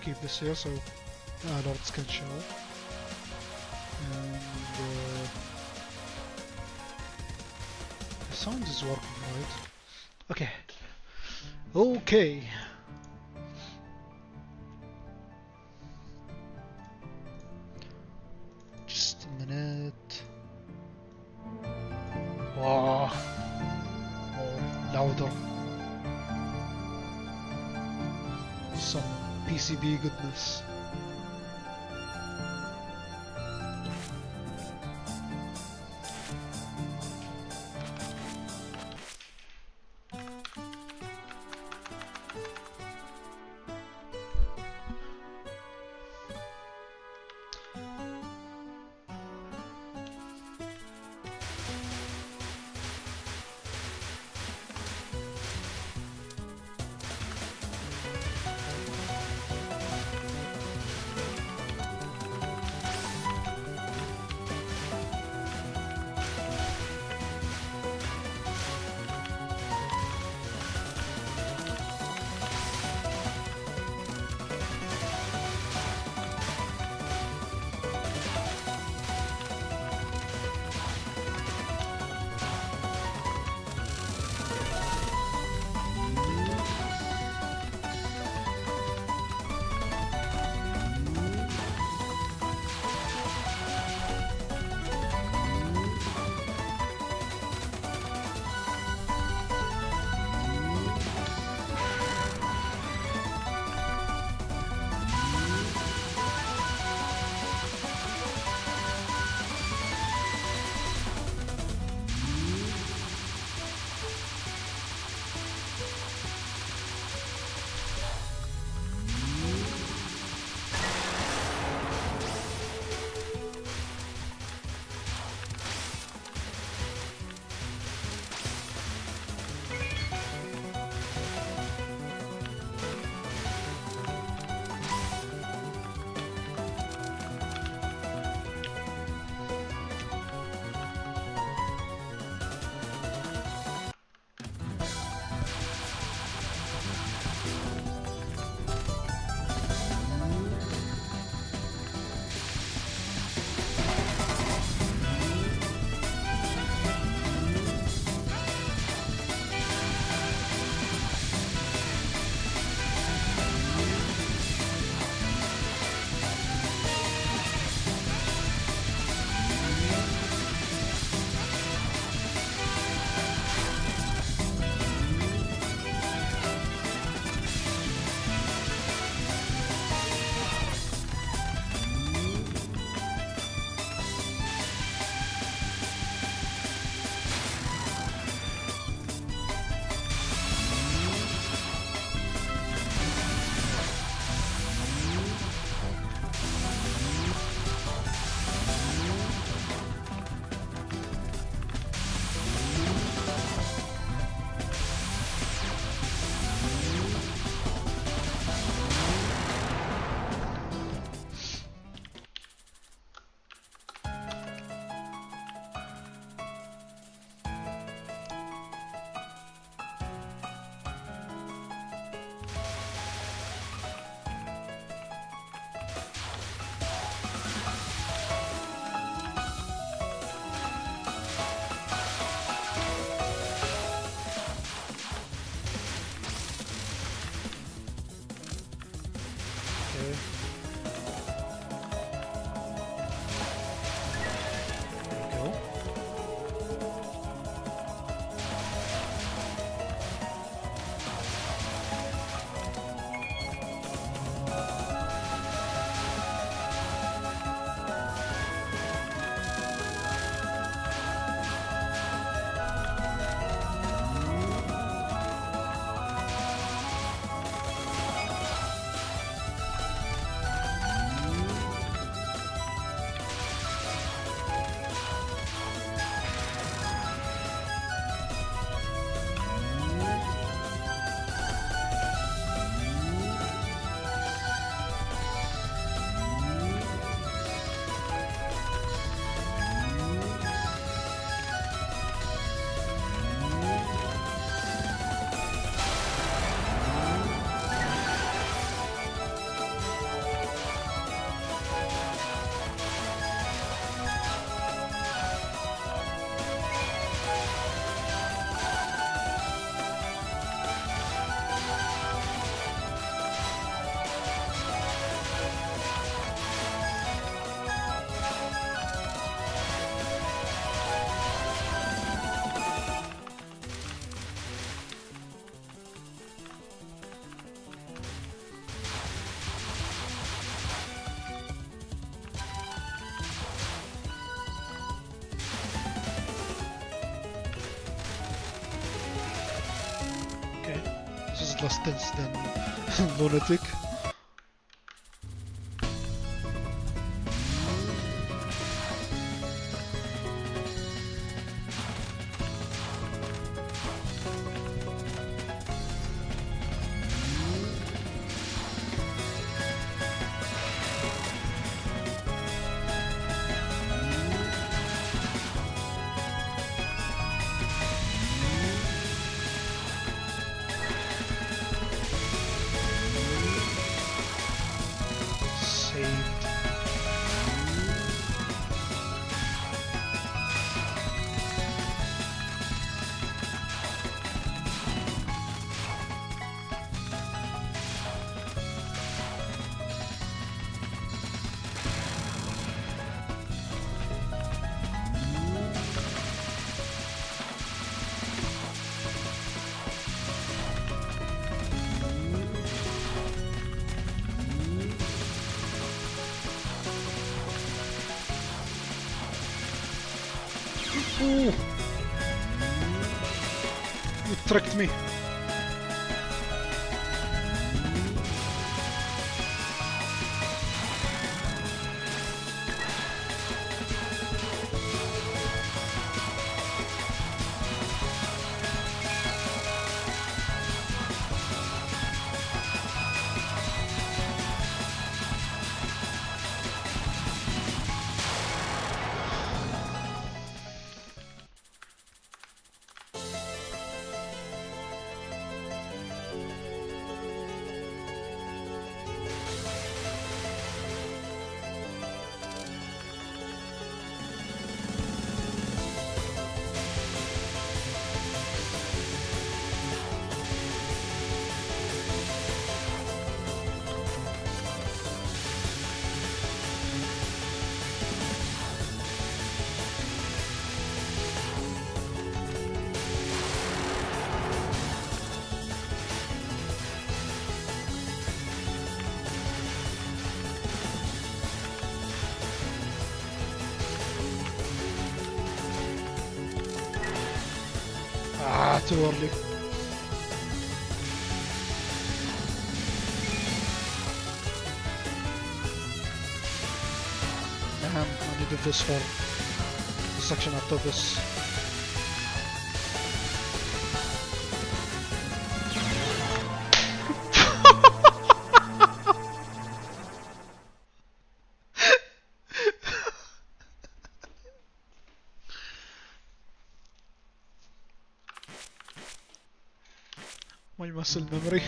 Keep this here so alerts can show. And the sound is working, right? Okay. Okay. Just a minute. Wow. Oh, louder. Some PCB goodness. Okay. There we go. Okay. This is less tense than Lunatic. Saved. Ooh! You tricked me. Ah, too early. Damn, I needed this for the section after this. My muscle memory.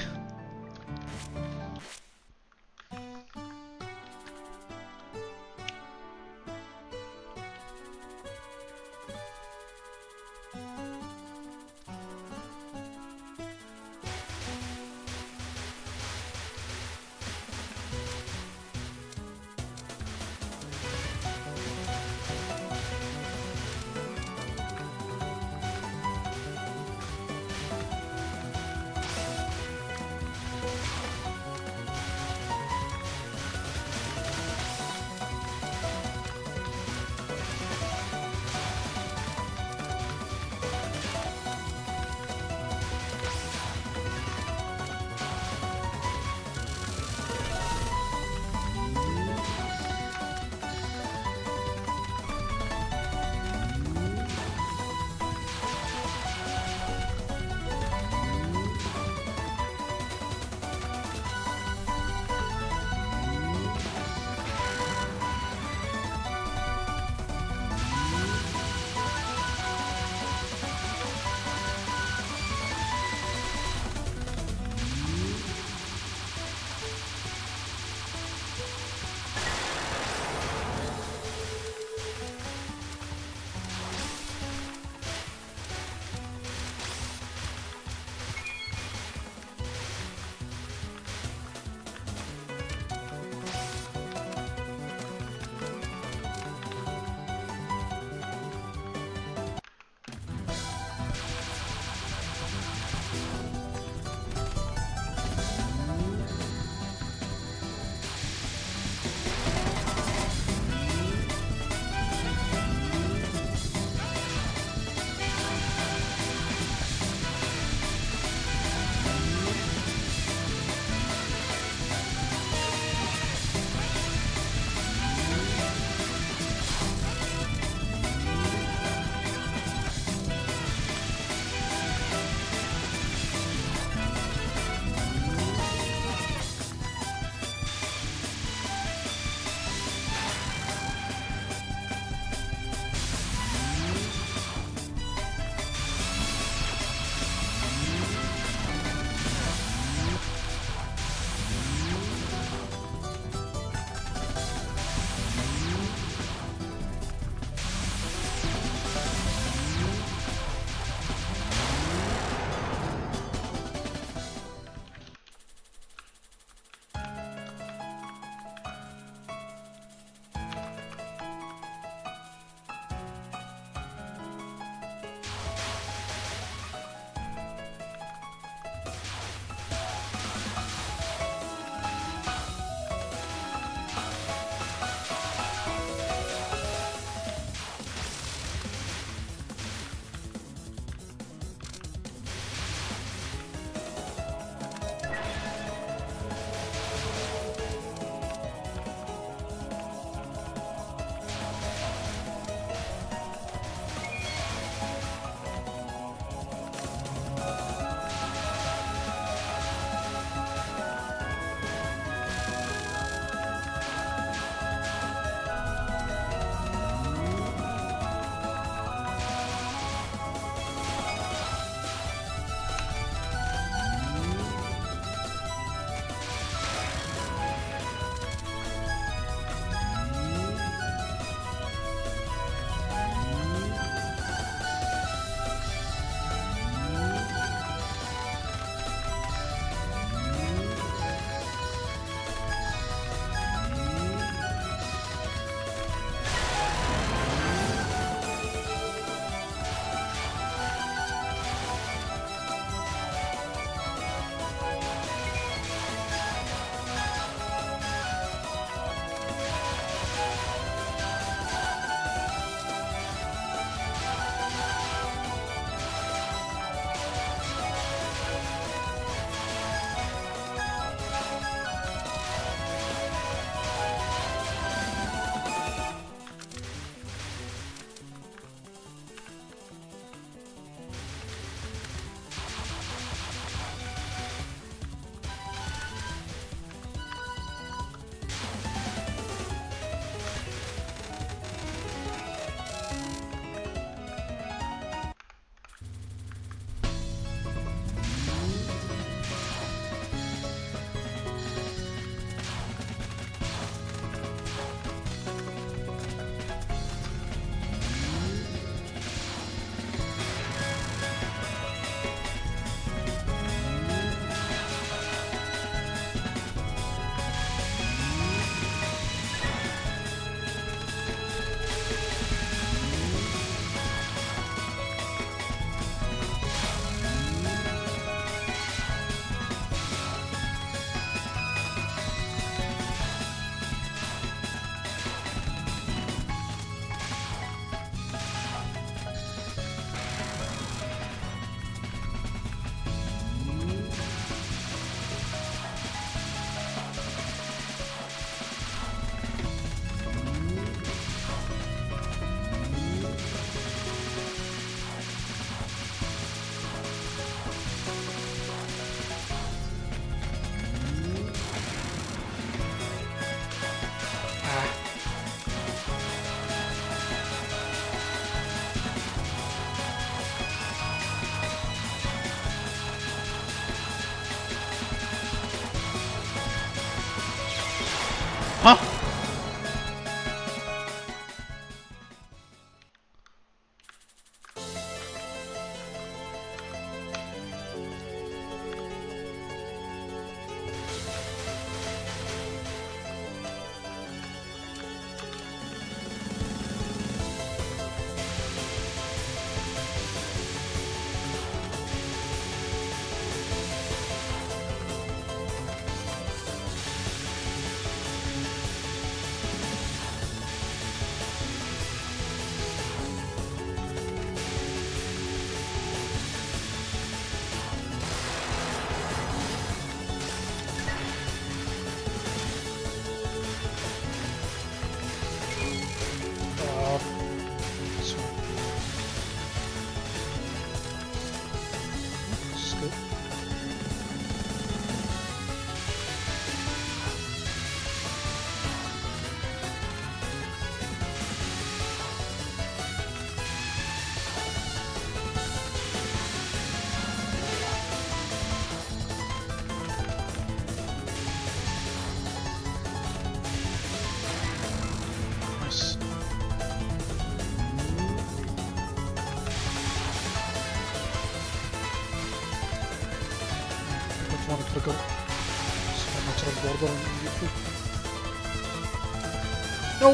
Huh? This one. This is good. Nice. Don't want to trigger supernatural border on YouTube. No!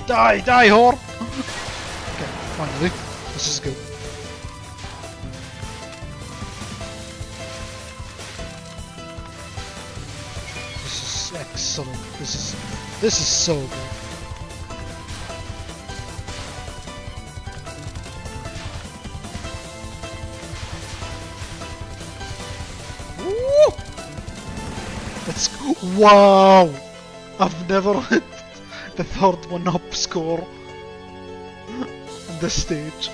Die, die, whore! Okay, finally. This is good. This is excellent. This is so good. Woo! Let's go. Wow! I've never hit the third 1-up score on this stage.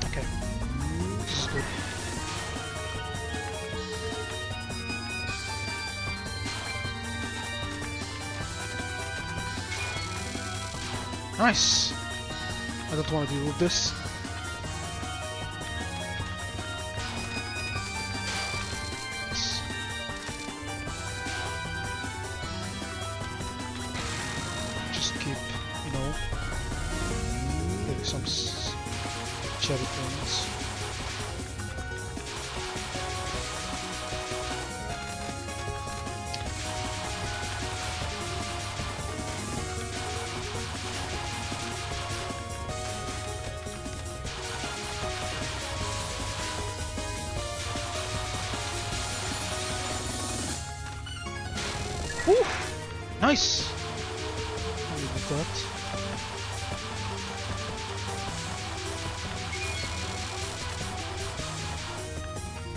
Okay, this is good. Nice! I don't want to deal with this. Yes. Just keep, you know, getting some cherry points. Woo! Nice! I'll leave with that.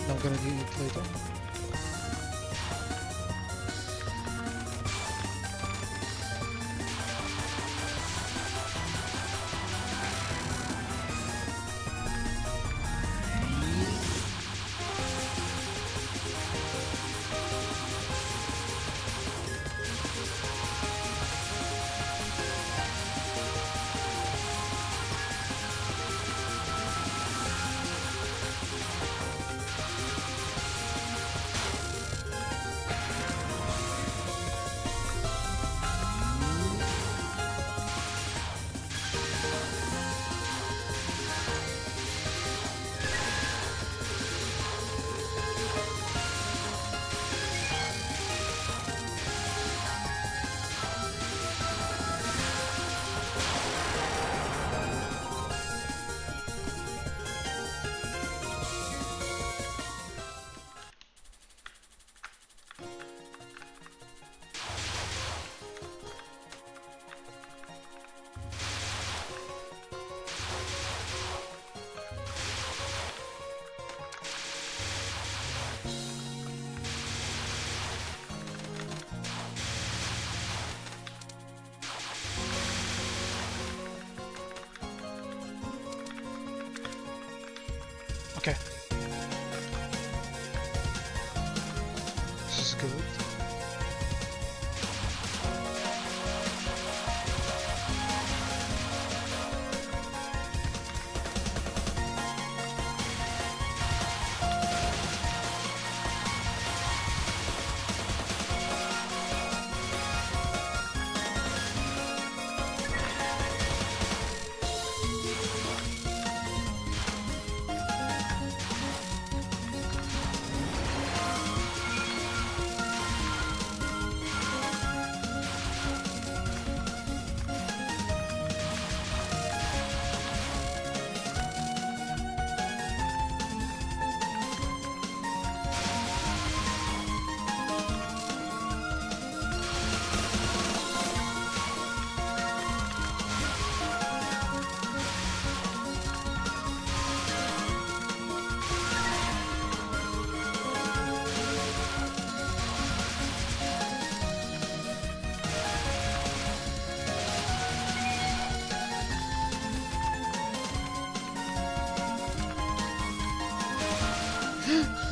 I'm gonna need it later. Okay. This is good.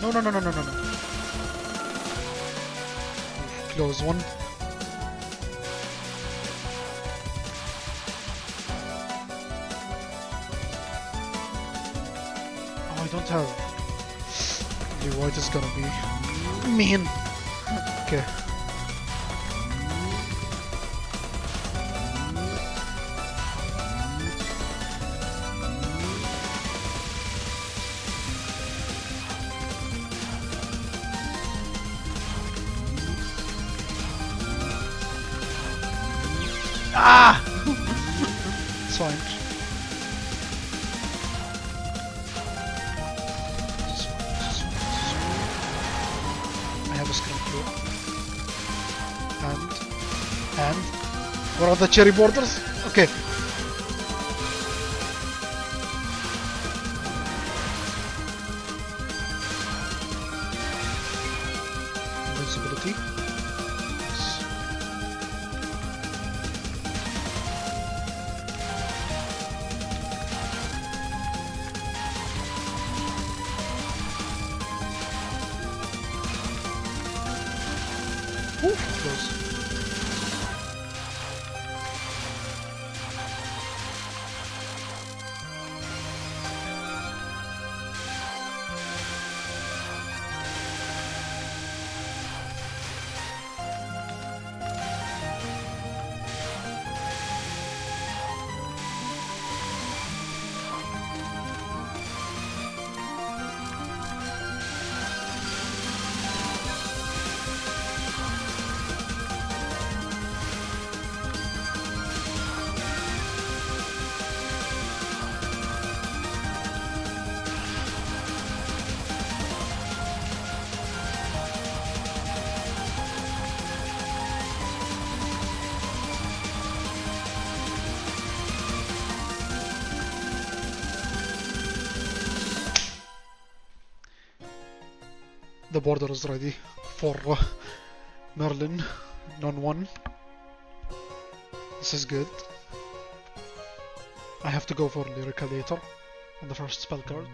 No, no, no, no, no, no, no. Close one. Oh, I don't have... The white is gonna be mean. Okay. Ah! It's fine. I have a screen through. And where are the cherry borders? Okay. Invincibility. Yes. Ooh, close. The border is ready for Merlin, non-1. This is good. I have to go for Lyrica later on the first spell card.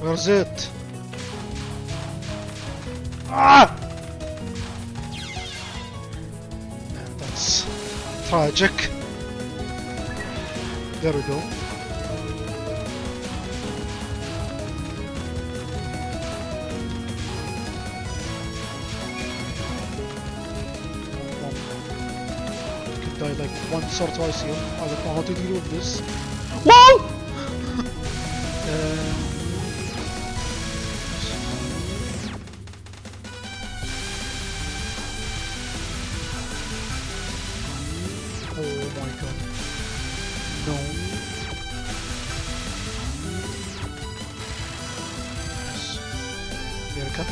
Where's it? Ah! And that's tragic. There we go. You can die like once or twice here. I don't know how to deal with this. Whoa! Oh my god. No. Yes. Lyrica.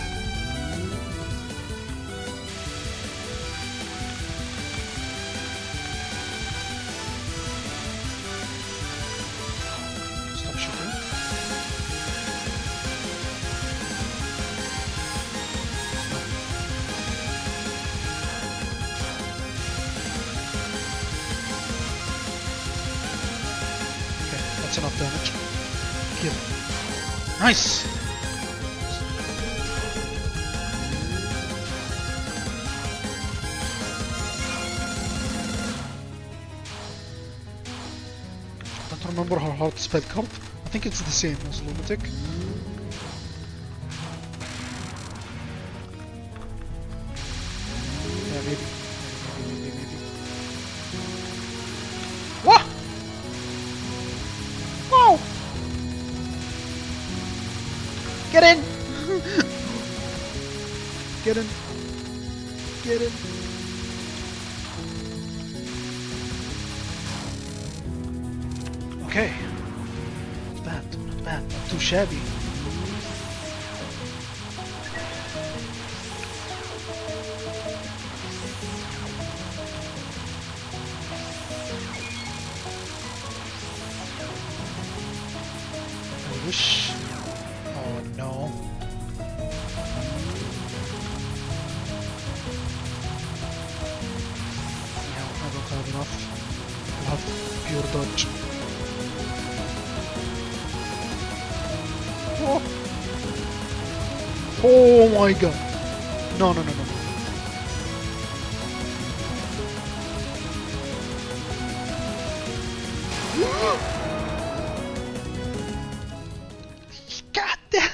enough damage. Here. Nice! I don't remember how to spell card. I think it's the same as Lunatic. Yeah, maybe. What? Wow! Get in! Get in! Get in! Okay. Not bad, not bad, not too shabby. I wish... Oh no. Yeah, I don't have enough. I'll have pure dodge. Oh. Oh my god. No, no, no, no. God damn.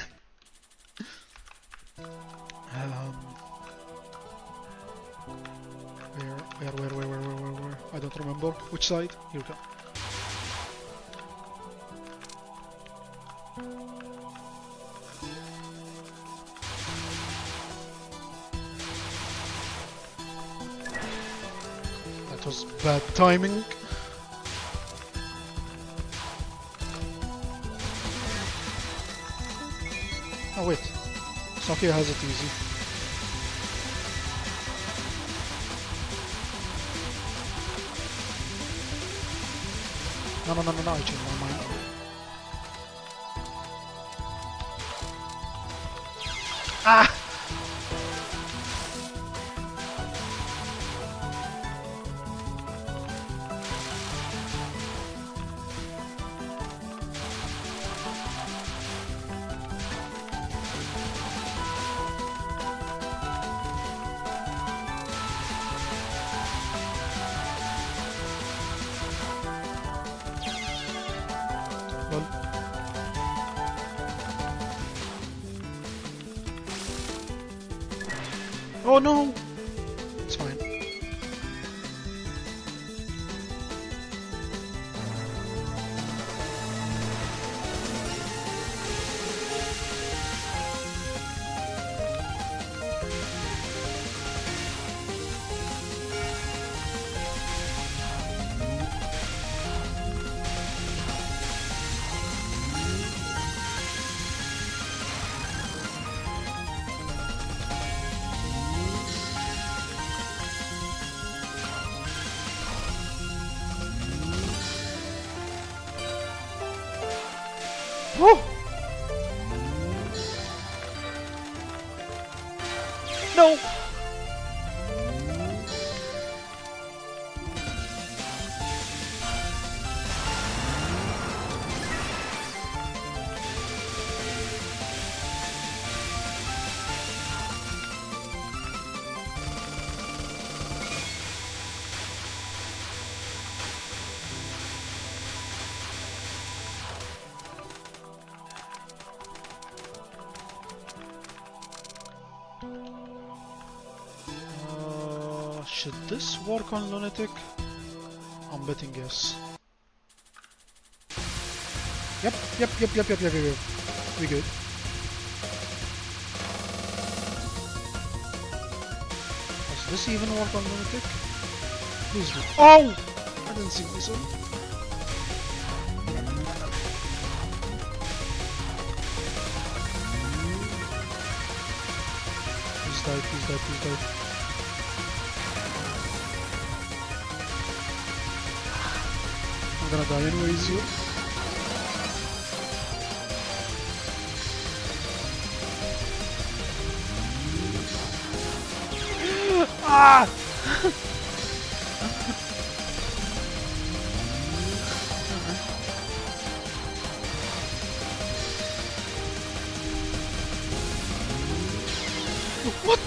Where? I don't remember. Which side? Here we go. That was bad timing. Oh wait, Sophia has it easy. No, I changed my mind. Ah! Lol. Oh no! It's fine. Woo! No! Should this work on Lunatic? I'm betting yes. Yep. We good. Does this even work on Lunatic? Please do. Oh! I didn't see myself. Please die. I'm gonna die anyways here. Ah! What?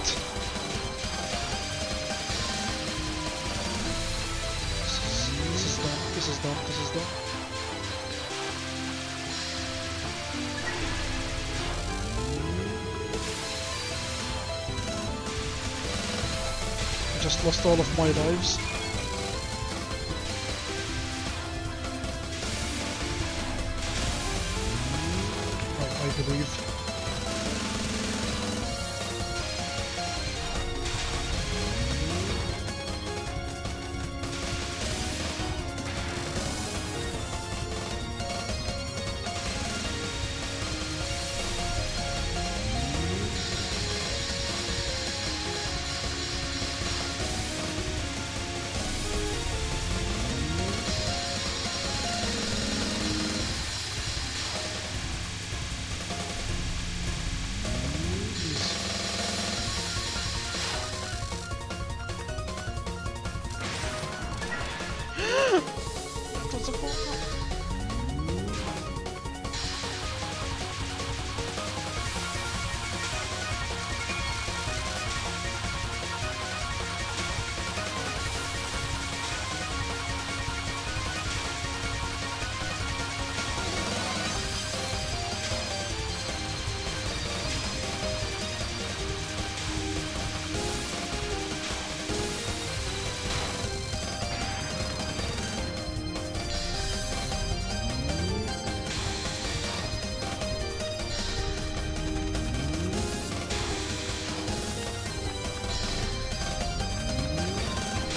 This is done. This is done. This is done. I just lost all of my lives. Oh, I believe.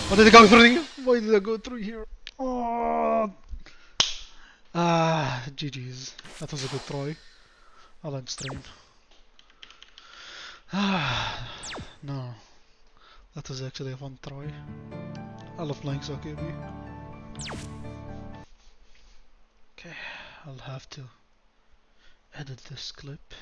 Why did I go through here? Why did I go through here? Oh. GG's. That was a good try. I'll end stream. No. That was actually a fun try. I love playing soccer. Okay, I'll have to edit this clip.